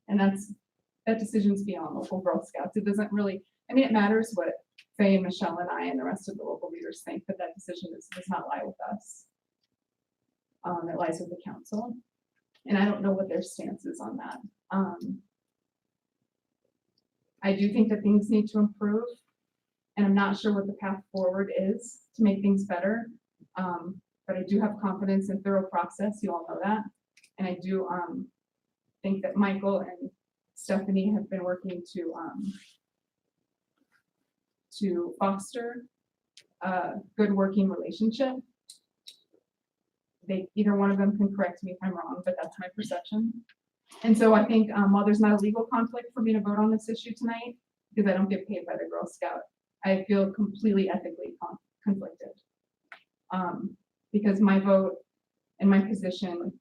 S14: And that decision's beyond local Girl Scouts. It doesn't really, I mean, it matters what Faye and Michelle and I and the rest of the local leaders think, but that decision does not lie with us. It lies with the council. And I don't know what their stance is on that. I do think that things need to improve. And I'm not sure what the path forward is to make things better. But I do have confidence in thorough process. You all know that. And I do think that Michael and Stephanie have been working to foster a good working relationship. Either one of them can correct me if I'm wrong, but that's my perception. And so I think while there's not a legal conflict for me to vote on this issue tonight, because I don't get paid by the Girl Scout, I feel completely ethically conflicted. Because my vote and my position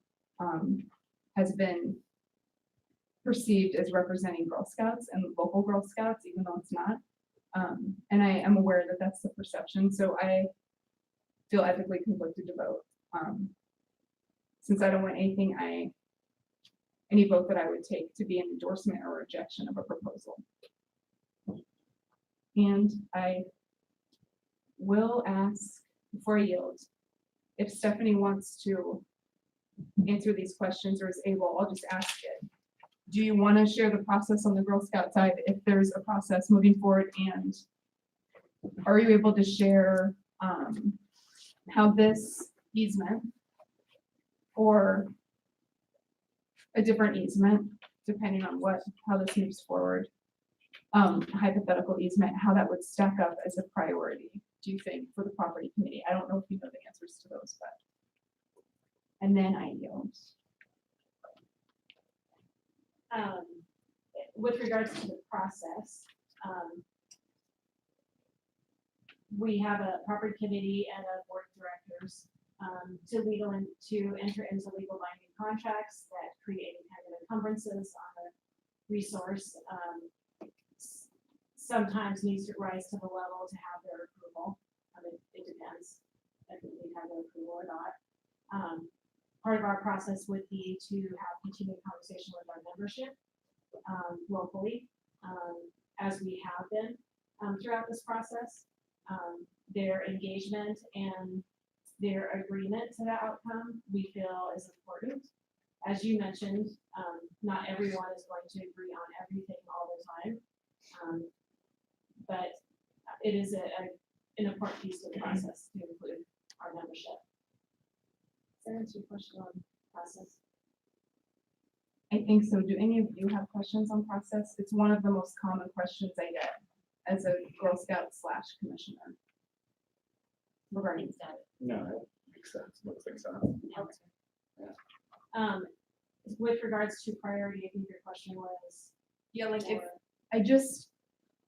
S14: has been perceived as representing Girl Scouts and local Girl Scouts, even though it's not. And I am aware that that's the perception, so I feel ethically conflicted to vote. Since I don't want anything, any vote that I would take to be an endorsement or rejection of a proposal. And I will ask, before I yield, if Stephanie wants to answer these questions or is able, I'll just ask it. Do you want to share the process on the Girl Scout side if there's a process moving forward? And are you able to share how this easement or a different easement, depending on how this moves forward, hypothetical easement, how that would stack up as a priority, do you think, for the property committee? I don't know if you know the answers to those, but. And then I yield.
S20: With regards to the process, we have a property committee and a board of directors to enter into legal binding contracts that create kind of encumbrances on the resource. Sometimes needs to rise to the level to have their approval. I mean, it depends if we have their approval or not. Part of our process would be to have continued conversation with our membership locally, as we have been throughout this process. Their engagement and
S1: their agreement to that outcome, we feel is important. As you mentioned, not everyone is going to agree on everything all the time. But it is an important piece of the process to include our membership. Does that answer your question on process?
S14: I think so. Do any of you have questions on process? It's one of the most common questions I get as a Girl Scout / commissioner regarding that.
S5: No, that makes sense, looks like sense.
S1: With regards to priority, I think your question was.
S14: Yeah, like if,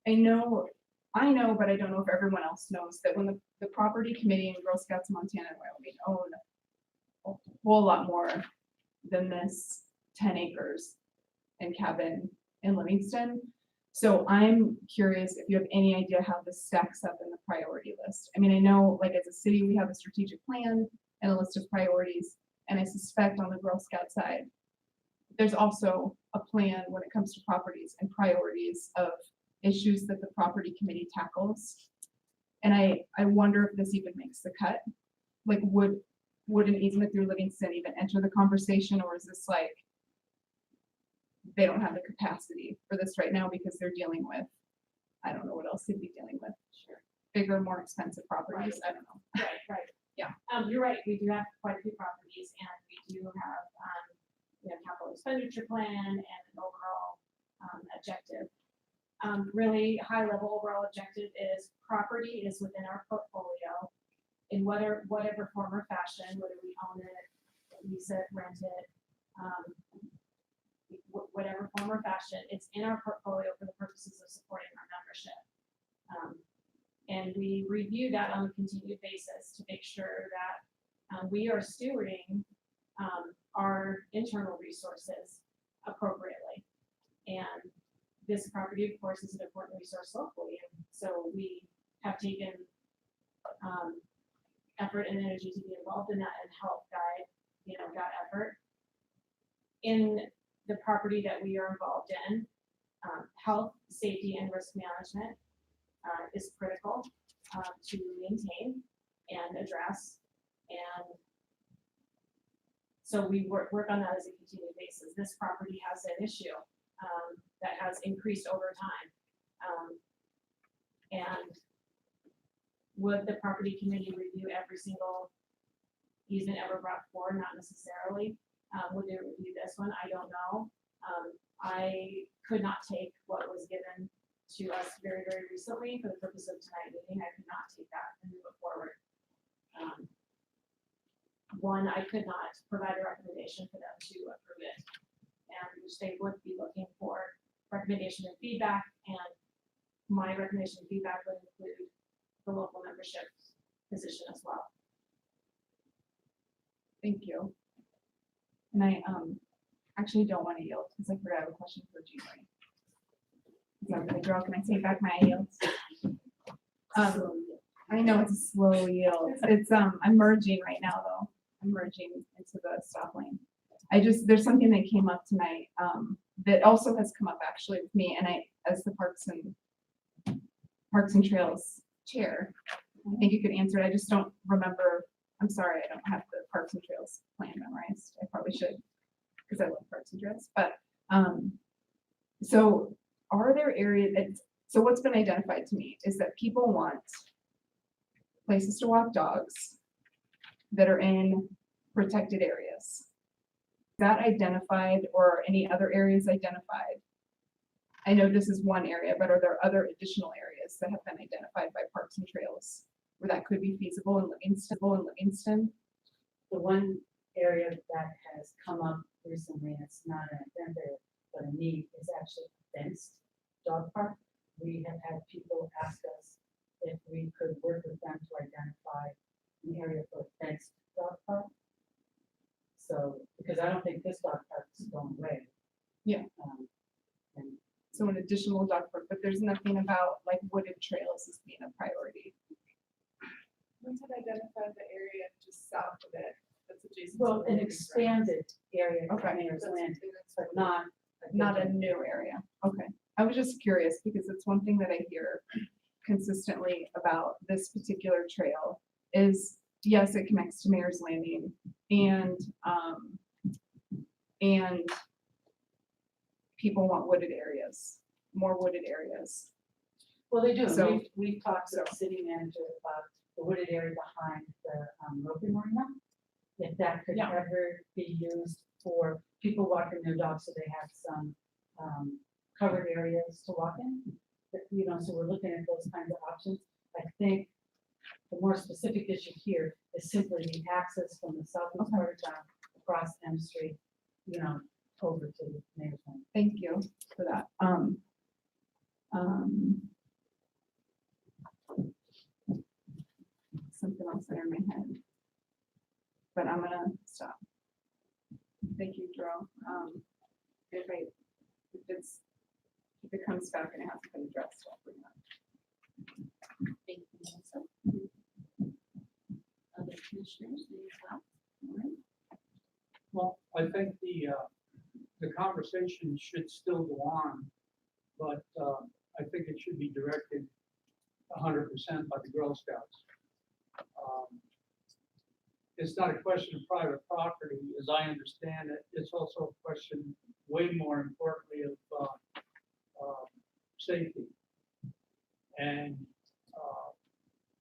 S14: I know, but I don't know if everyone else knows that when the property committee in Girl Scouts of Montana and Wyoming own a whole lot more than this 10 acres and cabin in Livingston. So I'm curious if you have any idea how this stacks up in the priority list. I mean, I know like as a city, we have a strategic plan and a list of priorities. And I suspect on the Girl Scout side, there's also a plan when it comes to properties and priorities of issues that the property committee tackles. And I wonder if this even makes the cut. Like would an easement through Livingston even enter the conversation, or is this like, they don't have the capacity for this right now because they're dealing with, I don't know what else they'd be dealing with. Sure. Bigger, more expensive properties. I don't know.
S1: Right.
S14: Yeah.
S1: You're right. We do have quite a few properties, and we do have, capital expenditure plan and an overall, objective. Really high level overall objective is property is within our portfolio in whatever form or fashion, whether we own it, lease it, rent it, whatever form or fashion, it's in our portfolio for the purposes of supporting our membership. And we review that on a continued basis to make sure that we are stewarding our internal resources appropriately. And this property, of course, is an important resource locally. And so we have taken effort and energy to be involved in that and help guide, that effort. In the property that we are involved in, health, safety, and risk management is critical to maintain and address. And so we work on that as a continued basis. This property has an issue that has increased over time. And would the property committee review every single easement ever brought forward? Not necessarily. Would they review this one? I don't know. I could not take what was given to us very, very recently for the purpose of tonight's meeting. I could not take that and move it forward. One, I could not provide a recommendation for them to approve it, and which they would be looking for recommendation and feedback, and my recommendation and feedback would include the local membership position as well.
S14: Thank you. And I actually don't want to yield because I forgot I have a question for Jean. I'm really drunk and I take back my yields. I know it's a slow yield. It's I'm merging right now though. I'm merging into the stop lane. There's something that came up tonight that also has come up actually with me, and I, as the Parks and Trails chair, I think you could answer it. I just don't remember. I'm sorry, I don't have the Parks and Trails plan memorized. I probably should, because I love Parks and Trails. But so are there areas? So what's been identified to me is that people want places to walk dogs that are in protected areas. Is that identified, or any other areas identified? I know this is one area, but are there other additional areas that have been identified by Parks and Trails where that could be feasible in Livingston?
S15: The one area that has come up recently, it's not an agenda, but a need, is actually a fenced dog park. We have had people ask us if we could work with them to identify an area for a fenced dog park. So, because I don't think this dog park is going away.
S14: Yeah.
S15: And
S14: so an additional dog park, but there's nothing about like wooded trails as being a priority.
S17: We had identified the area just south of it, that's adjacent.
S15: well,
S17: to
S15: an
S17: the
S15: expanded area of
S14: Okay.
S15: Mayor's
S17: That's-
S15: Land,
S17: that's
S15: but
S17: what
S15: not
S14: Not a new area. Okay. I was just curious because it's one thing that I hear consistently about this particular trail is yes, it connects to Mayor's Landing and people want wooded areas, more wooded areas.
S15: Well, they do.
S14: So-
S15: We've talked to the city manager about the wooded area behind the roping marina. If that could
S14: Yeah.
S15: ever be used for people walking their dogs, so they have some covered areas to walk in. But, you know, so we're looking at those kinds of options. I think the more specific issue here is simply the access from the southeast part of town across M Street, you know, over to the Mayor's Landing.
S14: Thank you for that. Something else there in my head. But I'm gonna stop. Thank you, Drew. If it comes back and it hasn't been addressed, I'll bring it up.
S4: Thank you, Melissa. Other commissioners, any thoughts? All right.
S2: Well, I think the conversation should still go on, but I think it should be directed 100% by the Girl Scouts. It's not a question of private property, as I understand it. It's also a question, way more importantly, of safety. And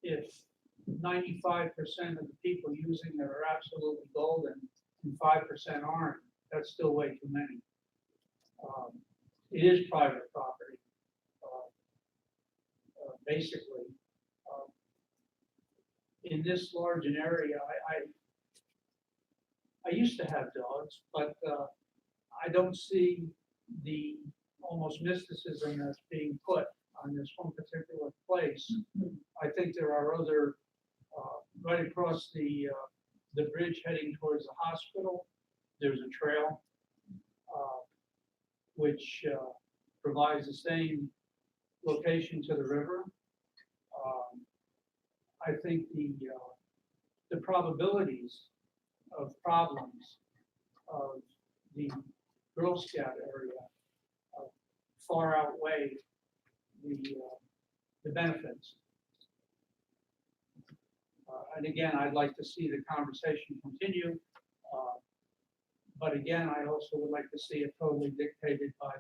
S2: if 95% of the people using it are absolutely golden and 5% aren't, that's still way too many. It is private property, basically. In this large an area, I used to have dogs, but I don't see the almost mysticism that's being put on this one particular place. I think there are other, right across the bridge heading towards the hospital, there's a trail which provides the same location to the river. I think the probabilities of problems of the Girl Scout area far outweigh the benefits. And again, I'd like to see the conversation continue. But again, I also would like to see it totally dictated by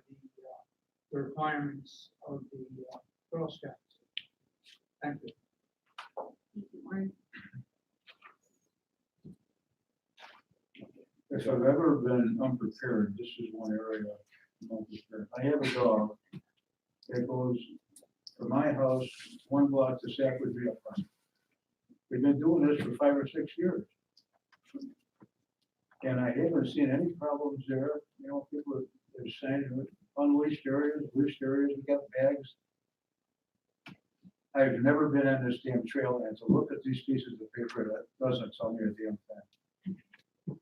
S2: the requirements of the Girl Scouts. Thank you.
S4: Thank you, Warren.
S2: If I've ever been unprepared, this is one area I'm unprepared. I have a dog that goes from my house 1 block to Sackwood View. We've been doing this for 5 or 6 years. And I haven't seen any problems there. You know, people are saying unleashed areas, leashed areas, we got bags. I've never been on this damn trail, and to look at these pieces of paper, that doesn't tell me a damn thing.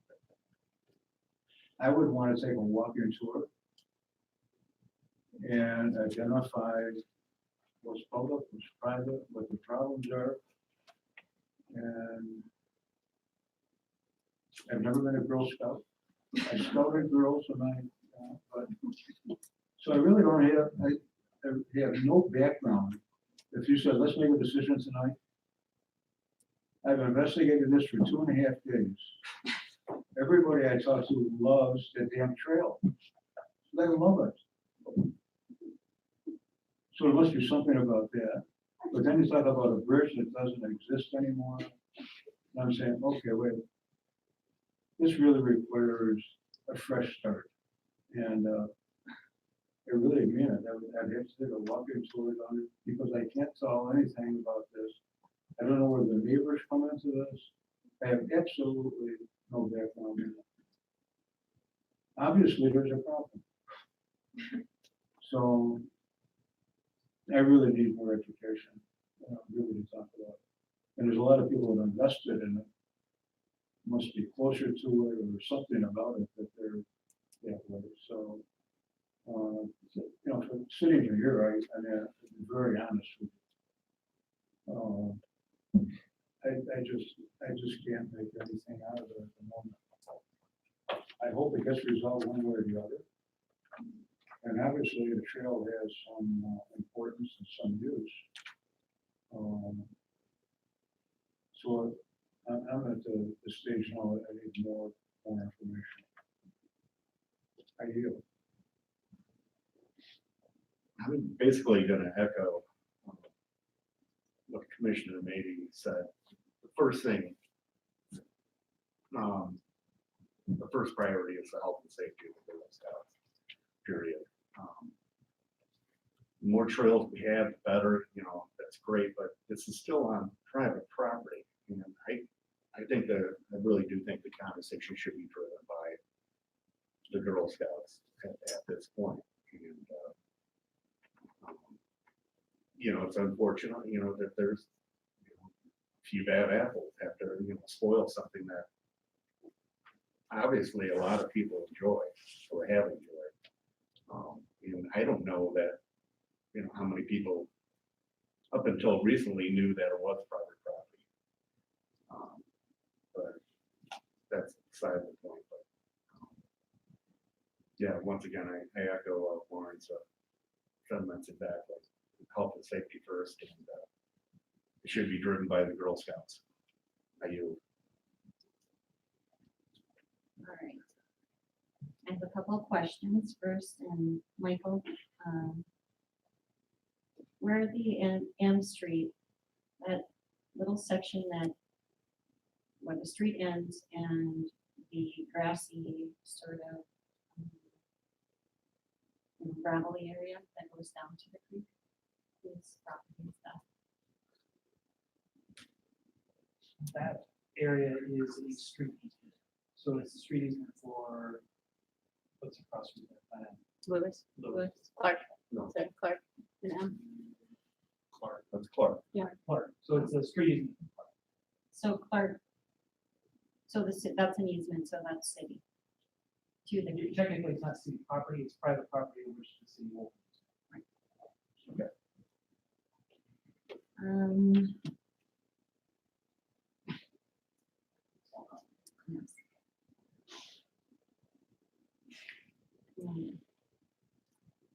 S2: I would want to take a walking tour and identify what's public, what's private, what the problems are. And I've never been a Girl Scout. I scouted girls in my, but, so I really don't have, I have no background. If you said, let's make a decision tonight, I've investigated this for 2.5 days. Everybody I talk to loves the damn trail. They love it. So there must be something about that. But then you talk about a bridge that doesn't exist anymore. And I'm saying, okay, wait. This really requires a fresh start. And I really mean it. I'd have to take a walking tour on it because I can't tell anything about this. I don't know where the neighbors come into this. I have absolutely no background in it. Obviously, there's a problem. So I really need more education, really to talk about it. And there's a lot of people that invested in it. Must be closer to it or something about it that they're that way. So, you know, for sitting here, I'm very honest with you. I just can't make anything out of it at the moment. I hope it gets resolved one way or the other. And obviously the trail has some importance and some use. So I'm at the stage now that I need more information. I yield.
S3: I'm basically gonna echo what Commissioner Maybe said. The first thing, the first priority is the health and safety of the Girl Scouts, period. The more trails we have, the better, you know, that's great, but this is still on private property. And I think that, I really do think the conversation should be driven by the Girl Scouts at this point. And, you know, it's unfortunate, you know, that there's, you know, a few bad apples after, you know, spoil something that obviously a lot of people enjoy or have enjoyed. And I don't know that, you know, how many people up until recently knew that it was private property. But that's beside the point. But yeah, once again, I echo Lauren's sentiments exactly. Health and safety first, and it should be driven by the Girl Scouts. I yield.
S4: All right. I have a couple of questions first, and Michael, where the M Street, that little section where the street ends and the grassy sort of gravelly area that goes down to the creek, is property stuff.
S9: That area is a street easement. So it's a street easement for, what's across from that land?
S4: Lewis.
S1: Clark.
S3: No.
S1: Sorry, Clark. And M.
S3: Clark. That's Clark.
S4: Yeah.
S9: Clark. So it's a street easement.
S4: So Clark, so that's an easement, so that's city. To the creek.
S9: Technically, it's not city property, it's private property which the city owns.
S3: Okay.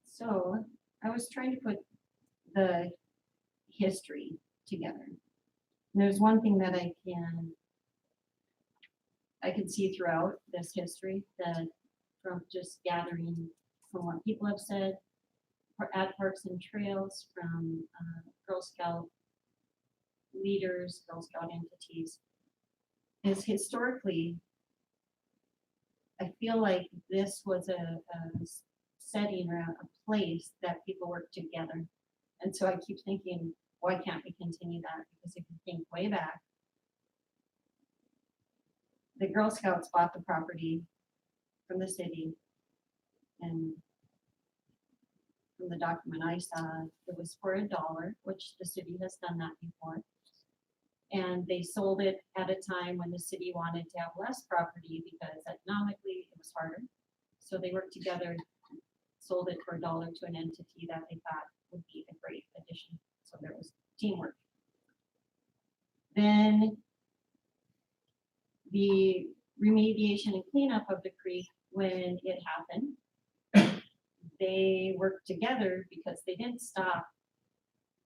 S4: So I was trying to put the history together. And there's one thing that I can see throughout this history, that from just gathering from what people have said at Parks and Trails, from Girl Scout leaders, Girl Scout entities, is historically, I feel like this was a setting or a place that people worked together. And so I keep thinking, why can't we continue that? Because if you think way back, the Girl Scouts bought the property from the city, and from the document I saw, it was for $1, which the city has done that before. And they sold it at a time when the city wanted to have less property because economically it was harder. So they worked together, sold it for $1 to an entity that they thought would be a great addition. So there was teamwork. Then the remediation and cleanup of the creek, when it happened, they worked together because they didn't stop.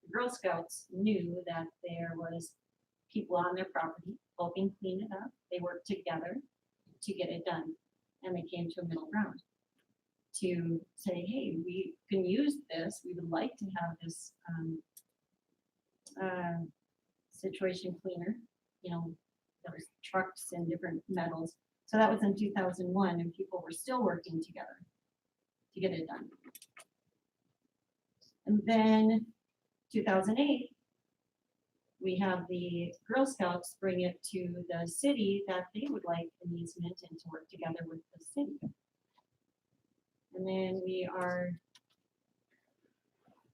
S4: The Girl Scouts knew that there was people on their property helping clean it up. They worked together to get it done. And they came to a middle ground to say, hey, we can use this. We would like to have this situation cleaner. You know, there was trucks and different metals. So that was in 2001, and people were still working together to get it done. And then 2008, we have the Girl Scouts bring it to the city that they would like an easement and to work together with the city. And then we are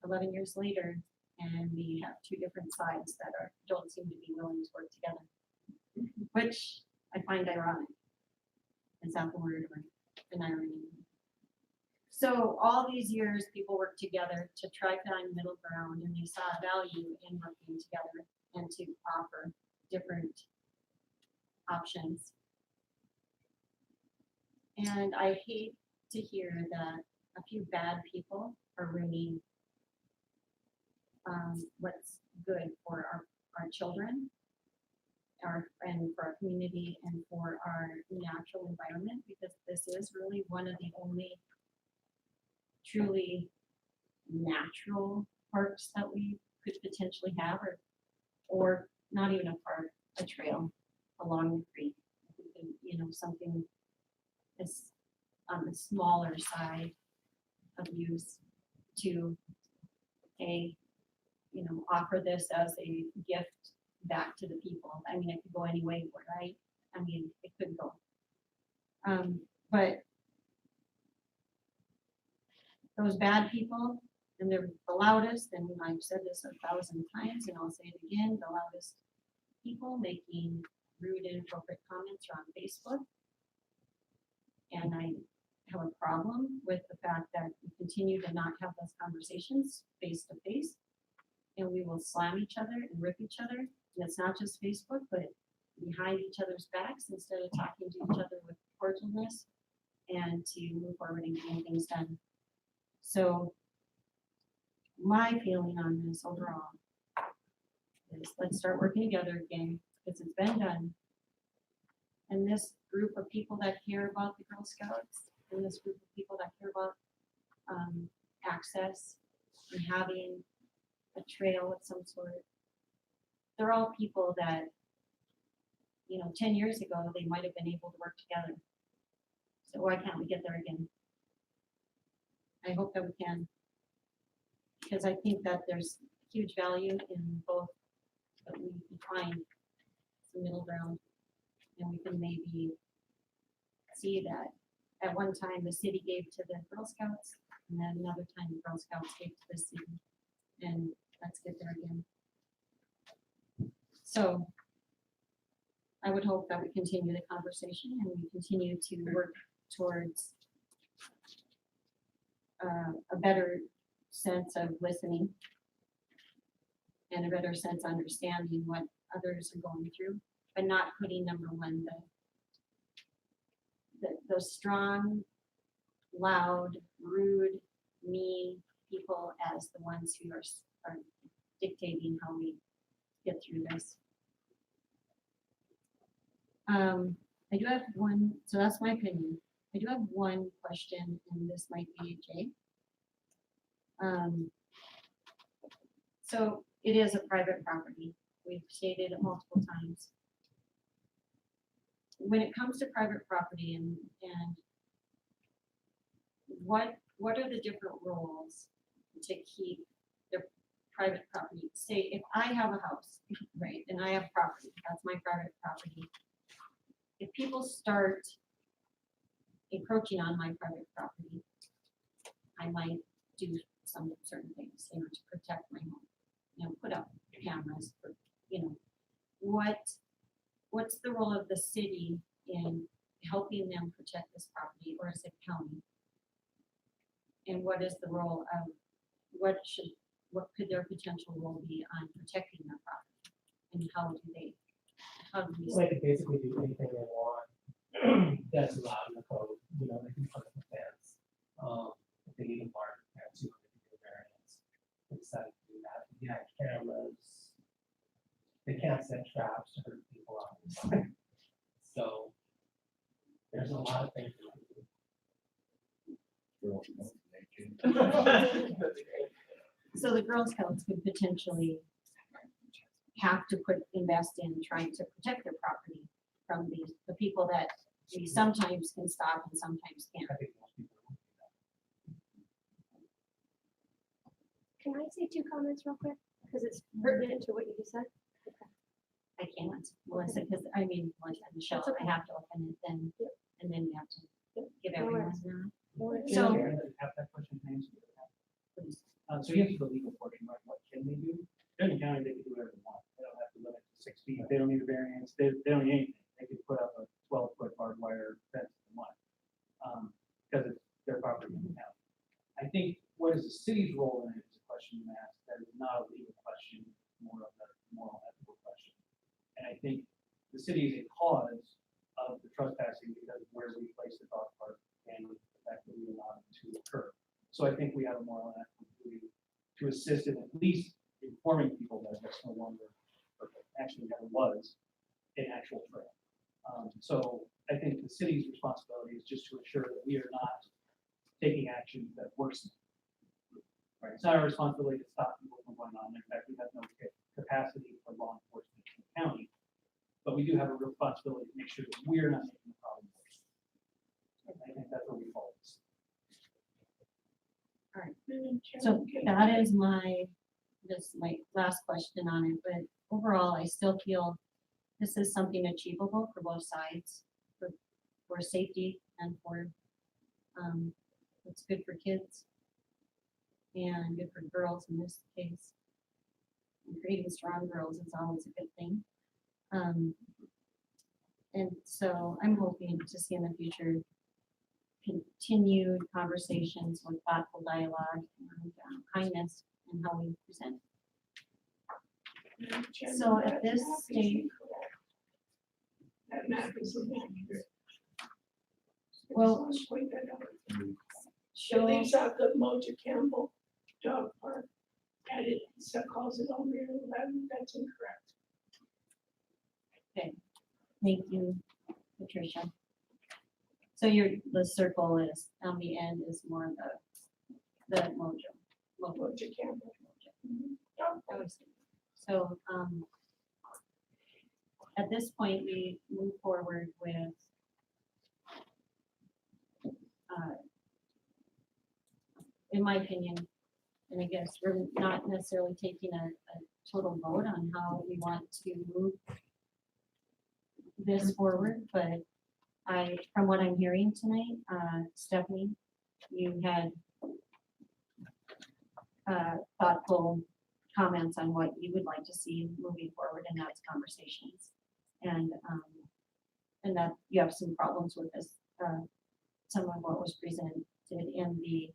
S4: 11 years later, and we have two different sides that don't seem to be willing to work together, which I find ironic. Is that the word, or an irony? So all these years, people worked together to try to find middle ground, and they saw value in working together and to offer different options. And I hate to hear that a few bad people are ruining what's good for our children and for our community and for our natural environment, because this is really one of the only truly natural parks that we could potentially have, or not even a park, a trail along the creek. We can, you know, something is on the smaller side of use to offer this as a gift back to the people. I mean, it could go any way, right? I mean, it could go. But those bad people, and they're the loudest, and I've said this 1,000 times, and I'll say it again, the loudest people making rude and inappropriate comments are on Facebook. And I have a problem with the fact that we continue to not have those conversations face to face. And we will slam each other and rip each other. And it's not just Facebook, but behind each other's backs instead of talking to each other with cordialness and to move forward and getting things done. So my feeling on this overall is let's start working together again, because it's been done. And this group of people that care about the Girl Scouts, and this group of people that care about access and having a trail of some sort, they're all people that, 10 years ago, they might have been able to work together. So why can't we get there again? I hope that we can, because I think that there's huge value in both, that we can find some middle ground, and we can maybe see that at one time the city gave to the Girl Scouts, and then another time the Girl Scouts gave to the city, and let's get there again. So I would hope that we continue the conversation and we continue to work towards a better sense of listening and a better sense of understanding what others are going through, but not putting number one, those strong, loud, rude, mean people as the ones who are dictating how we get through this. I do have one, so that's my opinion. I do have one question, and this might be Jay. So it is a private property. We've stated it multiple times. When it comes to private property and what are the different roles to keep the private property? Say if I have a house, right, and I have property, that's my private property. If people start encroaching on my private property, I might do some certain things, to protect my home, put up cameras, for, what's the role of the city in helping them protect this property, or is it county? And what is the role of, what could their potential role be on protecting their property? And how do we?
S7: They can basically do anything they want that's allowed in the code, they can put up a fence. If they need a barn, perhaps they can do a variance. They decide to do that. Yeah, cameras. They can't set traps to hurt people, obviously. So there's a lot of things.
S4: So the Girl Scouts could potentially have to invest in trying to protect their property from the people that we sometimes can stop and sometimes can't.
S6: Can I say 2 comments real quick? Because it's pertinent to what you just said.
S4: I can't, Melissa, because Michelle, I have to open it then, and then you have to give everyone now. So,
S9: Have that question answered. So you answer the legal portion, right? What can they do? In the county, they can do whatever they want. They don't have to limit to 6 feet. They don't need a variance. They don't need anything. They could put up a 12-foot barbed wire fence if they want. Because it's their property in the county. I think what is the city's role in it is a question you asked. That is not a legal question, more of a moral ethical question. And I think the city is a cause of the trespassing because of where we place the dog park and the fact that we allow it to occur. So I think we have a moral and ethical duty to assist in at least informing people that that's no longer, or actually never was, responsibility is just to ensure that we are not taking actions that worsen. Right, it's not our responsibility to stop people from going on. In fact, we have no capacity for law enforcement in the county. But we do have a responsibility to make sure that we're not making the problem worse. And I think that's where we fall.
S4: All right, so that is my last question on it, but overall, I still feel this is something achievable for both sides, for safety and for, it's good for kids and good for girls in this case. And creating strong girls is always a good thing. And so I'm hoping to see in the future continued conversations with thoughtful dialogue and kindness in how we present. So at this stage,
S11: That map is inaccurate.
S4: well,
S11: Let's point that out. It
S4: show,
S11: leaves out the Moja Campbell Dog Park, and it calls it Elmira 11, that's incorrect.
S4: okay, thank you, Patricia. So the circle is, on the end is more the Moja.
S11: Moja Campbell.
S4: I was thinking. So, at this point, we move forward with in my opinion, and I guess we're not necessarily taking a total vote on how we want to move this forward, but from what I'm hearing tonight, Stephanie, you had thoughtful comments on what you would like to see moving forward, and that's conversations. And that you have some problems with this, some of what was presented in the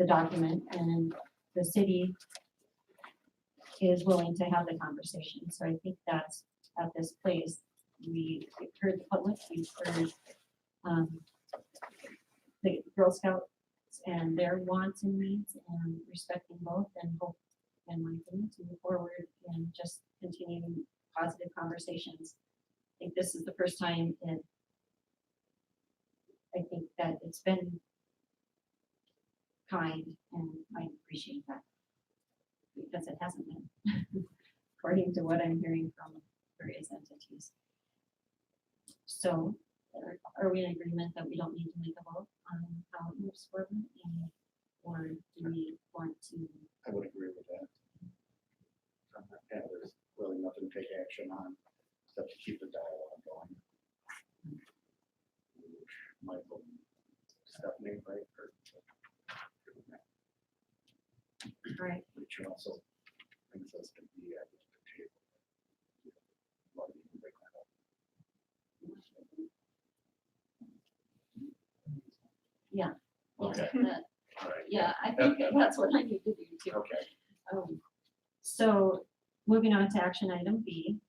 S4: document, and the city is willing to have the conversation. So I think that's at this place. We heard the public, we've heard the Girl Scouts and their wants and needs, and respecting both, and hope, in my opinion, to move forward and just continuing positive conversations. I think this is the first time I think that it's been kind, and I appreciate that, because it hasn't been, according to what I'm hearing from various entities. So are we in agreement that we don't need to make a vote on how it moves forward? Or do we want to?
S3: I would agree with that. Yeah, there's really nothing to take action on, except to keep the dialogue going. Michael, Stephanie, right?
S4: Right.
S3: Which also brings us to be at the table. Why don't you bring that up?
S4: Yeah.
S3: Okay.
S4: that-
S3: All right.
S4: Yeah, I think that's what I need to do too.
S3: Okay.
S4: So moving on to action item B.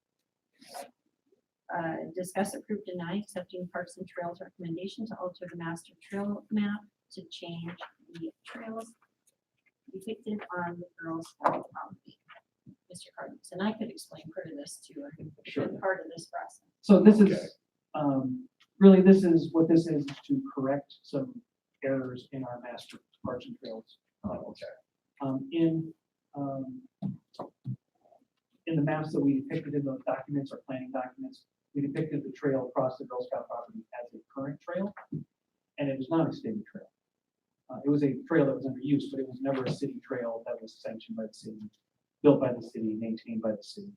S4: Discuss, approve, deny accepting Parks and Trails recommendation to alter the master trail map to change the trails depicted on the Girl Scout property. Mr. Cardinals, and I could explain part of this too.
S9: Sure.
S4: Part of this process.
S9: So this is, really, what this is to correct some errors in our master Parks and Trails. In the maps that we depicted in those documents, or planning documents, we depicted the trail across the Girl Scout property as a current trail, and it was not a state trail. It was a trail that was under use, but it was never a city trail that was sanctioned by the city, built by the city, maintained by the city.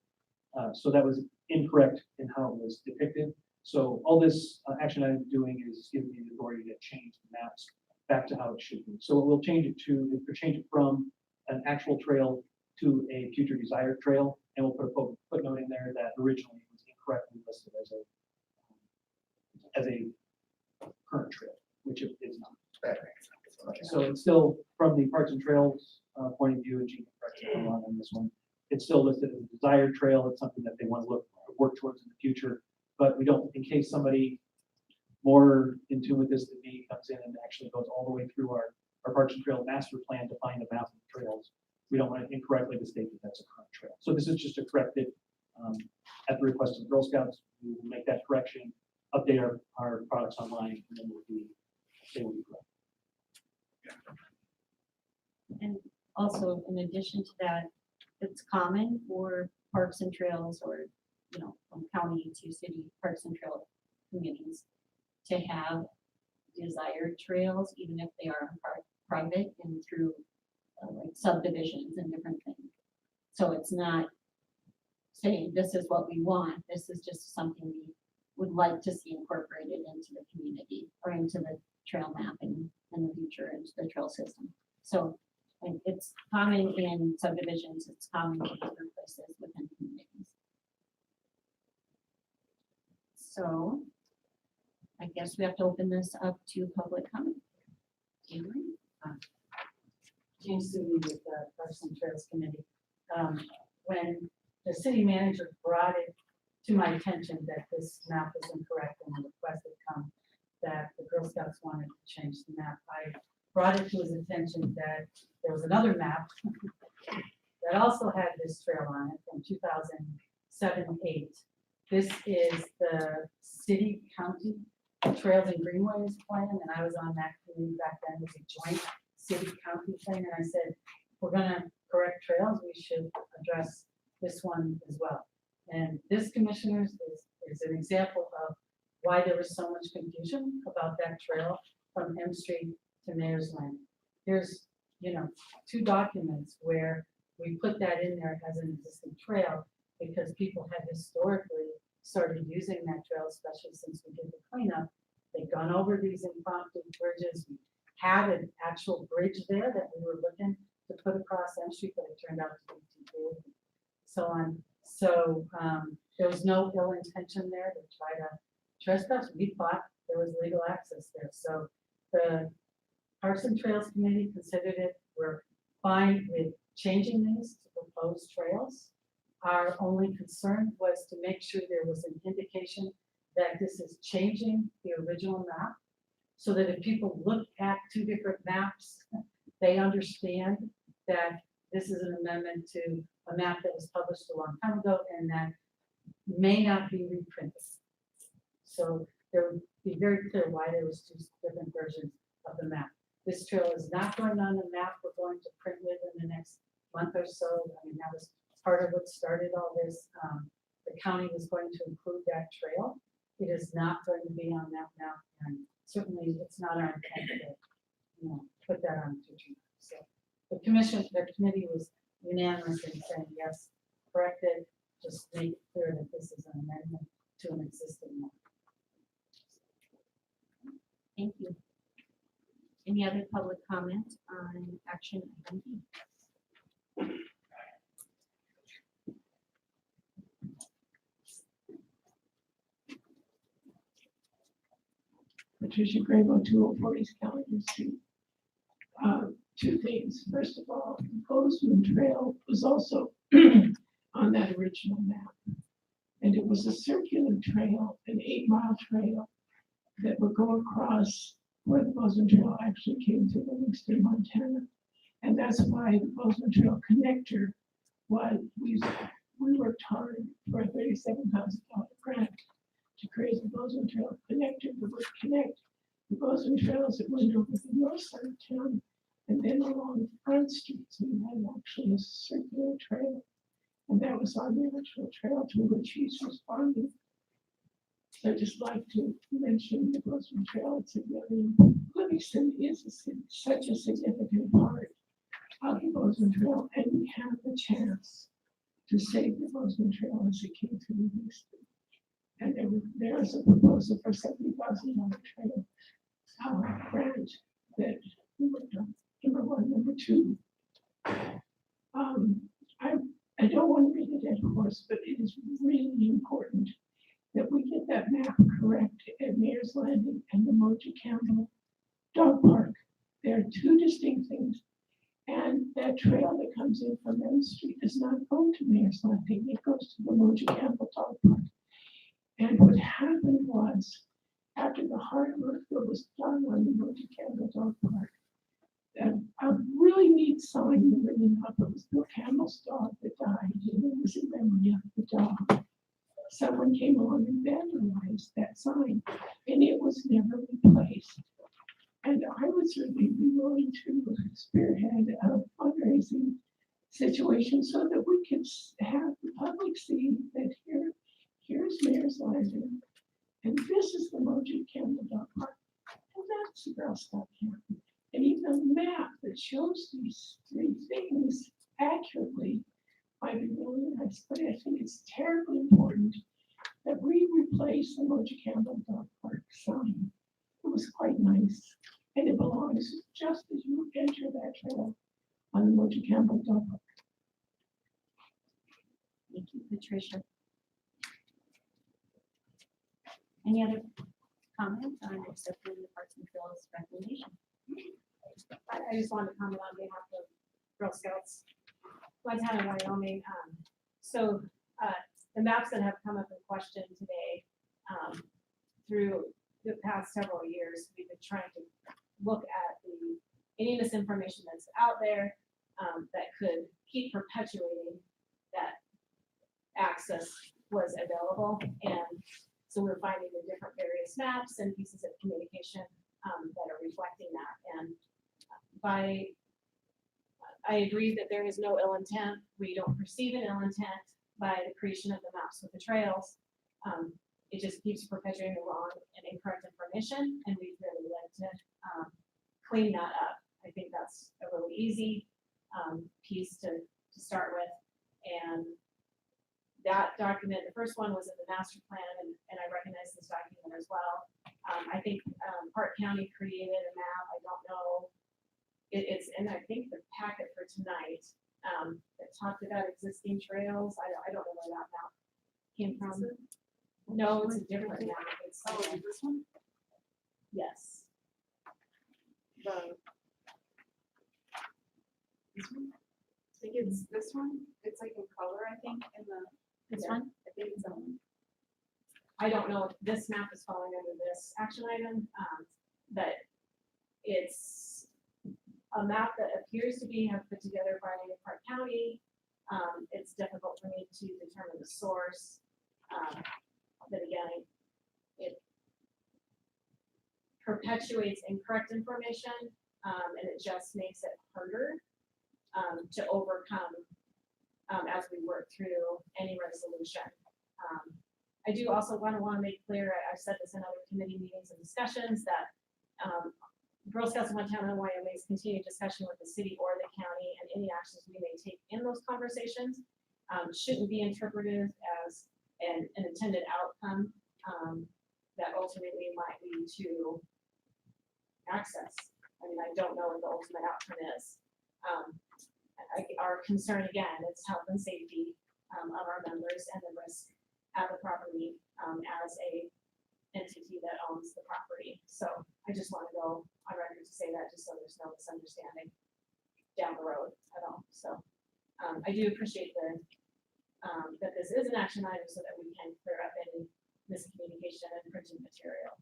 S9: So that was incorrect in how it was depicted. So all this action I'm doing is giving me the authority to change the maps back to how it should be. So we'll change it from an actual trail to a future desired trail, and we'll put a footnote in there that originally was incorrectly listed as a current trail, which it is not. So it's still, from the Parks and Trails point of view, and Gene can correct me if I'm wrong on this one, it's still listed as a desired trail. It's something that they want to work towards in the future, but we don't, in case somebody more in tune with this than me comes in and actually goes all the way through our Parks and Trail master plan to find a map of trails, we don't want to incorrectly mistake that that's a current trail. So this is just to correct it at the request of Girl Scouts. We will make that correction. update our products online, and then they will be correct.
S4: And also, in addition to that, it's common for parks and trails or, you know, from county to city parks and trail committees to have desired trails, even if they are private and through like subdivisions and different things. So it's not saying this is what we want, this is just something we would like to see incorporated into the community or into the trail mapping in the future, into the trail system. So and it's common in subdivisions, it's common in other places within communities. So I guess we have to open this up to public comment.
S15: Jean Suvi with the Parks and Trails Committee. When the city manager brought it to my attention that this map was incorrect and the request had come that the Girl Scouts wanted to change the map, I brought it to his attention that there was another map that also had this trail on it from 2007-8. This is the city county trails and greenways plan, and I was on that committee back then. It was a joint city county thing, and I said, if we're gonna correct trails, we should address this one as well. And this, commissioners, is an example of why there was so much confusion about that trail from M Street to Mayor's Lane. There's, you know, 2 documents where we put that in there as an existing trail because people had historically started using that trail, especially since we did the cleanup. They've gone over these impromptu bridges. We had an actual bridge there that we were looking to put across M Street, but it turned out to be too big, and so on. So there was no ill intention there to try to trespass. We thought there was legal access there. So the Parks and Trails Committee considered it. We're fine with changing these to proposed trails. Our only concern was to make sure there was an indication that this is changing the original map, so that if people look at 2 different maps, they understand that this is an amendment to a map that was published a long time ago and that may not be reprinted. So there would be very clear why there was 2 different versions of the map. This trail is not going on the map we're going to print with in the next month or so. I mean, that was part of what started all this. The county was going to include that trail. It is not going to be on that map, and certainly it's not our intent to, you know, put that on future maps. So the committee was unanimous in saying yes, correct it, just make it clear that this is an amendment to an existing map.
S4: Thank you. Any other public comment on action item B?
S11: Patricia Grabo, 204 East Calendar Street. 2 things. First of all, the Bozeman Trail was also on that original map. And it was a circular trail, an 8-mile trail that would go across where the Bozeman Trail actually came to Livingston, Montana. And that's why the Bozeman Trail connector was, we worked hard for a $37,000 grant to create the Bozeman Trail connector that would connect the Bozeman trails that went over the north side of town and then along Front Street. So we had actually a circular trail. And that was on the original trail to which he's responding. So I'd just like to mention the Bozeman Trail. It's a really, Livingston is such a significant part of the Bozeman Trail, and we have the chance to save the Bozeman Trail as it came to Livingston. And there is a proposal for $70,000 trail grant that we worked on. Number 1, number 2. I don't want to beat a dead horse, but it is really important that we get that map correct at Mayor's Landing and the Moji Campbell Dog Park. There are 2 distinct things. And that trail that comes in from M Street does not go to Mayor's Landing. It goes to the Moji Campbell Dog Park. And what happened was, after the hard work that was done on the Moji Campbell Dog Park, a really neat sign written up. It was Bill Campbell's dog that died, and it was in memory of the dog. someone came along and vandalized that sign, and it was never replaced. And I was really willing to spearhead a fundraising situation so that we could have the public see that here's Mayor's Landing, and this is the Moji Campbell Dog Park, and that's the Girl Scout camp. And even a map that shows these three things accurately might be really nice, but I think it's terribly important that we replace the Moji Campbell Dog Park sign. It was quite nice, and it belongs just as you enter that trail on the Moji Campbell Dog Park.
S4: Thank you, Patricia. Any other comments on accepting the Parks and Trails recommendation?
S1: I just wanted to comment on behalf of Girl Scouts, Montana, and Wyoming. So the maps that have come up in question today, through the past several years, we've been trying to look at any misinformation that's out there that could keep perpetuating that access was available. And so we're finding the different various maps and pieces of communication that are reflecting that. And I agree that there is no ill intent. We don't perceive an ill intent by the creation of the maps with the trails. It just keeps perpetuating the wrong and incorrect information, and we'd really like to clean that up. I think that's a really easy piece to start with. And that document, the first one was in the master plan, and I recognize this document as well. I think Park County created a map. I don't know. It's in, I think, the packet for tonight that talked about existing trails. I don't know where that map came from. No, it's a different map. It's
S14: This one?
S1: yes.
S14: This one? I think it's this one. It's like in color, I think, in the.
S1: This one?
S14: I think it's
S1: I don't know if this map is falling under this action item, but it's a map that appears to be put together by Park County. It's difficult for me to determine the source. But again, it perpetuates incorrect information, and it just makes it harder to overcome as we work through any resolution. I do also want to make clear, I've said this in other committee meetings and discussions, that Girl Scouts of Montana and Wyoming's continued discussion with the city or the county and any actions we may take in those conversations shouldn't be interpreted as an intended outcome that ultimately might lead to access. I mean, I don't know what the ultimate outcome is. Our concern again is health and safety of our members and the risk at the property as a entity that owns the property. So I just want to go on record to say that, just so there's no misunderstanding down the road at all. So I do appreciate that this is an action item so that we can clear up any miscommunication and printing material.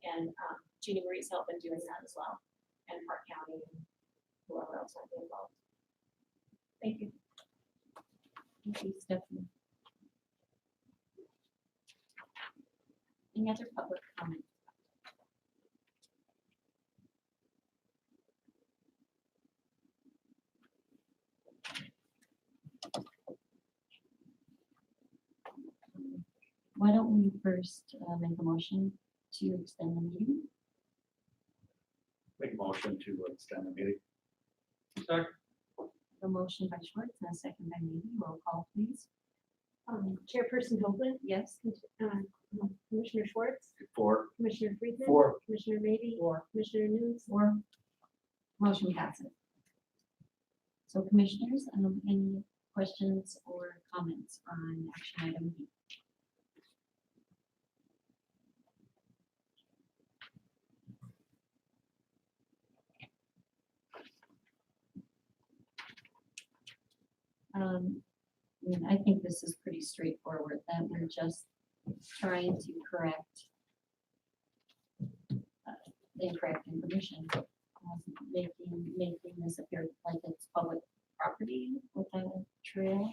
S1: And Jeannie Marie's help in doing that as well, and Park County and whoever else might be involved. Thank you.
S4: Thank you, Stephanie. Any other public comment? Why don't we first make a motion to extend the meeting?
S3: Make a motion to extend the meeting.
S4: A motion by Schwartz and a second by Maybe. Roll call, please.
S6: Chairperson Hoagland,
S4: Yes.
S6: Commissioner Schwartz,
S3: For.
S6: Commissioner Friedman.
S3: For.
S6: Commissioner Maybe. Commissioner Nunes.
S4: Or motion passes. So commissioners, any questions or comments on action item B? I think this is pretty straightforward, that we're just trying to correct the incorrect information, making this appear like it's public property without a trail.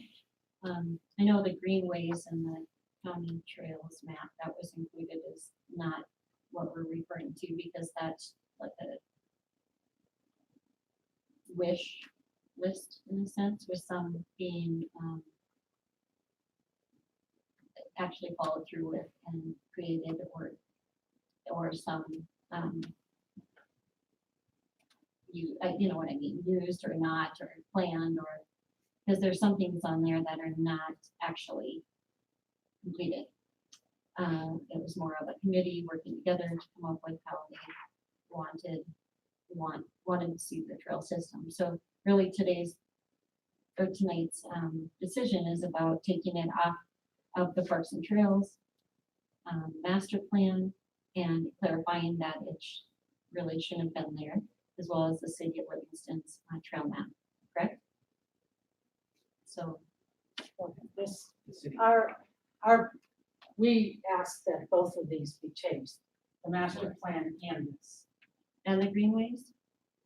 S4: I know the greenways and the county trails map that was included is not what we're referring to, because that's like a wish list in a sense, with some being, actually followed through with and created, or some, you know what I mean, used or not, or planned, or, because there's some things on there that are not actually completed. It was more of a committee working together to come up with how they wanted to see the trail system. So really tonight's decision is about taking it off of the Parks and Trails master plan, and clarifying that it really shouldn't have been there, as well as the city of Livingston's trail map, correct? So
S15: This,
S7: The city.
S15: we asked that both of these be changed, the master plan and this.
S4: and the greenways,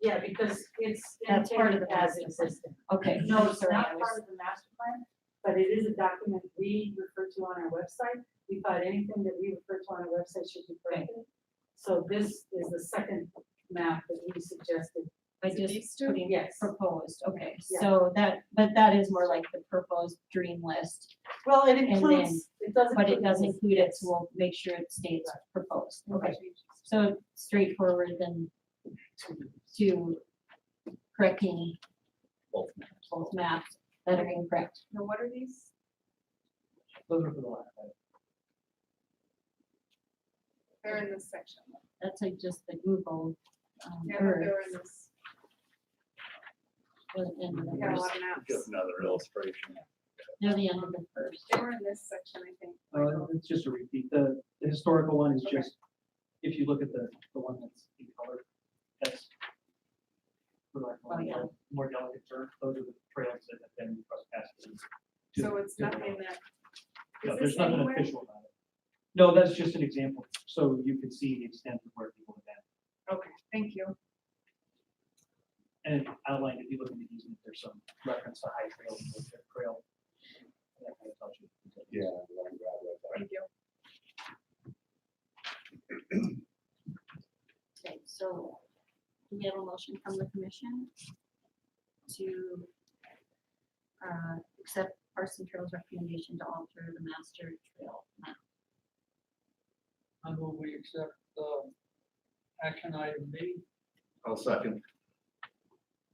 S15: Yeah, because it's
S4: That's part of the
S15: intended as
S4: master plan.
S15: existing.
S4: okay.
S15: No, it's
S4: sorry,
S15: not
S4: I was-
S15: part of the master plan, but it is a document we refer to on our website. We thought anything that we refer to on our website should be corrected. So this is the second map that we suggested.
S4: I just putting
S15: Yes.
S4: proposed, okay,
S15: Yeah.
S4: so that is more like the proposed dream list,
S15: Well, it
S4: And
S15: includes, it doesn't.
S4: but it does
S15: this.
S4: include it, so we'll make sure it stays proposed, okay. So straightforward then to correcting both maps that are incorrect.
S17: Now, what are these?
S7: Those are for the last item.
S17: They're in this section.
S4: That's like just the Google,
S17: Yeah, but
S4: Earth.
S17: they're in this.
S4: was the end of the
S17: We got a
S4: first.
S17: lot of maps.
S3: Just another illustration.
S4: Near the end of the first.
S17: They were in this section, I think.
S9: It's just a repeat. The historical one is just, if you look at the one that's in color, that's for like
S4: Oh, yeah.
S9: more delicate term, those are the trails that have been trespassed.
S17: So it's nothing that.
S9: No,
S17: Is
S9: there's
S17: this
S9: nothing
S17: anywhere?
S9: official about it. No, that's just an example, so you can see the extent of where people have been.
S17: Okay, thank you.
S9: And outlined, if you look at the easement, there's some reference to high trail, and low trail. That kind of tells you.
S3: Yeah.
S17: Thank you.
S4: Okay, so do we have a motion from the commission to accept Parks and Trails recommendation to alter the master trail map?
S2: I move we accept, action item B.
S3: I'll second.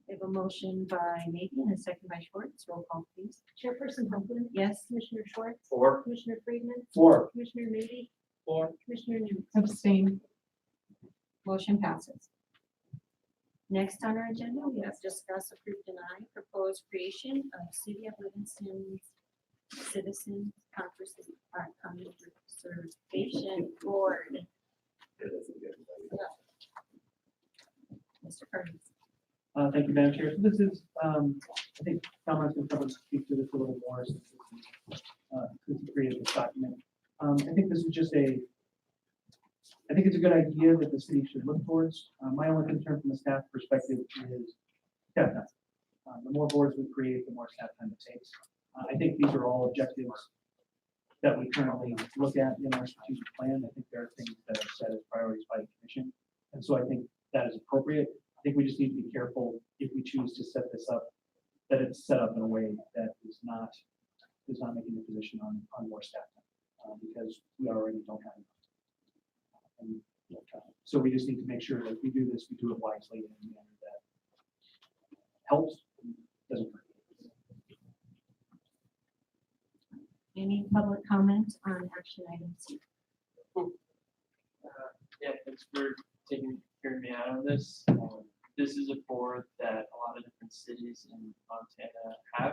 S4: We have a motion by Maybe and a second by Schwartz. Roll call, please.
S6: Chairperson Copeland,
S4: Yes.
S6: Commissioner Schwartz,
S3: Four.
S6: Commissioner Friedman,
S9: Four.
S6: Commissioner Maybe,
S2: Four.
S6: Commissioner Newman.
S14: Abstain.
S4: Motion passes. Next on our agenda, we have discuss, approve, deny, proposed creation of City of Livingston's Citizen Conservation Board. Mr. Curtis.
S9: Thank you, Madam Chair. So this is, I think Tom has been covered to speak to this a little more since he created this document. I think this is just I think it's a good idea that the city should look towards. My only concern from the staff perspective is staff time. The more boards we create, the more staff time it takes. I think these are all objectives that we currently look at in our strategic plan. I think there are things that are set as priorities by the commission. And so I think that is appropriate. I think we just need to be careful if we choose to set this up, that it's set up in a way that is not making the position on more staff time, because we already don't have enough. And, so we just need to make sure that if we do this, we do it wisely in a manner that helps, and doesn't hurt.
S4: Any public comment on action item C?
S8: Yeah, thanks for hearing me out on this. This is a board that a lot of different cities in Montana have.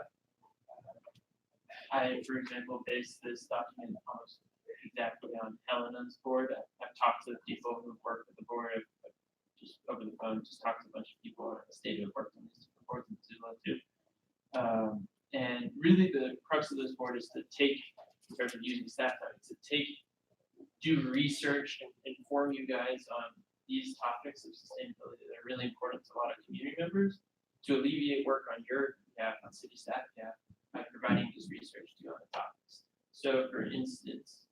S8: I, for example, based this document almost exactly on Helena's board. I've talked to people who work with the board, I've just over the phone, just talked to a bunch of people in the state who have worked on these boards in Missoula too. And really the crux of this board is to take, in terms of using staff time, do research and inform you guys on these topics of sustainability that are really important to a lot of community members, to alleviate work on your behalf, on city staff behalf, by providing this research to you on the topics. So for instance,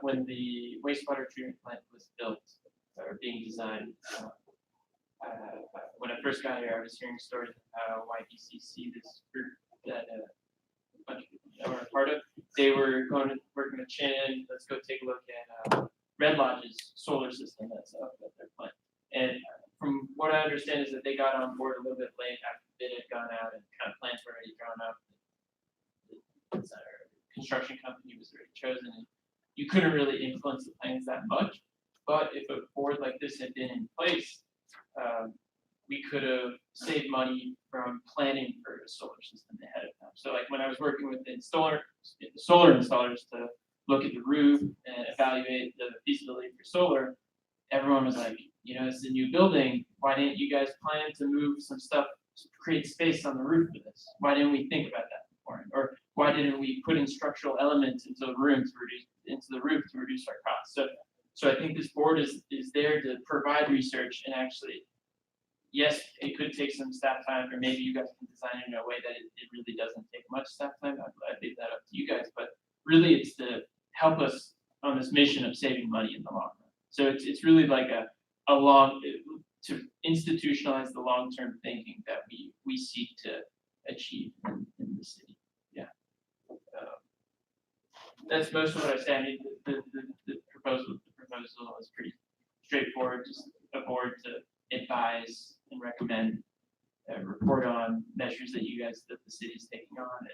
S8: when the wastewater treatment plant was built or being designed, when I first got here, I was hearing stories of how YDCC, this group that a bunch of people that were a part of, they were going to working with Chin. Let's go take a look at Red Lodge's solar system that's up at their plant. And from what I understand is that they got on board a little bit late after the bid had gone out and kind of plans were already drawn up. The construction company was already chosen, and you couldn't really influence the plans that much. But if a board like this had been in place, we could have saved money from planning for a solar system ahead of time. So like when I was working with the solar installers to look at the roof and evaluate the feasibility for solar, everyone was like, you know, this is a new building. Why didn't you guys plan to move some stuff to create space on the roof for this? Why didn't we think about that before? Or why didn't we put in structural elements into the room into the roof to reduce our costs? So I think this board is there to provide research and actually, yes, it could take some staff time, or maybe you guys can design it in a way that it really doesn't take much staff time. I'd leave that up to you guys, but really it's to help us on this mission of saving money in the long run. So it's really like to institutionalize the long-term thinking that we seek to achieve in the city. Yeah. That's most of what I say. I mean, the proposal is pretty straightforward. Just a board to advise and recommend, report on measures that the city is taking on,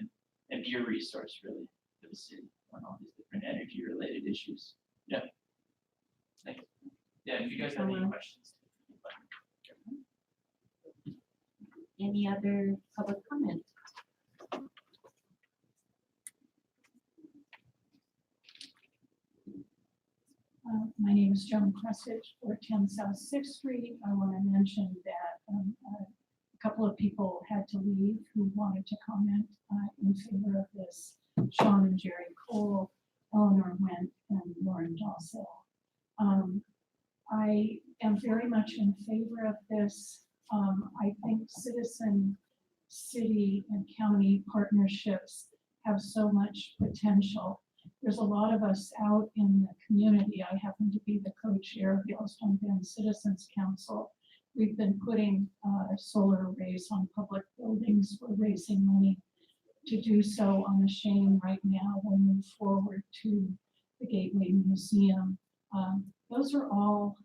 S8: and be a resource really for the city on all these different energy related issues. Yeah. Thanks. Yeah, if you guys have any questions.
S4: Any other public comment?
S10: My name is Joan Cressage, 410 South 6th Street. I want to mention that a couple of people had to leave who wanted to comment in favor of this. Sean and Jerry Cole, Eleanor Went, and Lauren Dossel. I am very much in favor of this. I think citizen, city, and county partnerships have so much potential. There's a lot of us out in the community. I happen to be the co-chair of the Yellowstone Bend Citizens Council. We've been putting solar arrays on public buildings. We're raising money to do so on the Shane right now. We'll move forward to the Gateway Museum. Those are all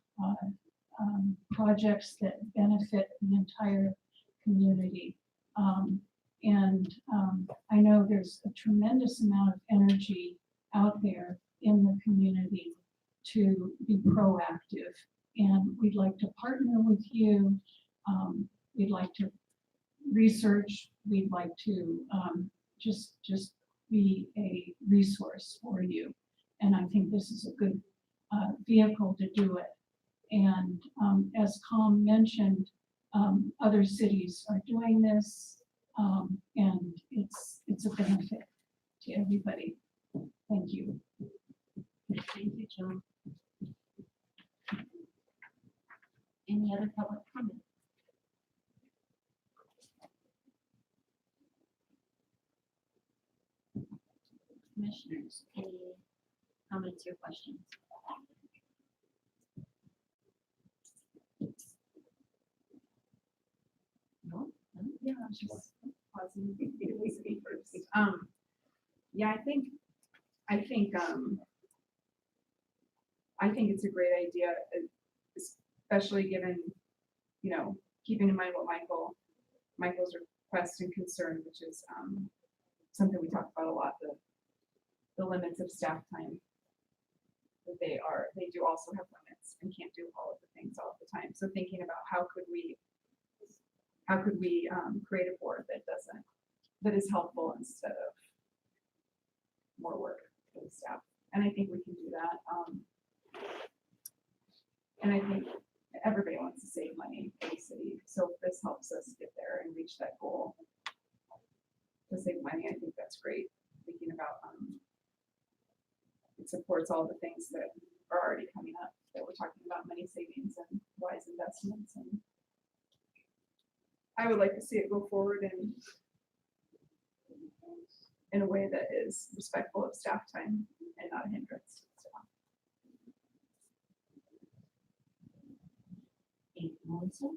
S10: projects that benefit the entire community. I know there's a tremendous amount of energy out there in the community to be proactive, and we'd like to partner with you. We'd like to research. We'd like to just be a resource for you. And I think this is a good vehicle to do it. And as Com mentioned, other cities are doing this, and it's a benefit to everybody. Thank you.
S4: Thank you, Joan. Any other public comment? Commissioners, any comments or questions? No?
S14: Yeah, I was just pausing. Yeah, I think it's a great idea, especially given, keeping in mind what Michael's request and concern, which is something we talk about a lot, the limits of staff time. That they do also have limits and can't do all of the things all the time. So thinking about how could we create a board that is helpful instead of more work for the staff. And I think we can do that. And I think everybody wants to save money for the city. So if this helps us get there and reach that goal to save money, I think that's great. Thinking about it supports all the things that are already coming up that we're talking about, money savings and wise investments. And I would like to see it go forward in a way that is respectful of staff time and not a hindrance to staff.
S4: Thank you, Melissa.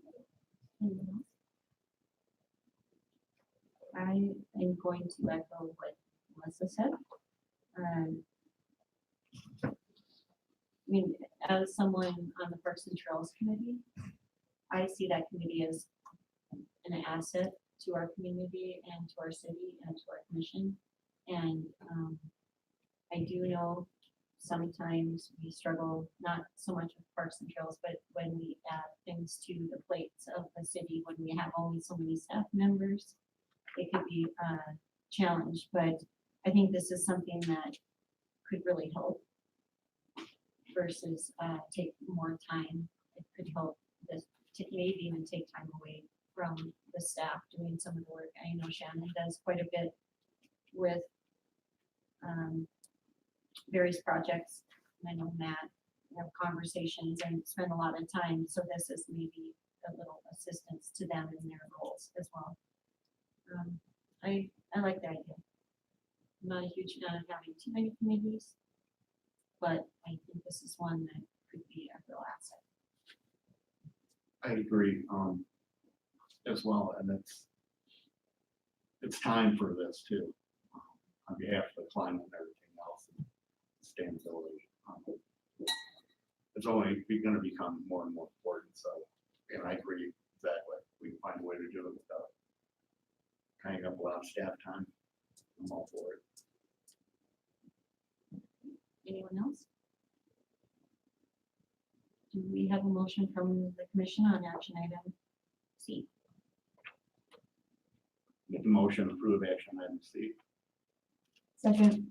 S4: Anyone else? I am going to echo what Melissa said. I mean, as someone on the Parks and Trails Committee, I see that committee as an asset to our community and to our city and to our commission. And I do know sometimes we struggle, not so much with Parks and Trails, but when we add things to the plates of the city, when we have only so many staff members, it could be a challenge. But I think this is something that could really help versus take more time. It could help this, maybe even take time away from the staff doing some of the work. I know Shannon does quite a bit with various projects. And I know Matt, we have conversations and spend a lot of time. So this is maybe a little assistance to them in their roles as well. I like the idea. I'm not a huge fan of having too many committees, but I think this is one that could be a real asset.
S3: I agree, as well, and it's time for this too, on behalf of the climate and everything else, and sustainability. It's only gonna become more and more important, so, and I agree exactly. We can find a way to do it without tying up a lot of staff time. I'm all for it.
S4: Anyone else? Do we have a motion from the commission on action item C?
S3: Make a motion to approve action item C.
S4: Second.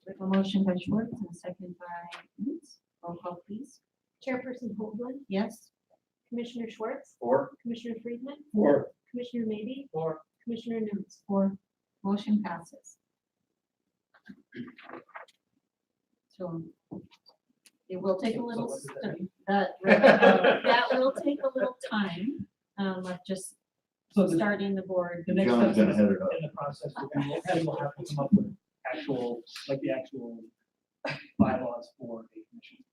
S4: We have a motion by Schwartz and a second by Moose. Roll call, please.
S6: Chairperson Hoagland,
S4: Yes?
S6: Commissioner Schwartz,
S3: Four.
S6: Commissioner Friedman,
S2: Four.
S6: Commissioner Maybe,
S2: Four.
S6: Commissioner Nunes.
S4: Or motion passes. So it will take a little, that will take a little time, of just
S9: So the-
S4: starting the board.
S9: The next
S3: John's
S9: step
S3: gonna
S9: is
S3: head it up.
S9: in the process, we'll have to come up with actual, like the actual bylaws for a commission.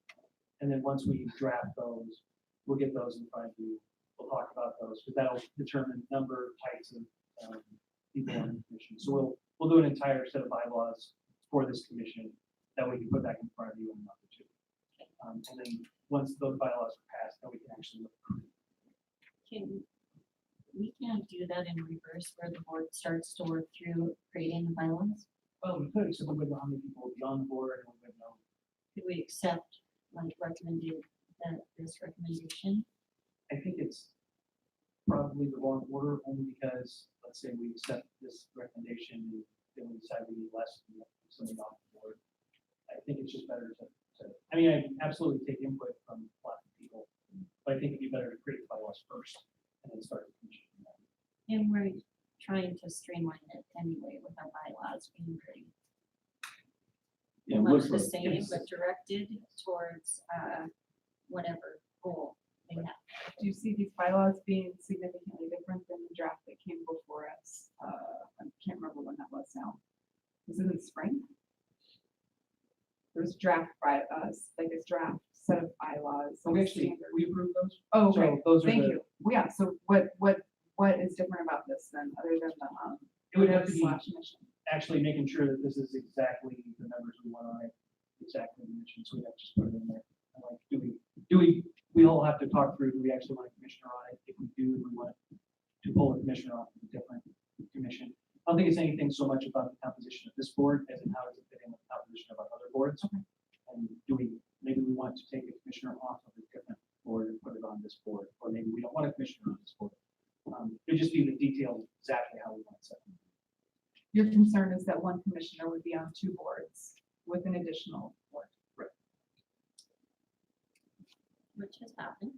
S9: And then once we draft those, we'll get those in front of you. We'll talk about those, because that'll determine number, types of people on the commission. So we'll do an entire set of bylaws for this commission that we can put back in front of you in a month or two. And then once those bylaws are passed, then we can actually look.
S4: We can't do that in reverse where the board starts to work through creating the bylaws.
S9: Well, we could, so we would know how many people will be on the board, and we would know.
S4: Could we accept like recommended this recommendation?
S9: I think it's probably the wrong order, only because, let's say we accept this recommendation, and then we decide we need less, and we have something off the board. I think it's just better to, I mean, I absolutely take input from a lot of people, but I think it'd be better to create bylaws first, and then start the commission.
S4: And we're trying to streamline it anyway with our bylaws being pretty
S3: Yeah,
S4: much
S3: look
S4: the
S3: for-
S4: same,
S3: yes.
S4: but directed towards whatever goal they have.
S14: Do you see these bylaws being significantly different than the draft that came before us? I can't remember when that was now. Was it in the spring? There's draft by us, like this draft set of bylaws.
S9: So we
S14: and
S9: actually,
S14: standards.
S9: we approve those?
S14: Oh,
S9: So
S14: okay,
S9: those are
S14: thank
S9: the-
S14: you. Well, yeah, so what is different about this then, other than the,
S9: It would have to be
S14: slash mission?
S9: actually making sure that this is exactly the numbers we want on it, exactly the mission, so we have to just put it in there. And like, we all have to talk through, do we actually want a commissioner on it? If we do we want to pull a commissioner off of a different commission? I don't think it's anything so much about the composition of this board as in how does it fit in with the composition of our other boards? And maybe we want to take a commissioner off of a different board and put it on this board, or maybe we don't want a commissioner on this board. It'd just be the details exactly how we want it set.
S14: Your concern is that one commissioner would be on two boards with an additional board.
S4: Which has happened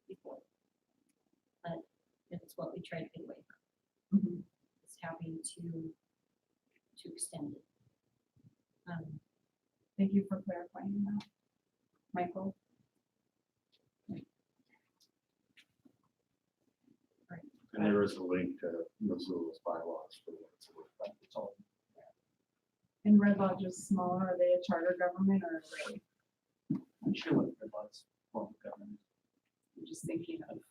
S4: before. But it's what we try to get away from. It's having to extend it.
S14: Thank you for clarifying that. Michael?
S3: And there is a link to Missoula's bylaws for what it's worth. It's all.
S14: And Red Lodge is smaller, are they a charter government or are they,
S9: I'm sure what there was form of government.
S14: I'm just thinking of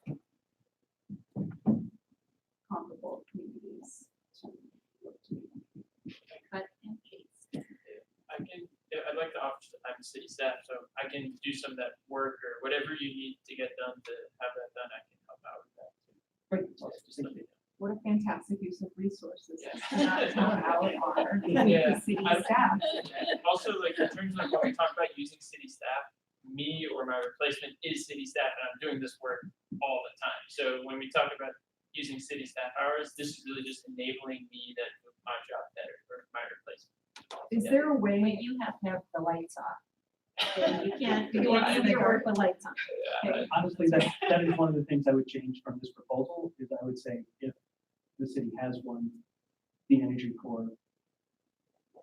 S14: comparable communities to look to.
S4: Cut and paste.
S8: I'd like to offer some time to city staff, so I can do some of that work or whatever you need to get done to have that done, I can help out with that too. Just let me know.
S14: What a fantastic use of resources. Not how our
S8: Yeah,
S14: city
S8: I-
S14: staff.
S8: Also, like, in terms of when we talk about using city staff, me or my replacement is city staff, and I'm doing this work all the time. So when we talk about using city staff hours, this is really just enabling me to do my job better for my replacement.
S14: Is there a way?
S4: But you have to have the lights off. Okay, you can't do
S14: You want
S4: any of
S14: to
S4: your work with lights on.
S8: Yeah,
S9: Honestly, that is one of the things I would change from this proposal, is I would say if the city has one, the Energy Corps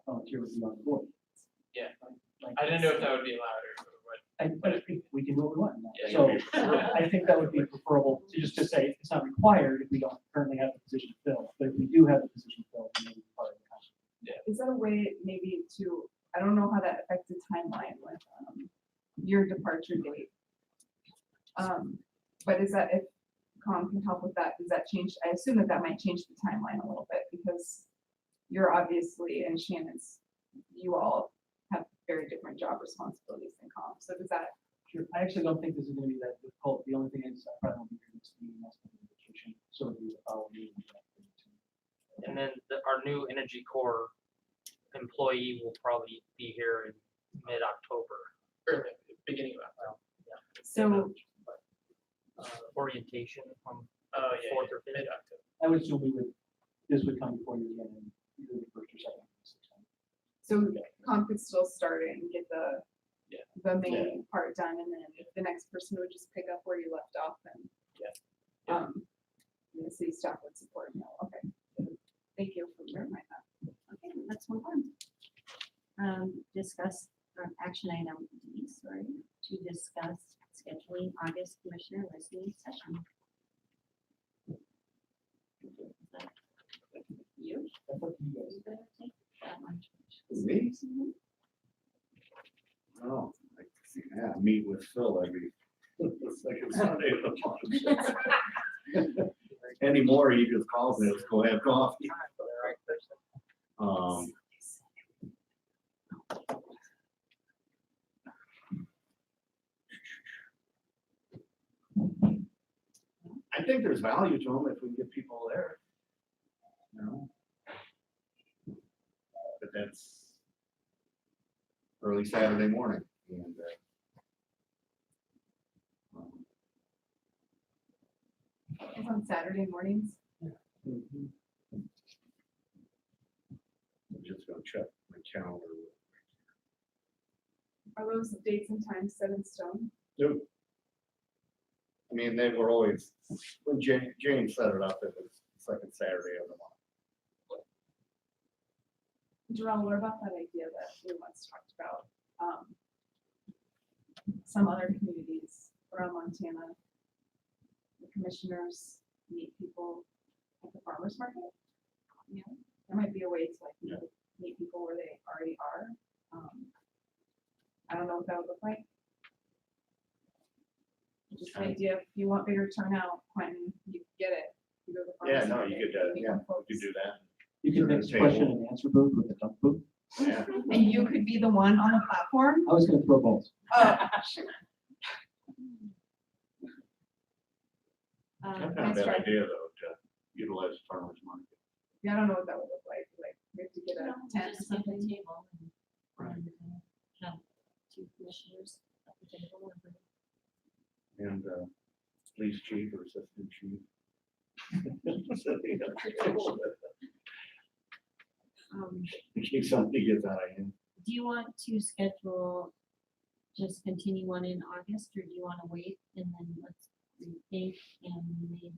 S9: volunteer would be on board.
S8: Yeah,
S9: Like-
S8: I didn't know if that would be allowed or what.
S9: But we can do what we want.
S8: Yeah,
S9: So
S8: you'll be-
S9: I think that would be preferable to just say it's not required if we don't currently have the position filled. But if we do have the position filled, then it's part of the contract.
S14: Is that a way maybe to, I don't know how that affects the timeline with your departure date. But is that, if Com can help with that, does that change, I assume that might change the timeline a little bit because you're obviously, and Shannon's, you all have very different job responsibilities than Com. So does that,
S9: Sure. I actually don't think this is gonna be that difficult. The only thing is I probably won't be here next meeting, that's gonna be vacation, so it'll be the following meeting.
S13: And then our new Energy Corps employee will probably be here in mid-October.
S8: Or beginning of October.
S14: so
S13: Orientation from
S8: Oh, yeah,
S13: fourth or fifth.
S8: mid-October.
S9: I would assume this would come before you again in either the first or second. week of September.
S14: so Com could still start it and get the
S8: Yeah.
S14: the main part done, and then the next person would just pick up where you left off and
S8: Yeah.
S14: and the city staff would support, okay. Thank you for reminding that.
S4: Okay, let's move on. Discuss, action item D, sorry, to discuss scheduling August commissioner listening session. Is that You?
S9: That's up to you guys.
S4: You better take that one.
S3: Me? Oh, yeah, meet with Phil every second Sunday of the month. Anymore, he just calls me, let's go have coffee. I think there's value to them if we get people there. You know? But that's early Saturday morning and,
S14: It's on Saturday mornings.
S3: I'm just gonna check my calendar.
S14: Are those dates and times set in stone?
S3: Nope. I mean, they were always, when Jane set it up, it was second Saturday of the month.
S14: Jerome, what about that idea that we once talked about? Some other communities around Montana, the commissioners meet people at the farmer's market. You know, there might be a way to like meet people where they already are. I don't know what that would look like. Just an idea, if you want bigger turnout, Quentin, you get it. You go to the farmer's
S3: Yeah, no,
S14: market,
S3: you could,
S14: meet
S3: yeah,
S14: some folks.
S3: you could do that.
S9: You can mix question and answer booth with a dump booth.
S3: Yeah.
S14: And you could be the one on the platform.
S9: I was gonna throw balls.
S14: Oh,
S3: That's not a
S14: nice
S3: bad
S14: try.
S3: idea though, to utilize farmers market.
S14: Yeah, I don't know what that would look like, we have to get a tent or
S4: Just get
S14: something.
S4: a table and have two commissioners at the table.
S3: And, police chief or assistant chief. In case somebody gets out of hand.
S4: Do you want to schedule, just continue one in August, or do you want to wait and then let's rethink and maybe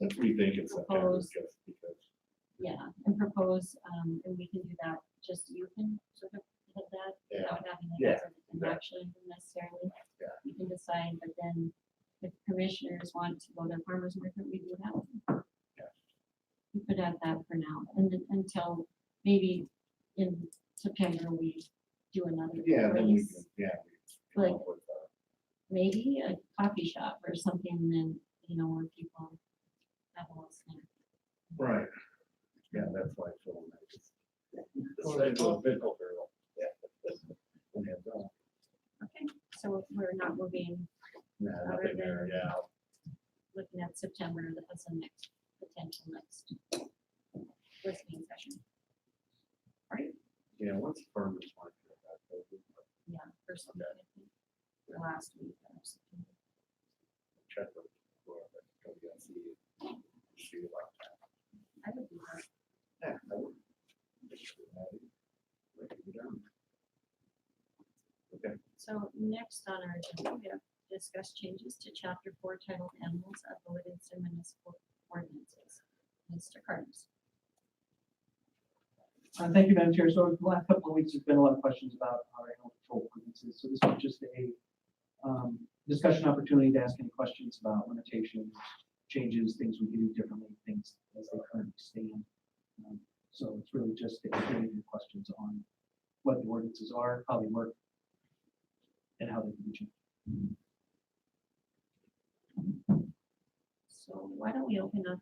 S3: Let's rethink it September,
S4: propose?
S3: just because.
S4: Yeah, and propose, and we can do that, just you can sort of hit that without having it
S3: Yeah,
S4: as an
S3: exactly.
S4: action necessarily.
S3: Yeah.
S4: You can decide, but then if commissioners want to go to farmer's market, we do that.
S3: Yeah.
S4: We could add that for now, and then until maybe in
S19: September, we do another.
S3: Yeah, then we
S19: race.
S3: can, yeah. we come
S19: Like-
S3: up with,
S19: Maybe a coffee shop or something, then, you know, where people have a little snack.
S3: Right. Yeah, that's why it's so nice.
S2: Go ahead, go ahead, go ahead.
S3: Yeah. And,
S19: Okay, so we're not moving,
S3: yeah, nothing there, yeah.
S19: looking at September as the next, potential next listening session. All right,
S3: Yeah, once farmers market.
S19: yeah, first one, I think, the last week of September.
S3: Check with whoever, see about that.
S19: I would do that.
S3: Yeah, I would. Write it down. Okay.
S19: So next on our agenda, we have discuss changes to chapter 4 titled Animals of the Livingston Municipal Ordinances. Mr. Carnes.
S9: Thank you, Madam Chair. So the last couple of weeks, there's been a lot of questions about our animal control ordinances. So this was just a discussion opportunity to ask any questions about limitations, changes, things we can do differently, things as they currently stand. So it's really just getting your questions on what the ordinances are, how they work, and how they can be changed.
S19: So why don't we open up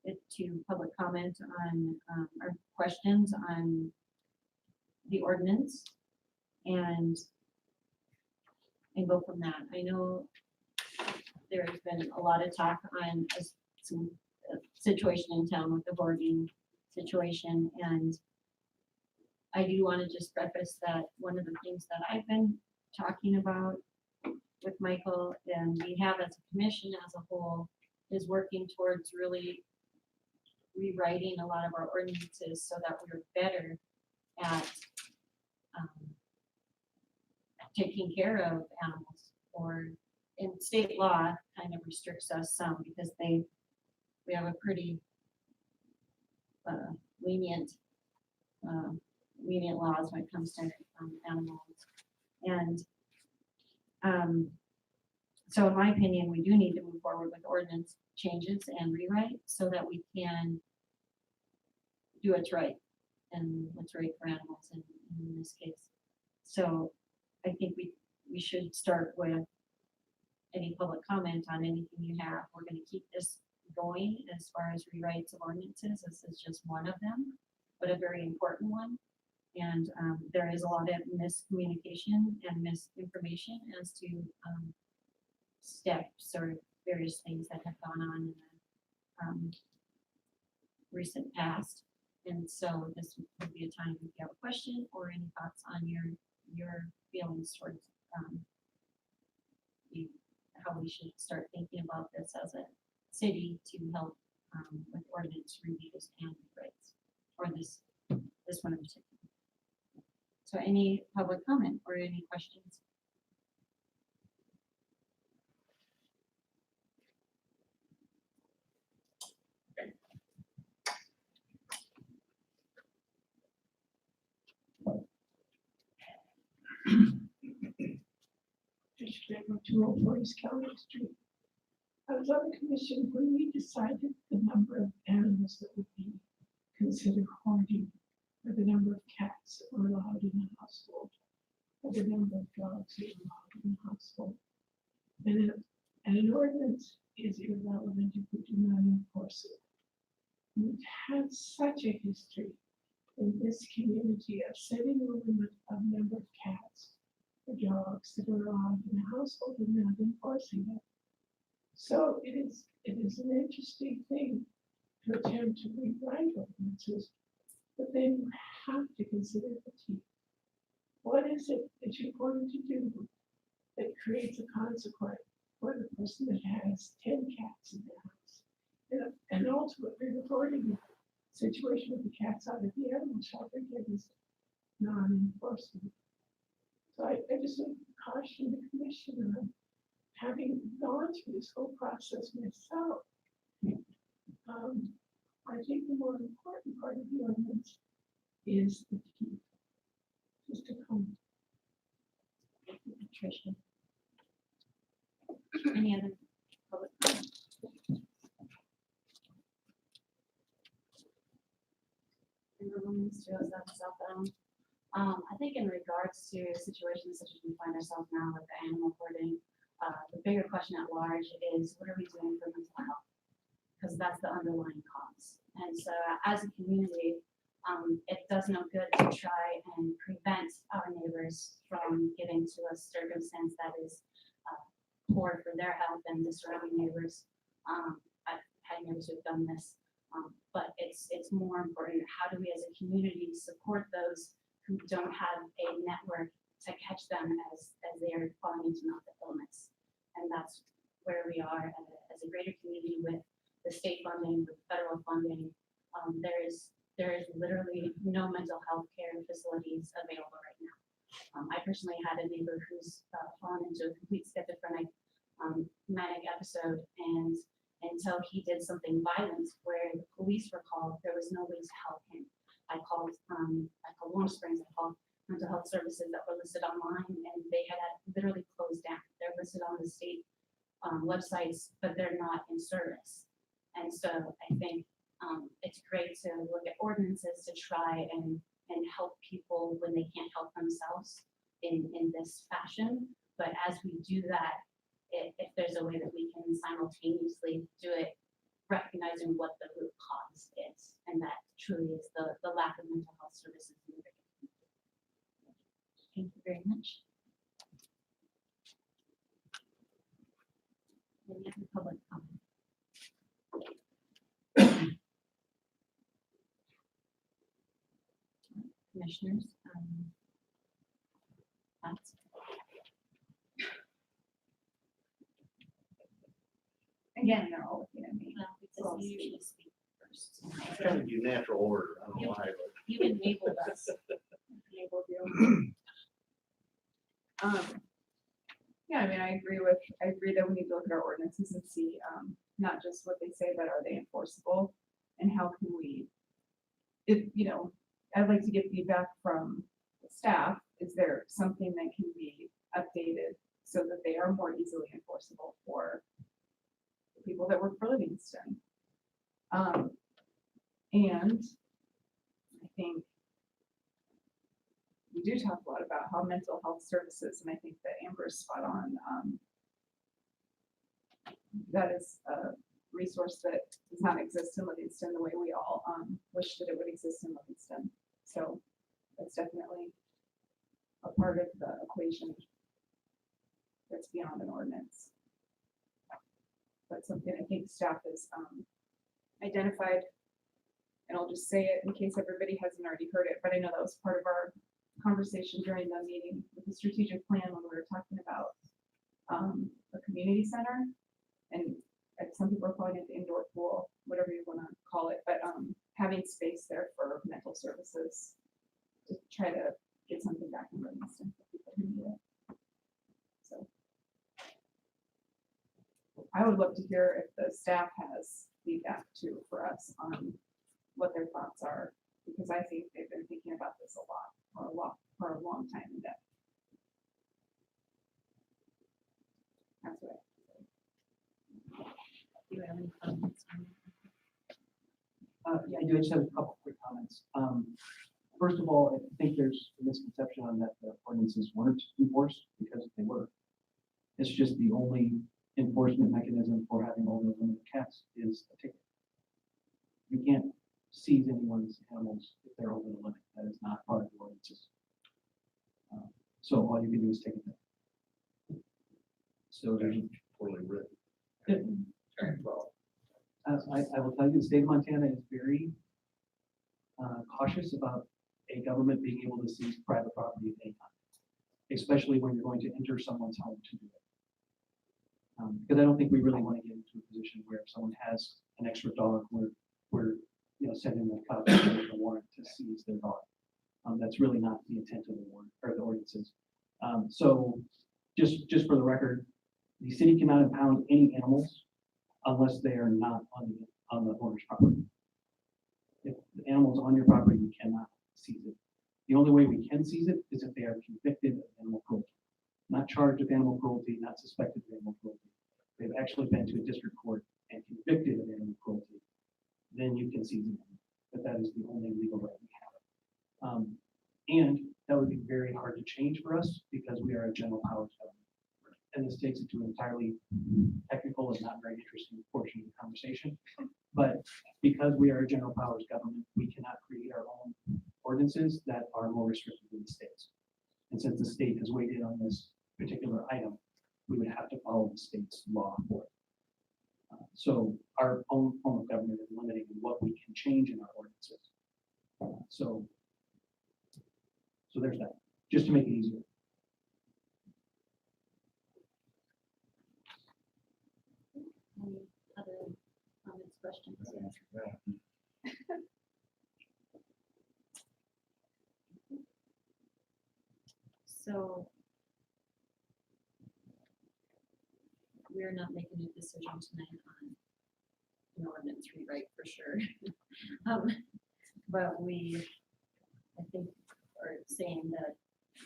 S19: it to public comment on, or questions on the ordinance and go from that. I know there's been a lot of talk on some situation in town with the hoarding situation, and I do want to just preface that one of the things that I've been talking about with Michael and we have as a commission as a whole is working towards really rewriting a lot of our ordinances so that we're better at taking care of animals. Or in state law kind of restricts us some because we have a pretty lenient laws when it comes to animals. And so in my opinion, we do need to move forward with ordinance changes and rewrite so that we can do what's right and what's right for animals in this case. So I think we should start with any public comment on anything you have. We're going to keep this going as far as rewrites of ordinances. This is just one of them, but a very important one. And there is a lot of miscommunication and misinformation as to steps or various things that have gone on in the recent past. And so this would be a time if you have a question or any thoughts on your feelings towards how we should start thinking about this as a city to help with ordinance reviews and rewrites, or this one in particular. So any public comment or any questions?
S11: District 204 East County Street. I was on the commission when we decided the number of animals that would be considered hoarding, or the number of cats that were allowed in the household, or the number of dogs that were allowed in the household. And an ordinance is irrelevant if we do not enforce it. We've had such a history in this community of setting a limit of number of cats or dogs that are allowed in the household and not enforcing it. So it is an interesting thing to attempt to rewrite ordinances, but then you have to consider the teeth. What is it that you're going to do that creates a consequence for the person that has 10 cats in their house? And ultimately, the hoarding situation with the cats out of the animal shelter is non-enforcement. So I just would caution the commission on having gone through this whole process myself. I think the more important part of the ordinance is the teeth. Just a comment.
S19: Tricia. Any other public comment? Remember when Mr. Southbound?
S15: I think in regards to situations such as we find ourselves now with the animal hoarding, the bigger question at large is what are we doing for mental health? Because that's the underlying cause. And so as a community, it does no good to try and prevent our neighbors from getting to a circumstance that is poor for their health and the surrounding neighbors. I've had neighbors who've done this, but it's more important. How do we as a community support those who don't have a network to catch them as they are falling into mental illness? And that's where we are as a greater community with the state funding, with federal funding. There is literally no mental health care facilities available right now. I personally had a neighbor who's fallen into a complete schizophrenic manic episode, and until he did something violent where the police were called, there was no way to help him. I called Warm Springs, I called mental health services that were listed online, and they had literally closed down. They're listed on the state websites, but they're not in service. And so I think it's great to look at ordinances to try and help people when they can't help themselves in this fashion. But as we do that, if there's a way that we can simultaneously do it, recognizing what the root cause is, and that truly is the lack of mental health services in the community. Thank you very much. Any other public comment? Commissioners, thoughts?
S14: Again, they're all looking at me.
S15: Well, because you usually speak first.
S3: It's kind of your natural order, I don't know why, but.
S15: You enabled us.
S14: Enabled you. Yeah, I mean, I agree that we need to look at our ordinances and see, not just what they say, but are they enforceable? And how can we, I'd like to get feedback from the staff. Is there something that can be updated so that they are more easily enforceable for the people that work for Livingston? And I think we do talk a lot about how mental health services, and I think that Amber is spot on. That is a resource that does not exist in Livingston the way we all wish that it would exist in Livingston. So that's definitely a part of the equation that's beyond an ordinance. That's something I think staff has identified, and I'll just say it in case everybody hasn't already heard it, but I know that was part of our conversation during the meeting with the strategic plan when we were talking about a community center, and some people are calling it the indoor pool, whatever you want to call it, but having space there for mental services to try to get something back in Livingston for people who need it. So I would love to hear if the staff has feedback too for us on what their thoughts are, because I think they've been thinking about this for a long time in depth. That's what
S15: Do you have any comments?
S9: Yeah, I do. I just have a couple quick comments. First of all, I think there's a misconception on that the ordinances weren't enforced, because they were. It's just the only enforcement mechanism for having over the limit cats is a ticket. You can't seize anyone's animals if they're over the limit. That is not part of the ordinances. So all you can do is take it. So there's
S3: Poorly written. Well,
S9: I will tell you, the state of Montana is very cautious about a government being able to seize private property at any time, especially when you're going to enter someone's home to do it. Because I don't think we really want to get into a position where if someone has an extra dog, we're sending the cops with a warrant to seize their dog. That's really not the intent of the warrant or the ordinances. So just for the record, the city cannot impound any animals unless they are not on the owner's property. If the animal's on your property, you cannot seize it. The only way we can seize it is if they are convicted of animal cruelty, not charged with animal cruelty, not suspected of animal cruelty. They've actually been to a district court and convicted of animal cruelty. Then you can seize them. But that is the only legal right we have. And change for us because we are a general powers government. And this takes it to an entirely technical and not very interesting portion of the conversation. But because we are a general powers government, we cannot create our own ordinances that are more restrictive than the state's. And since the state has weighed in on this particular item, we would have to follow the state's law for it. So our own form of government is limiting what we can change in our ordinances. So there's that, just to make it easier.
S4: Any other comments, questions? So we're not making a decision tonight on an ordinance rewrite for sure. But we, I think, are saying that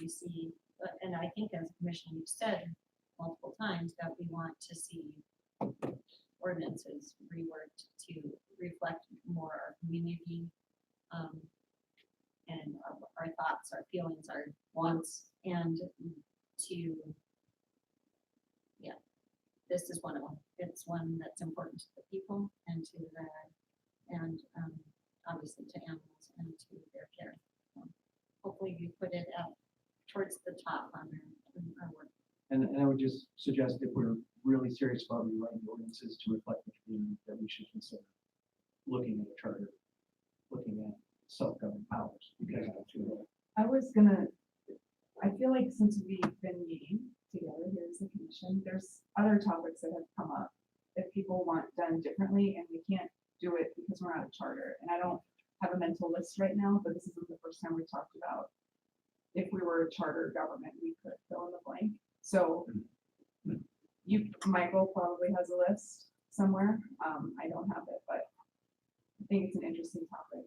S4: we see, and I think as a commission, you've said multiple times that we want to see ordinances reworked to reflect more our community, and our thoughts, our feelings, our wants, and to, yeah, this is one of them. It's one that's important to the people and to the, and obviously to animals and to their care. Hopefully we put it up towards the top on our work.
S9: And I would just suggest if we're really serious about rewriting the ordinances to reflect the community, that we should consider looking at a charter, looking at self-governing powers. Because
S14: I was gonna, I feel like since we've been meeting together here as a commission, there's other topics that have come up that people want done differently, and we can't do it because we're not a charter. And I don't have a mental list right now, but this isn't the first time we talked about if we were a charter government, we could fill in the blank. So you, Michael probably has a list somewhere. I don't have it, but I think it's an interesting topic.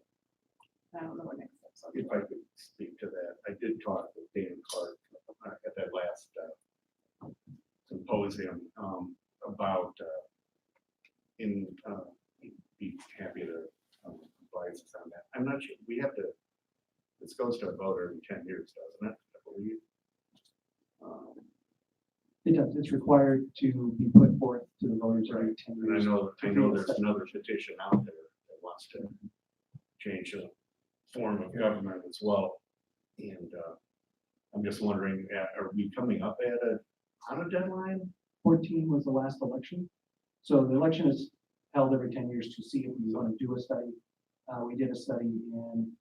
S14: I don't know what next steps are.
S3: If I could speak to that, I did talk with Dan Clark at that last symposium about, he'd be happy to advise us on that. I'm not sure, we have to, this goes to a vote every 10 years, doesn't it? I believe.
S9: It does, it's required to be put forth to the voters every 10
S3: And
S9: years.
S3: I know there's another petition out there that wants to change the form of government as well. And I'm just wondering, are we coming up on a deadline?
S9: 14 was the last election. So the election is held every 10 years to see if we want to do a study. We did a study in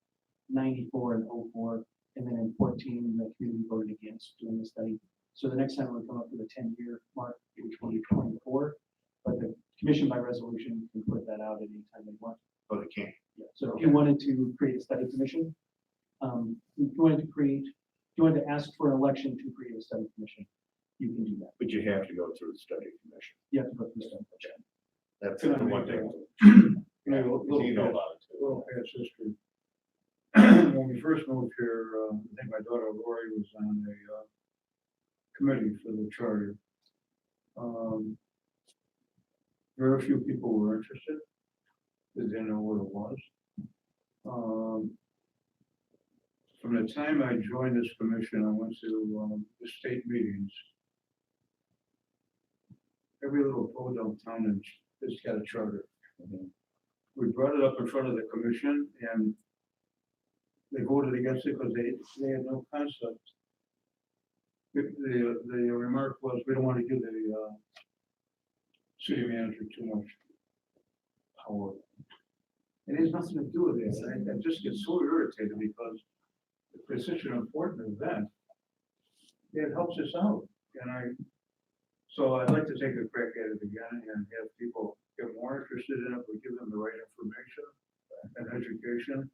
S9: 94 and 04, and then in 14, the community voted against doing the study. So the next time we'll come up with a 10-year mark, which will be 24, but the commission by resolution can put that out at any time they want.
S3: Oh, they can't.
S9: Yeah. So if you wanted to create a study commission, if you wanted to ask for an election to create a study commission, you can do that.
S3: But you have to go through the study commission.
S9: You have to go through the study commission.
S3: That's
S2: Can I
S3: the one
S2: make
S3: thing.
S2: You know,
S3: You know about it too.
S2: little past history. When we first moved here, I think my daughter Lori was on a committee for the charter. Very few people were interested. They didn't know what it was. From the time I joined this commission, I went to the state meetings. Every little podunk town has got a charter. We brought it up in front of the commission and they voted against it because they had no concept. The remark was, we don't want to give the city manager too much power. And it has nothing to do with it. I just get so irritated because it's such an important event. It helps us out. So I'd like to take a crack at it again and have people get more interested in it, but give them the right information and education.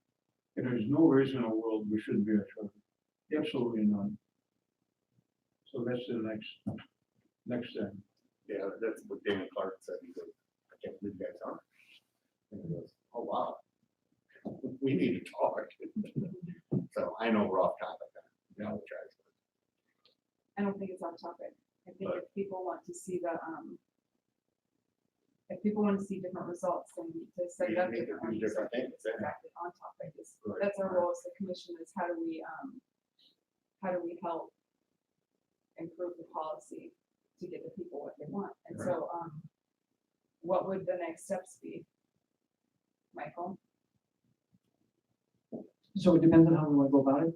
S2: And there's no reason in the world we shouldn't be a charter. Absolutely none. So that's the next thing.
S3: Yeah, that's what Dan Clark said. He goes, I can't believe you guys aren't. And he goes, oh wow, we need to talk. So I know we're off topic. I apologize.
S14: I don't think it's off topic. I think if people want to see if people want to see different results, then to set it up differently.
S3: Different things.
S14: Exactly on topic.
S3: Right.
S14: That's our role as the commission, is how do we how do we help improve the policy to give the people what they want? And so, what would the next steps be? Michael?
S9: So it depends on how we want to go about it.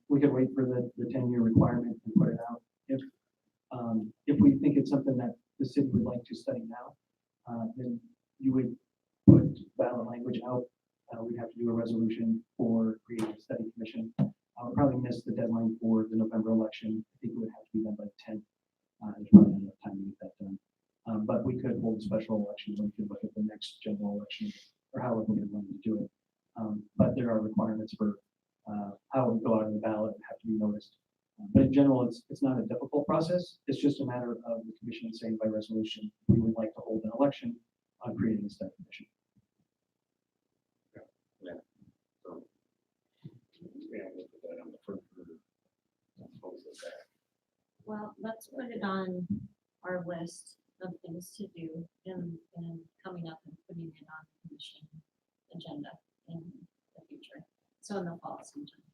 S9: We could wait for the 10-year requirement and put it out. If we think it's something that the city would like to study now, then you would put ballot language out. We'd have to do a resolution for creating a study commission. I would probably miss the deadline for the November election. I think it would have to be done by the 10th. There's probably not enough time to get that done. But we could hold a special election when we could look at the next general election or however we're going to do it. But there are requirements for how it would go out on the ballot and have to be noticed. But in general, it's not a difficult process. It's just a matter of the commission saying by resolution, we would like to hold an election on creating a study commission.
S3: Yeah. So, yeah, we'll put that on the front burner. Dispose of that.
S4: Well, let's put it on our list of things to do and coming up and putting it on the commission agenda in the future. So in the fall sometime.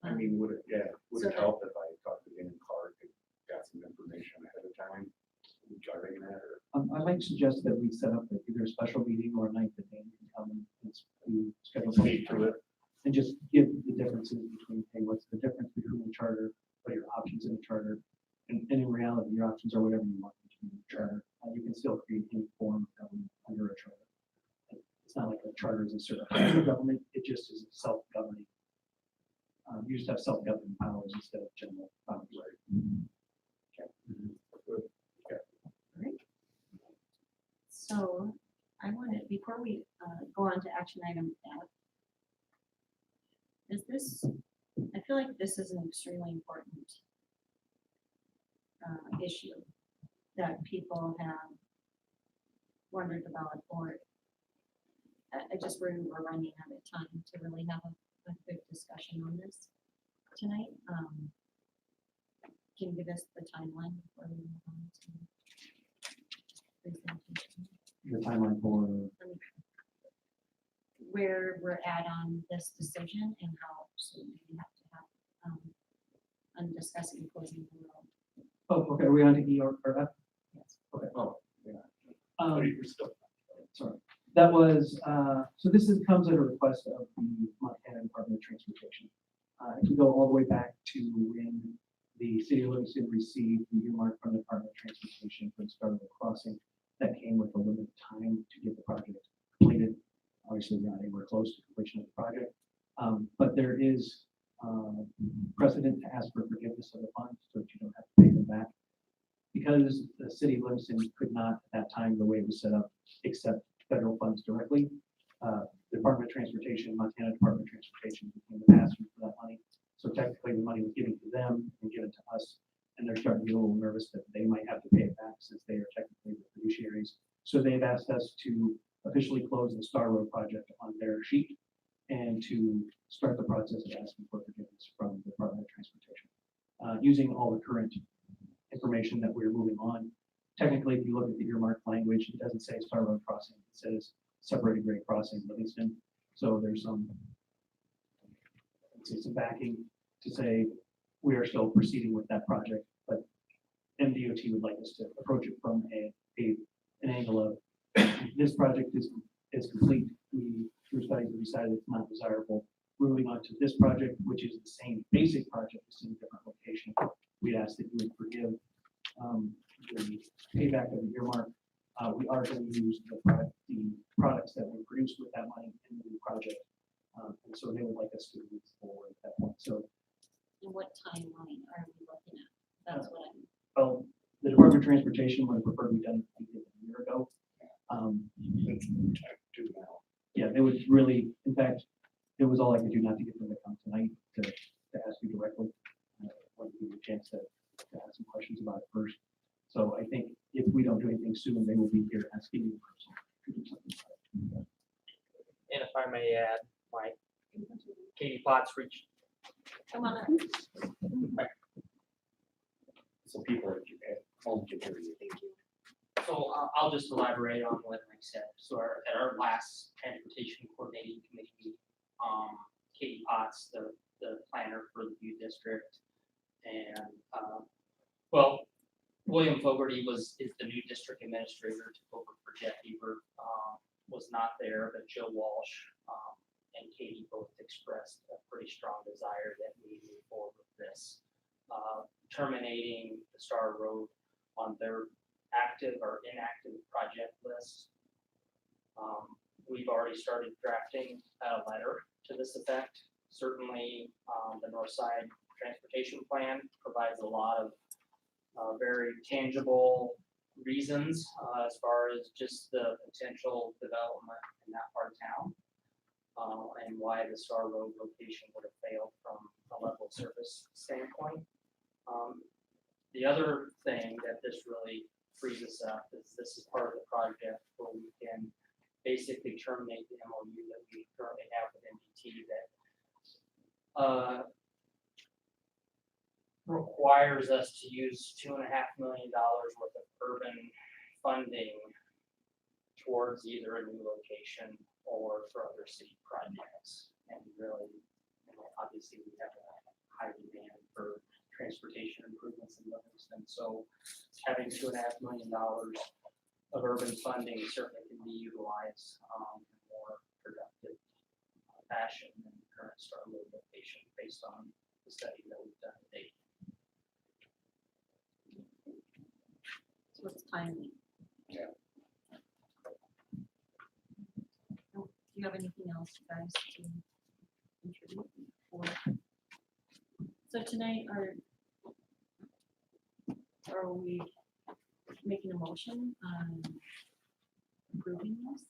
S3: I mean, would it
S4: So
S3: help if I talked to Dan Clark and got some information ahead of time regarding that, or?
S9: I'd like to suggest that we set up either a special meeting or a night that Dan can come and we schedule.
S3: Speak to it.
S9: And just give the differences between, hey, what's the difference between the charter, what are your options in the charter? And in reality, your options are whatever you want between the charter. You can still create any form of government under a charter. It's not like a charter is a certain government, it just is self-governing. You just have self-governing powers instead of general powers.
S4: So I wanted, before we go on to action item F, is this, I feel like this is an extremely important issue that people have wondered about, or I just worry we're running out of time to really have a good discussion on this tonight. Can you give us the timeline before we move on to presentation?
S9: The timeline for
S4: Where we're at on this decision and how soon we have to have, on discussing closing the road.
S9: oh, okay, are we on to E or F?
S4: Yes.
S9: Okay.
S3: Oh, yeah.
S9: You're still. Sorry. That was, so this comes at a request of the Montana Department of Transportation. If we go all the way back to when the city of Livingston received the earmark from the Department of Transportation for the start of the crossing, that came with a limited time to get the project completed. Obviously, we're not anywhere close to completion of the project. But there is precedent to ask for forgiveness of the funds so that you don't have to pay them back. Because the city of Livingston could not, at that time, the way it was set up, accept federal funds directly. The Department of Transportation, Montana Department of Transportation became the pass-through for that money. So technically, the money was given to them and given to us, and they're starting to get a little nervous that they might have to pay it back since they are technically the fiduciaries. So they've asked us to officially close the Star Road project on their sheet and to start the process of asking for forgiveness from the Department of Transportation. Using all the current information that we're moving on. Technically, if you look at the earmark language, it doesn't say Star Road crossing, it says separated grade crossing Livingston. So there's some backing to say we are still proceeding with that project, but MDOT would like us to approach it from an angle of this project is complete. We, through studies, we decided it's not desirable. Moving on to this project, which is the same basic project, just in a different location. We'd ask that you would forgive the payback of the earmark. We are going to use the products that were produced with that money in the new project. And so they would like us to move forward at that point. So,
S4: And what timeline are we looking at? That's what I'm.
S9: well, the Department of Transportation would have preferred we done it a year ago. Yeah, they would really, in fact, it was all I could do not to get them to come tonight to ask you directly. I wanted to give you a chance to ask some questions about it first. So I think if we don't do anything soon, they will be here asking you to do something about it.
S13: And if I may add, Mike, Katie Potts reached.
S4: Come on up.
S3: So people at home can hear you.
S13: So I'll just elaborate on what Mike said. So at our last transportation coordinating committee meeting, Katie Potts, the the planner for the view district. And, well, William Fogarty is the new district administrator, took over for Jeff Ebert, was not there, but Joe Walsh, and Katie both expressed a pretty strong desire that we move forward with this. Terminating the Star Road on their active or inactive project list. We've already started drafting a letter to this effect. Certainly, the North Side Transportation Plan provides a lot of very tangible reasons as far as just the potential development in that part of town. And why the Star Road location would have failed from a level service standpoint. The other thing that this really frees us up is this is part of the project where we can basically terminate the MOU that we currently have with NDT that requires us to use $2.5 million worth of urban funding towards either a new location or for other city projects. And really, obviously we have a high demand for transportation improvements in Livingston. So having $2.5 million of urban funding certainly can be utilized in a more productive fashion than the current Star Road location based on the study that we've done to date.
S4: So it's timely.
S3: Yeah.
S4: Do you have anything else, guys, to introduce? So tonight, are we making a motion on approving this?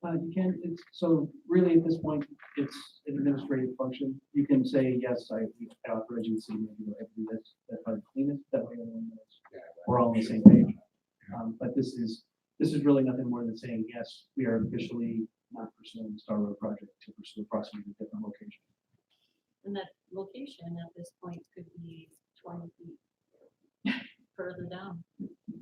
S9: You can, so really at this point, it's an administrative function. You can say, yes, I authorize you to see me do this, that's how to clean it, that way everyone knows. We're all on the same page. But this is really nothing more than saying, yes, we are officially not pursuing the Star Road project to pursue approximately a different location.
S4: And that location at this point could be 20 feet further down.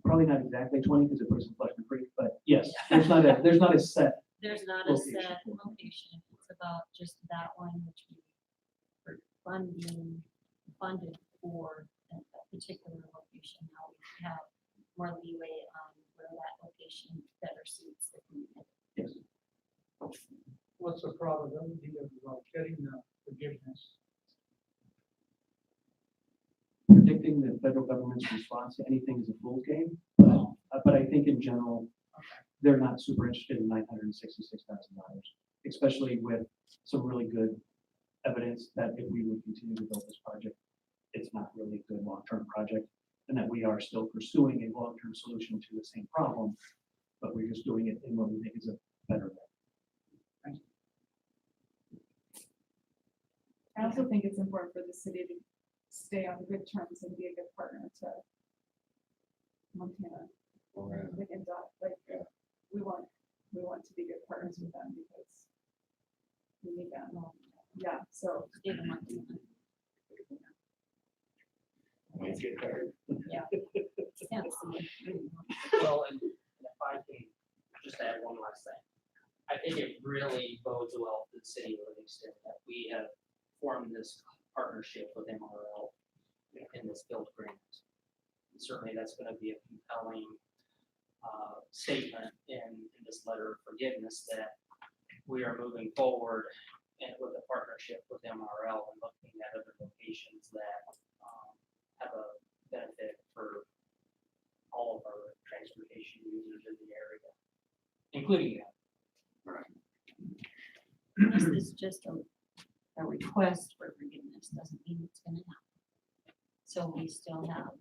S9: Probably not exactly 20 because it puts in Flushman Creek, but yes, there's not a set.
S4: There's not a
S9: location.
S4: set location. It's about just that one which we are funded for a particular location. Now we have more leeway on where that location better suits the community.
S9: Yes.
S2: What's the probability of getting the forgiveness?
S9: Predicting the federal government's response to anything is a fool's game, but I think in general, they're not super interested in $966,000, especially with some really good evidence that if we would continue to build this project, it's not really a good long-term project, and that we are still pursuing a long-term solution to the same problem, but we're just doing it in what we think is a better way.
S14: I also think it's important for the city to stay on good terms and be a good partner to Montana. Like, and like, we want to be good partners with them because we need that. Yeah, so.
S3: Might get tired.
S4: Yeah.
S13: Well, and if I can just add one last thing. I think it really bodes well for the city of Livingston that we have formed this partnership with MRL in this build grant. And certainly that's going to be a compelling statement in this letter of forgiveness that we are moving forward and with a partnership with MRL and looking at other locations that have a benefit for all of our transportation users in the area, including them.
S4: This is just a request for forgiveness, doesn't mean it's gonna happen. So we still have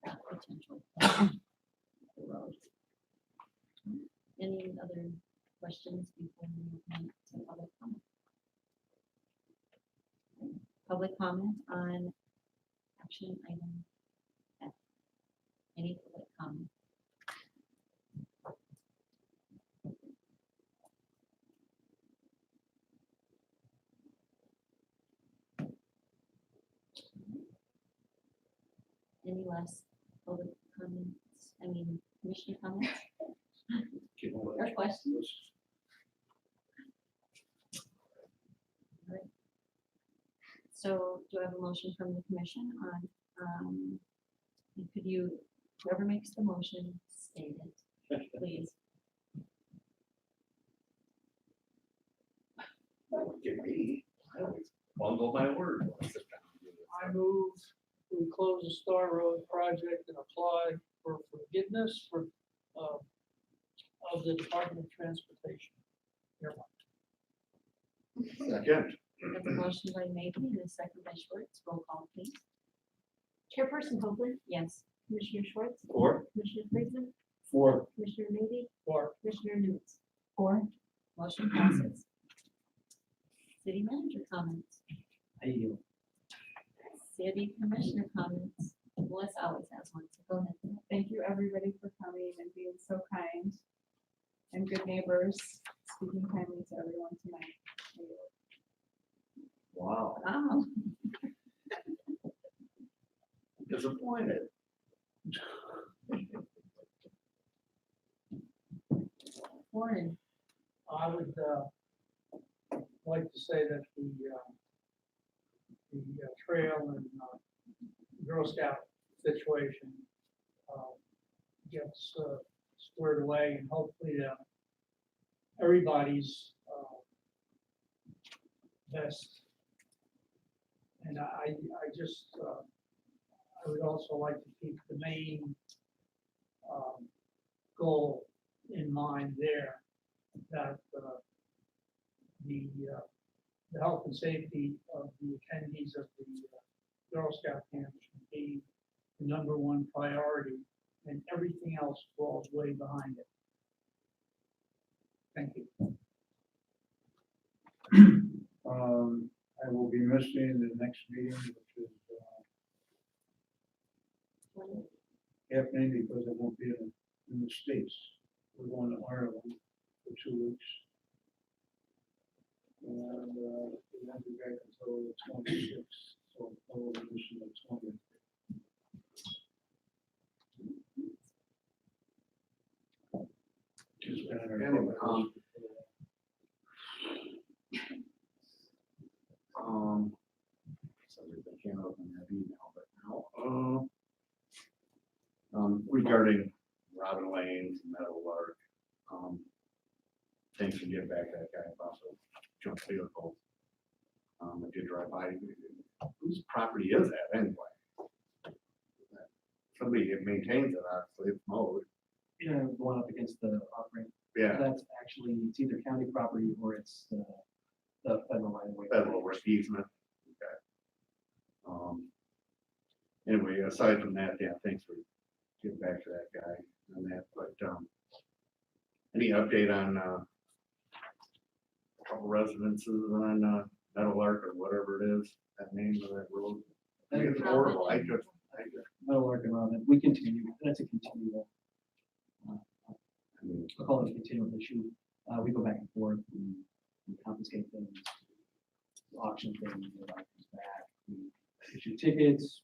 S4: that potential down the road. Any other questions before we move on to public comment? Public comment on action item F. Any public comment? Any last public comments? I mean, commissioner comments? Or questions? All right. So do I have a motion from the commission on, could you, whoever makes the motion, state it, please?
S3: Give me, I always bungle my words.
S2: I move, we close the Star Road project and apply for forgiveness for, of the Department of Transportation.
S3: Second.
S4: We have a motion by Mayhew and a second by Schwartz. Roll call, please.
S6: Chairperson Hoagland,
S4: Yes.
S6: Commissioner Schwartz,
S3: Four.
S6: Commissioner Friesen,
S2: For.
S6: Commissioner Maybe,
S2: For.
S6: Commissioner Nunes.
S4: 4. Motion passes. City manager comments.
S7: I yield.
S4: City commissioner comments. Melissa always has one, so go ahead.
S14: Thank you, everybody, for coming and being so kind and good neighbors, speaking kindly to everyone tonight. I yield.
S3: Wow.
S4: Oh.
S3: Disappointed.
S4: Warren.
S2: I would, like to say that the trail and, Girl Scout situation, gets, squared away and hopefully, everybody's, best. And I just, I would also like to keep the main, goal in mind there, that, the health and safety of the attendees of the Girl Scout camp should be the #1 priority, and everything else falls way behind it. Thank you. I will be missing the next meeting, which is happening because I won't be in the States. We're going to Ireland for 2 weeks. And we won't be back until the 26th, so I will be missing the 20th. Just been in our
S3: So I can't open that email, but now, regarding Robin Lane's Meadowlark, thanks for getting back that guy about the junk vehicle. I did drive by, whose property is that anyway? Somebody maintains it, obviously, it's mowed.
S7: You know, going up against the off-ramp.
S3: Yeah.
S7: That's actually, it's either county property or it's the federal right of way.
S3: Federal easement. Okay. Anyway, aside from that, yeah, thanks for getting back to that guy on that, but, any update on, a couple residences on, Meadowlark or whatever it is, that name of that road? I think it's horrible, I just.
S7: Meadowlark and Robin, we continue, that's a continual. I call it a continual issue. We go back and forth, we confiscate things, auction things, we like things back, we issue tickets,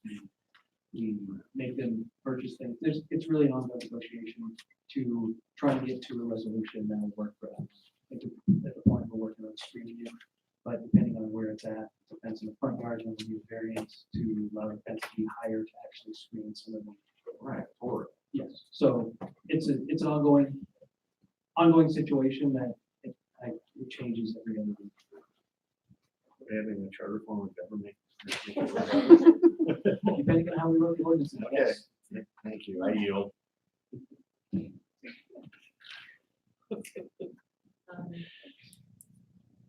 S7: we make them purchase things. It's really an ongoing negotiation to try to get to a resolution that will work for us. I think at the point we're working on screening it, but depending on where it's at, depends on the front yard, when we use variance to allow the fence to be higher to actually screen some of them.
S3: Right, or.
S7: Yes, so it's an ongoing situation that it changes every other week.
S3: Having a charter form of government.
S7: Depending on how we wrote the ordinance.
S3: Okay, thank you, I yield.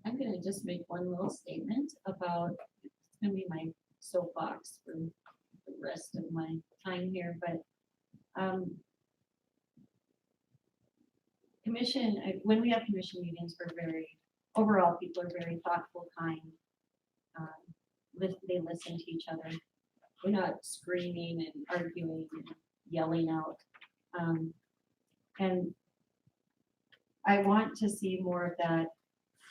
S4: I'm gonna just make one little statement about, it's gonna be my soapbox for the rest of my time here, but, commission, when we have commission meetings, we're very, overall, people are very thoughtful, kind. They listen to each other. We're not screaming and arguing and yelling out. And I want to see more of that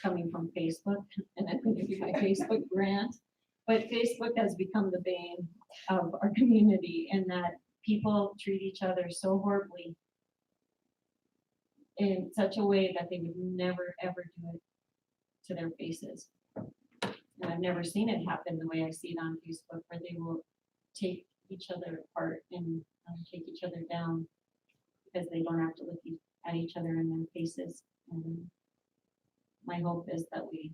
S4: coming from Facebook, and I'm going to do my Facebook rant. But Facebook has become the bane of our community in that people treat each other so horribly in such a way that they would never, ever do it to their faces. And I've never seen it happen the way I see it on Facebook, where they will take each other apart and take each other down because they don't have to look at each other in their faces. And my hope is that we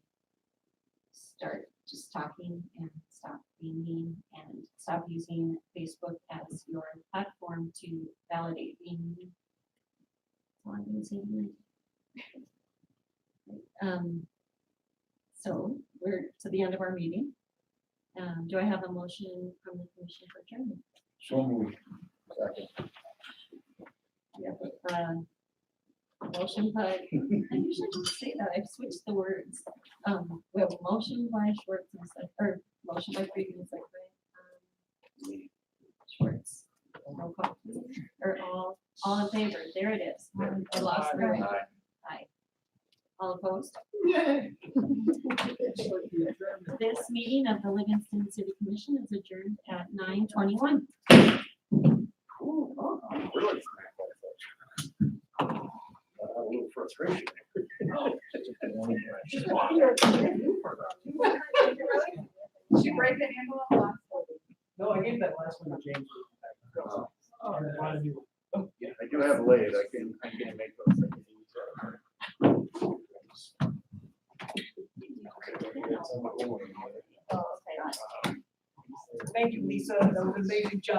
S4: start just talking and stop being mean and stop using Facebook as your platform to validate being mean. That's all I'm gonna say tonight. So we're to the end of our meeting. Do I have a motion from the commission for adjournment?
S2: So moved. Second.
S4: We have a motion by, I usually don't say that, I've switched the words. We have a motion by Schwartz and or motion by Friedman, and second by Schwartz. Roll call, please. Or all in favor, there it is. I lost my way. Aye. All opposed? This meeting of the Livingston City Commission is adjourned at 9:21.
S3: Really? A little frustration.
S17: She break the envelope.
S9: No, I gave that last one to James.
S2: Oh,
S9: And I wanted to do-
S3: Yeah, I do have late, I can't make those things.
S11: Thank you, Lisa. That was an amazing job.